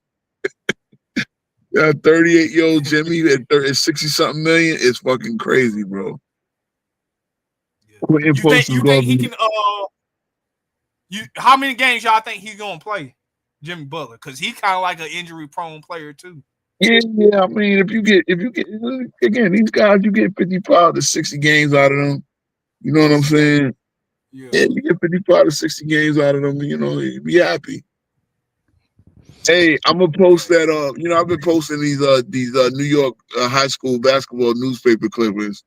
38-year-old Jimmy at 60-something million is fucking crazy, bro. You think he can how many games y'all think he's gonna play, Jimmy Butler? Because he's kind of like an injury-prone player too. Yeah. I mean, if you get again, these guys, you get 55 to 60 games out of them. You know what I'm saying? Yeah, you get 55 to 60 games out of them. You know, you be happy. Hey, I'm gonna post that. I've been posting these New York high school basketball newspaper clippings,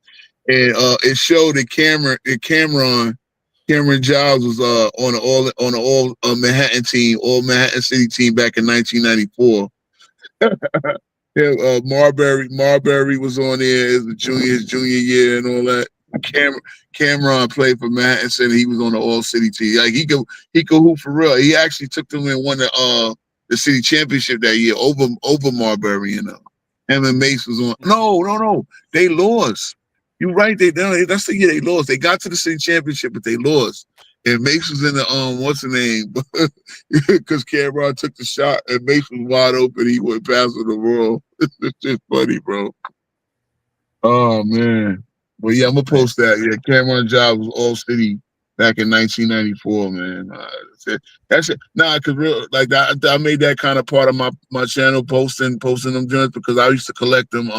and it showed that Cameron Giles was on an all Manhattan team, all Manhattan City team back in 1994. Yeah, Marbury was on there as his junior year and all that. Cameron played for Manhattan City. He was on the All City team. Like he could hoop for real. He actually took them and won the city championship that year over Marbury. You know, him and Mace was on. No, they lost. You're right. That's the year they lost. They got to the city championship, but they lost. And Mace was in the what's the name? Because Cameron took the shot and Mace was wide open. He went past the world. It's just funny, bro. Oh man. Well, yeah, I'm gonna post that. Yeah, Cameron Giles was All City back in 1994, man. That's it. Nah, cause real like that. I made that kind of part of my channel, posting them joints because I used to collect them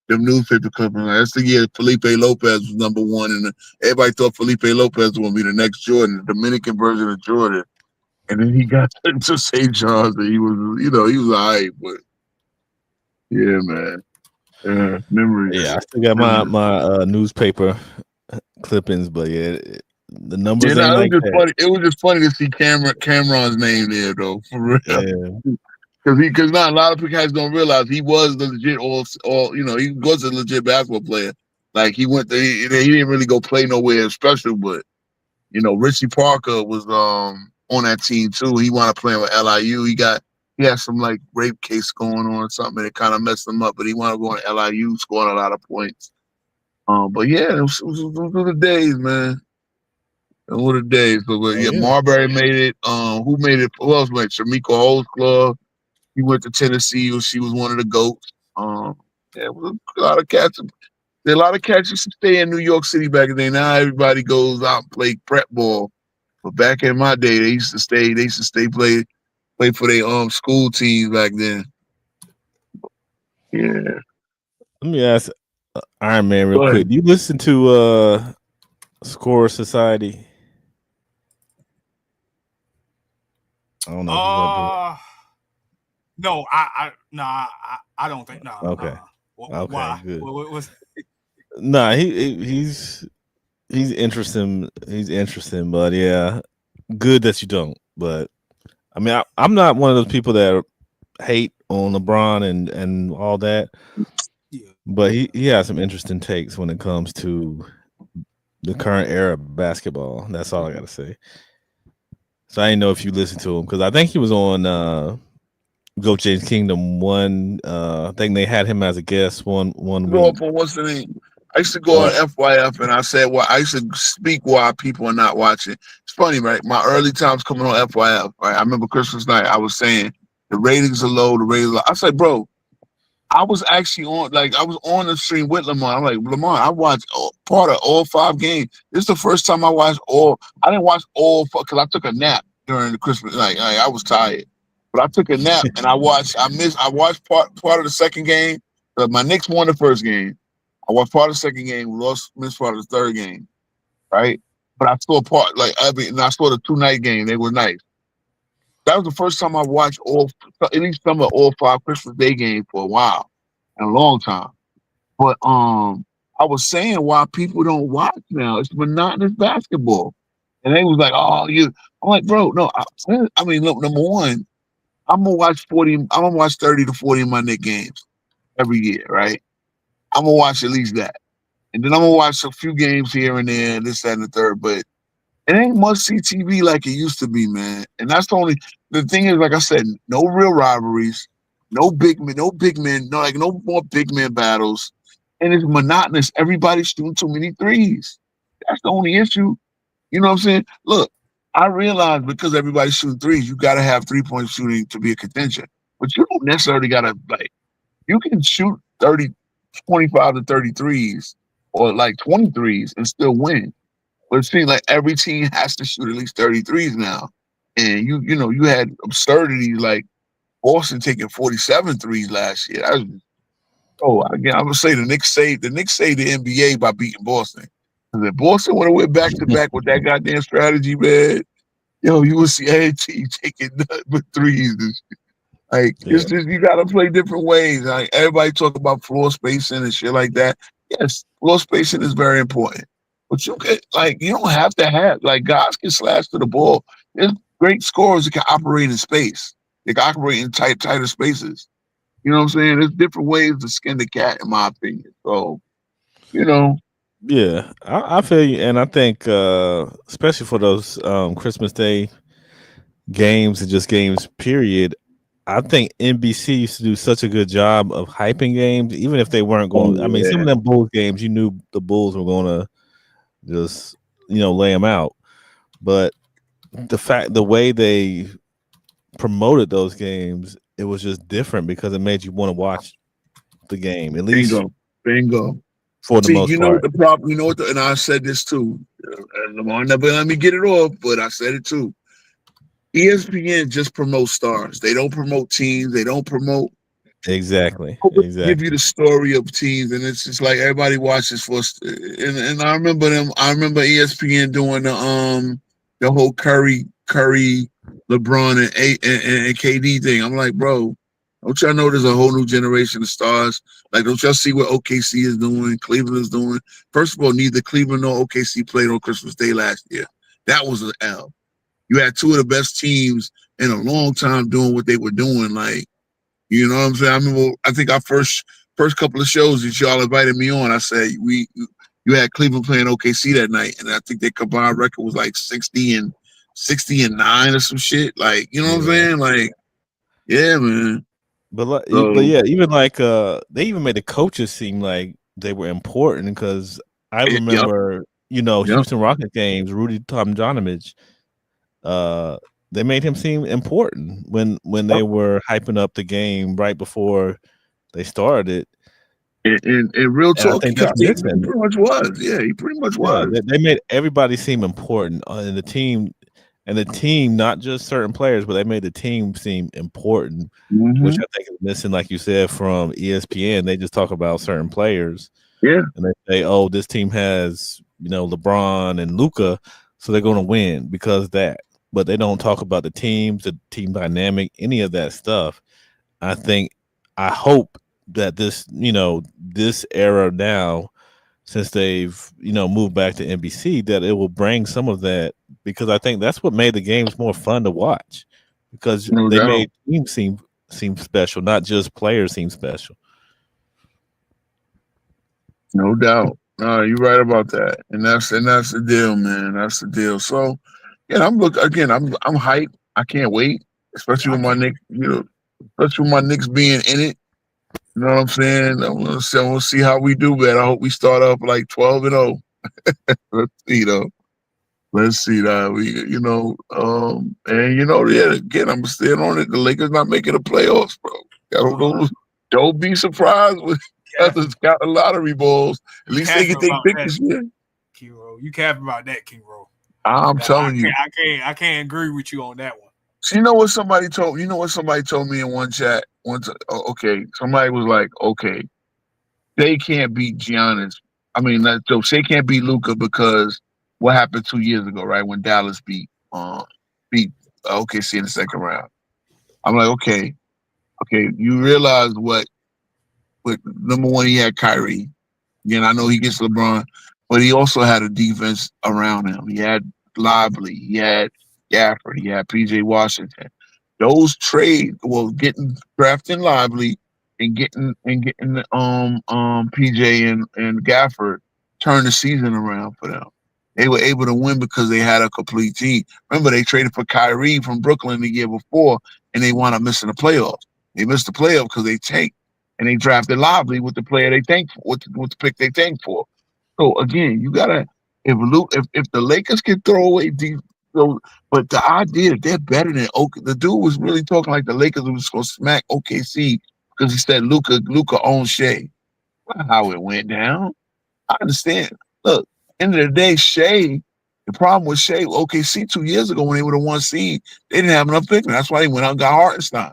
newspaper clippings. That's the year Felipe Lopez was #1, and everybody thought Felipe Lopez was gonna be the next Jordan, the Dominican version of Jordan. And then he got to St. John's, and he was all right, but yeah, man. Yeah, memories. Yeah, I still got my newspaper clippings, but yeah, the numbers ain't like that. Funny. It was just funny to see Cameron's name there, though, for real. Yeah. Because not a lot of people guys don't realize he was the legit he was a legit basketball player. Like he didn't really go play nowhere special, but Richie Parker was on that team too. He wound up playing with LIU. He had some like rape case going on or something, and it kind of messed him up. But he wound up going to LIU, scoring a lot of points. But yeah, those were the days, man. Those were the days. But yeah, Marbury made it. Who made it? Who else made it? Shamika Holdsclaw. He went to Tennessee. She was one of the GOATs. Yeah, it was a lot of cats. There are a lot of cats used to stay in New York City back then. Now everybody goes out and play prep ball. But back in my day, they used to stay. Play for their school teams back then. Yeah. Let me ask Iron Man real quick. Do you listen to Score Society? I don't know. No, I don't think. No. Okay. Okay. Why? Good. Nah, he's interesting. He's interesting, but yeah, good that you don't. But I mean, I'm not one of those people that hate on LeBron and all that. Yeah. But he has some interesting takes when it comes to the current era of basketball. That's all I gotta say. So I didn't know if you listened to him because I think he was on Go James Kingdom one. I think they had him as a guest one week. What's the name? I used to go on FYF and I said, well, I used to speak while people are not watching. it's funny, right? My early times coming on FYF, right? I remember Christmas night, I was saying the ratings are low, the ratings are low. I said, bro, I was actually I was on the stream with Lamar. I'm like, Lamar, I watched part of all 5 games. This is the first time I watched I didn't watch all because I took a nap during the Christmas night. I was tired. But I took a nap and I watched part of the second game. My Knicks won the first game. I watched part of the second game, missed part of the third game, right? But I saw and I saw the 2-night game. They were nice. That was the first time I watched at least some of all 5 Christmas Day games for a while, in a long time. But I was saying why people don't watch now. It's monotonous basketball, and they was like, "Oh, you." I'm like, bro, no. I mean, look, number one, I'm gonna watch 40. I'm gonna watch 30 to 40 of my Knicks games every year, right? I'm gonna watch at least that, and then I'm gonna watch a few games here and there, this, that, and the third. But it ain't must-see TV like it used to be, man. And that's the thing is, like I said, no real rivalries, no big men, no more big man battles. And it's monotonous. Everybody's shooting too many threes. That's the only issue. You know what I'm saying? Look, I realize because everybody's shooting threes, you got to have 3-point shooting to be a contention. But you don't necessarily got to, you can shoot 25 to 33s or 23s and still win. But it seems like every team has to shoot at least 33s now. And you had absurdities like Boston taking 47 threes last year. Again, I'm gonna say the Knicks saved the NBA by beating Boston. Because if Boston would have went back to back with that goddamn strategy, man, you would see every team taking nothing but threes. It's just you gotta play different ways. Like everybody talk about floor spacing and shit like that. Yes, floor spacing is very important. But you don't have to have guys can slash to the ball. There's great scorers that can operate in space. They can operate in tighter spaces. You know what I'm saying? There's different ways to skin the cat, in my opinion. So, Yeah, I feel you, and I think especially for those Christmas Day games and just games, period. I think NBC used to do such a good job of hyping games, even if they weren't going. I mean, some of them Bulls games, you knew the Bulls were going to just lay them out, but the way they promoted those games, it was just different because it made you want to watch the game at least. Bingo. For the most part. What the problem? And I said this too. And Lamar never let me get it off, but I said it too. ESPN just promotes stars. They don't promote teams. They don't promote. Exactly. Give you the story of teams, and it's just like everybody watches for. And I remember them. I remember ESPN doing the whole Curry, LeBron, and KD thing. I'm like, bro, don't y'all know there's a whole new generation of stars? Don't y'all see what OKC is doing? Cleveland is doing. First of all, neither Cleveland nor OKC played on Christmas Day last year. That was an L. You had 2 of the best teams in a long time doing what they were doing. You know what I'm saying? I think our first couple of shows that y'all invited me on, I said you had Cleveland playing OKC that night, and I think their combined record was 60 and 9 or some shit. You know what I'm saying? Yeah, man. But yeah, even they even made the coaches seem like they were important because I remember Houston Rockets games, Rudy Tomjanovich. They made him seem important when they were hyping up the game right before they started. In real talk, he pretty much was. Yeah, he pretty much was. They made everybody seem important in the team, not just certain players, but they made the team seem important, which I think is missing, like you said, from ESPN. They just talk about certain players. Yeah. And they say, oh, this team has, LeBron and Luka, so they're going to win because of that. But they don't talk about the teams, the team dynamic, any of that stuff. I hope that this era now, since they've, moved back to NBC, that it will bring some of that, because I think that's what made the games more fun to watch, because they made teams seem special, not just players seem special. No doubt. No, you're right about that. And that's the deal, man. That's the deal. So, yeah, I'm hyped. I can't wait, especially with my Knicks, especially with my Knicks being in it. You know what I'm saying? I want to see how we do, man. I hope we start off 12-0. Let's see, though. Let's see that and yeah, again, I'm still on it. The Lakers not making the playoffs, bro. Don't be surprised when others got the lottery balls. At You least they capping get their about pick that, this year. King Roll. You capping about that, King Roll. I'm telling you. I can't agree with you on that one. So you know what somebody told? You know what somebody told me in one chat once? Okay, somebody was like, okay, they can't beat Giannis. I mean, so they can't beat Luca because what happened 2 years ago, right? When Dallas beat OKC in the second round. I'm like, okay, you realize what number one, he had Kyrie. Again, I know he gets LeBron, but he also had a defense around him. He had Lively, he had Gafford, he had PJ Washington. Those trades, getting drafting Lively and getting PJ and Gafford turned the season around for them. They were able to win because they had a complete team. Remember, they traded for Kyrie from Brooklyn the year before, and they wound up missing the playoffs. They missed the playoffs because they tanked, and they drafted Lively with the player they tanked for, with the pick they tanked for. So again, you gotta if the Lakers can throw away these, but the idea that they're better than the dude was really talking like the Lakers was gonna smack OKC because he said Luca owns Shea. Not how it went down. I understand. Look, end of the day, Shea. The problem with Shea, OKC 2 years ago when they were the one seed, they didn't have enough picks. That's why they went out and got Hartenstein.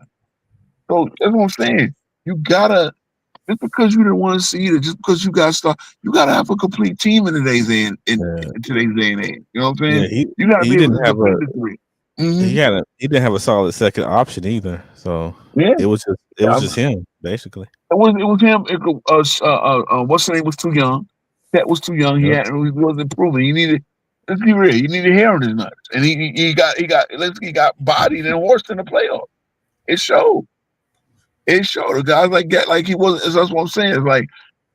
So that's what I'm saying. You gotta just because you didn't want to see it, just because you got stuff, you gotta have a complete team in today's day in today's day and age. You know what I'm saying? Yeah, You gotta he be able didn't to have defend a the 3. he didn't have a solid second option either. So Yeah, it was just him basically. It was him. What's the name was too young. That was too young. He wasn't improving. He needed. Let's be real. He needed hair on his nuts, and he got bodied and horsed in the playoff. It showed. It showed. The guys like he wasn't. That's what I'm saying. It's like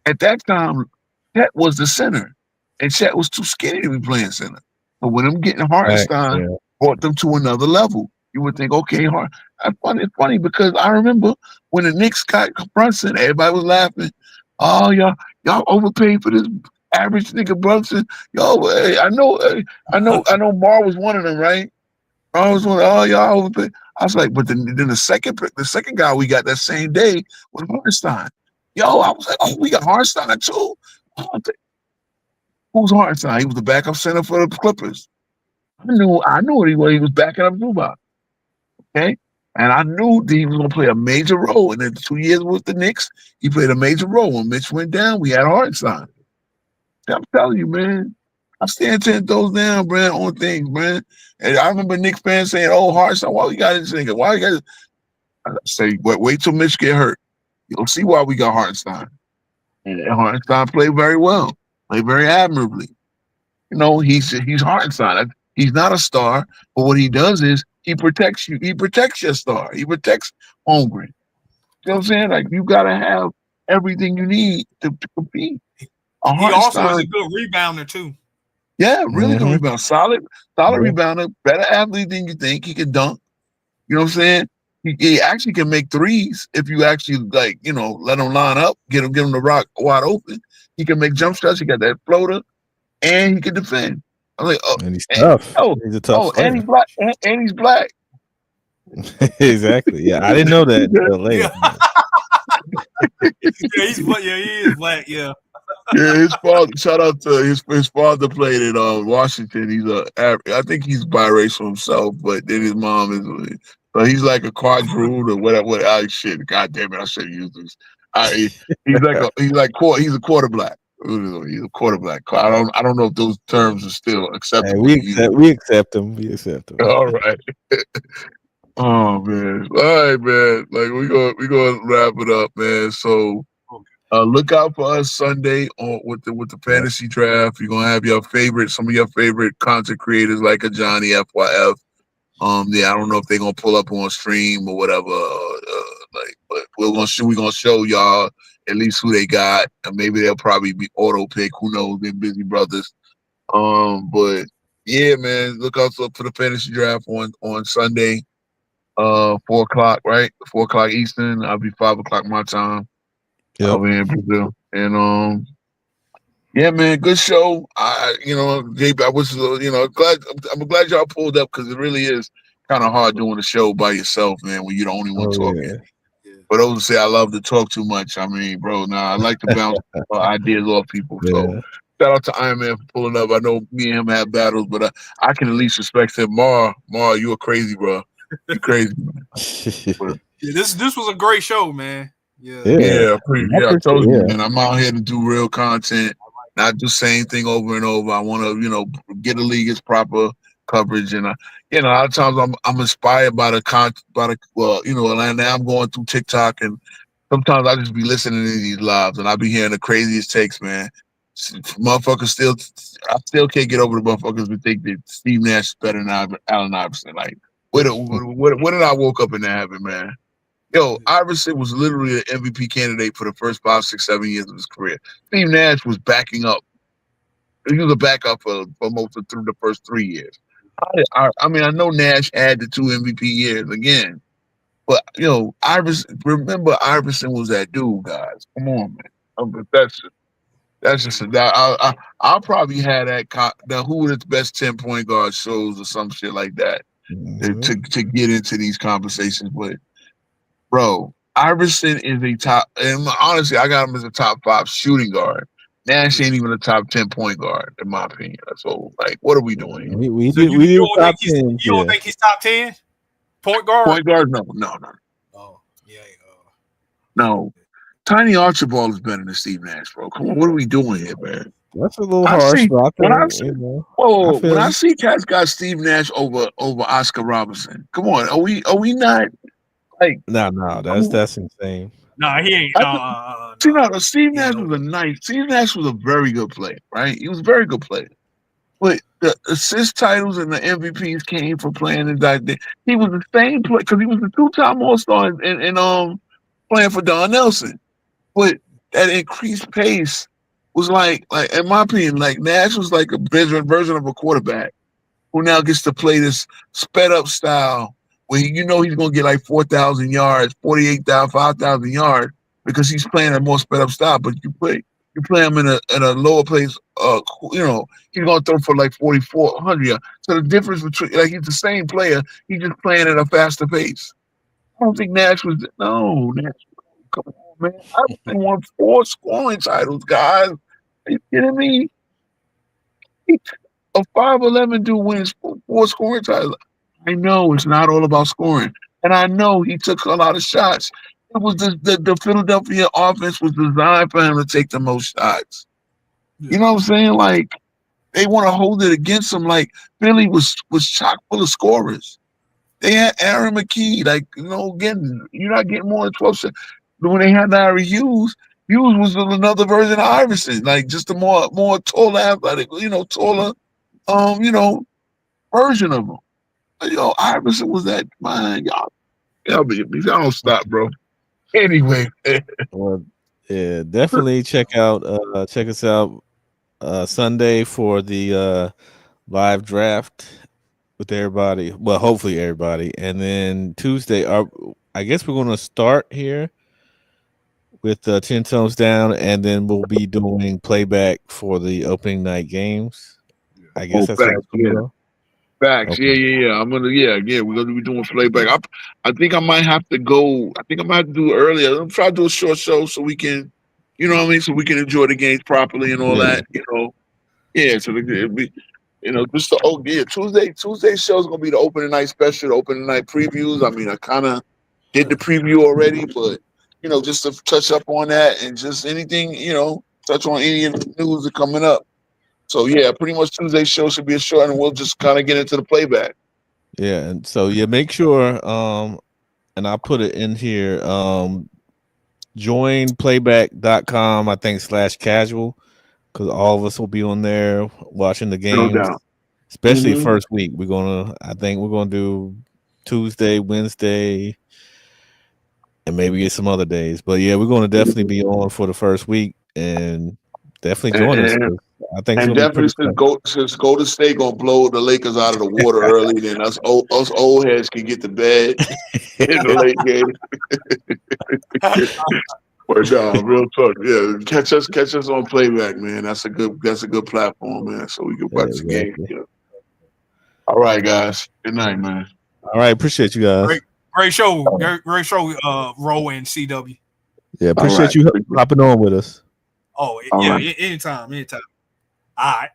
at that time, Chet was the center, and Chet was too skinny to be playing center. But when him getting Hartenstein brought them to another level, you would think, okay, it's funny because I remember when the Knicks got Brunson, everybody was laughing. Oh, y'all overpaid for this average nigga Brunson. I know Mar was one of them, right? I was one. Oh, y'all overpaid. I was like, but then the second guy we got that same day was Hartenstein. I was like, oh, we got Hartenstein too. Who's Hartenstein? He was the backup center for the Clippers. I knew what he was. He was backing up Zubac. Okay. And I knew that he was going to play a major role. And in 2 years with the Knicks, he played a major role. When Mitch went down, we had Hartenstein. I'm telling you, man. I stand 10 toes down, man, on things, man. And I remember Knicks fans saying, oh, Hartenstein, why we got this nigga? Why we got this? I say, wait till Mitch get hurt. You'll see why we got Hartenstein. And Hartenstein played very well, played very admirably. He's Hartenstein. He's not a star, but what he does is he protects you. He protects your star. He protects Holmgren. You know what I'm saying? Like you gotta have everything you need to compete. He also is a good rebounder too. Yeah, really good rebounder. Solid rebounder. Better athlete than you think. He can dunk. You know what I'm saying? He actually can make threes if you actually let him line up, give him the rock wide open. He can make jump shots. He got that floater, and he can defend. I'm like, and he's tough. He's a tough player. And he's black. And he's black. Exactly. Yeah, I didn't know that until later. He is black. Yeah. Yeah, his father. Shout out to his father played in Washington. I think he's biracial himself, but then his mom is. So he's like a quadroon or whatever. Shit, God damn it! I should have used this. He's a quarter black. He's a quarter black. I don't know if those terms are still acceptable. Hey, we accept them. We accept them. All right. Oh man. All right, man. Like we gonna wrap it up, man. So look out for us Sunday with the fantasy draft. You're gonna have some of your favorite content creators like a Johnny FYF. I don't know if they're gonna pull up on stream or whatever. But we're gonna show y'all at least who they got, and maybe they'll probably be auto pick. Who knows? They're busy brothers. But yeah, man, look out for the fantasy draft on Sunday, 4:00, right? 4:00 Eastern. I'll be 5:00 my time. Yep. I'll be in Brazil, and Yeah, man, good show. JB, I was, glad. I'm glad y'all pulled up because it really is kind of hard doing a show by yourself, man, when you're the only one Oh talking. yeah, For those who say I love to talk too much, I mean, bro, nah, I like to bounce ideas off people. So yeah. shout out to Iron Man for pulling up. I know me and him have battles, but I can at least respect him. Mar, you a crazy, bro. You crazy, man. But, Yeah, this was a great show, man. Yeah. Yeah, I I appreciate. told you, Yeah, man. I'm out here to do real content, not just same thing over and over. I want to, get a league its proper coverage, and a lot of times I'm inspired by and now I'm going through TikTok, and sometimes I just be listening to these lives, and I be hearing the craziest takes, man. Motherfuckers I still can't get over the motherfuckers who think that Steve Nash is better than Allen Iverson. Like, what did I woke up in the heaven, man? Yo, Iverson was literally an MVP candidate for the first 5, 6, 7 years of his career. Steve Nash was backing up. He was a backup for most of through the first 3 years. I mean, I know Nash had the 2 MVP years again, but Iverson. Remember, Iverson was that dude, guys. Come on, man. But that's just I'll probably have the who the best 10 point guard shows or some shit like that to get into these conversations, but. Bro, Iverson is a top, and honestly, I got him as a top 5 shooting guard. Nash ain't even a top 10 point guard, in my opinion. So, like, what are we doing here? we So did you, we you did don't top think he's 10. you don't Yeah, think he's top 10 point guard? Point guard? No. Oh, yeah. No. Tiny Archibald is better than Steve Nash, bro. Come on, what are we doing here, man? that's a little I harsh, see but I when I think see I when feel I you. see cats got Steve Nash over Oscar Robinson. Come on, are we not like? No, that's insane. Nah, he ain't. I No, just, see, no, Steve he ain't Nash no. was Steve Nash was a very good player, right? He was a very good player. But the assist titles and the MVPs came from playing in that. He was the same player because he was the 2-time All Star and playing for Don Nelson. But that increased pace was like in my opinion, like Nash was like a version of a quarterback who now gets to play this sped up style where he's gonna get like 4,000 yards, 48,000, 5,000 yards because he's playing a more sped up style. But you play him in a lower place, he's gonna throw for like 4,400 yards. So the difference between like he's the same player, he's just playing at a faster pace. I don't think Nash was Nash. Come on, man. I've won 4 scoring titles, guys. Are you kidding me? A 5'11" dude wins 4 scoring titles. I know it's not all about scoring, and I know he took a lot of shots. It was the Philadelphia offense was designed for him to take the most shots. You know what I'm saying? Like they want to hold it against him. Like Philly was chock full of scorers. They had Aaron McKee. Like again, you're not getting more than 12 shots. When they had Larry Hughes, Hughes was another version of Iverson. Like just a more taller, athletic, taller, um, you know, version of him. Iverson was that man. Y'all don't stop, bro. Anyway, Well, yeah, definitely check us out Sunday for the live draft with everybody. Well, hopefully everybody, and then Tuesday. I guess we're going to start here with 10 tones down, and then we'll be doing playback for the opening night games. I guess that's how facts, it's going to yeah, go. facts, Okay. yeah. We're gonna be doing playback. I think I might have to go. I think I might have to do it earlier. I'm trying to do a short show so we can, what I mean, so we can enjoy the games properly and all Yeah. that. Yeah. So it'll be, just Tuesday show's gonna be the opening night special, the opening night previews. I mean, I kind of did the preview already, but just to touch up on that and just anything, touch on any of the news that coming up. So yeah, pretty much Tuesday's show should be a short, and we'll just kind of get into the playback. Yeah, and so make sure and I'll put it in here join playback.com I think /casual because all of us will be on there watching the No games, doubt. especially Mm-hmm. first week. I think we're gonna do Tuesday, Wednesday, and maybe get some other days. But yeah, we're gonna definitely be on for the first week and definitely join us. And, I think it's and gonna be definitely pretty fun. since Golden State gonna blow the Lakers out of the water early, then us old heads can get to bed in the late game. Word down, real talk. Yeah, catch us on playback, man. That's a good platform, man. So we can Yeah, watch the game. exactly. Yeah. All right, guys. Good night, man. All right, appreciate you guys. Great show. Great show, Ro and CW. Yeah, All appreciate right. you hopping on with us. Oh, All yeah, right. anytime. All right.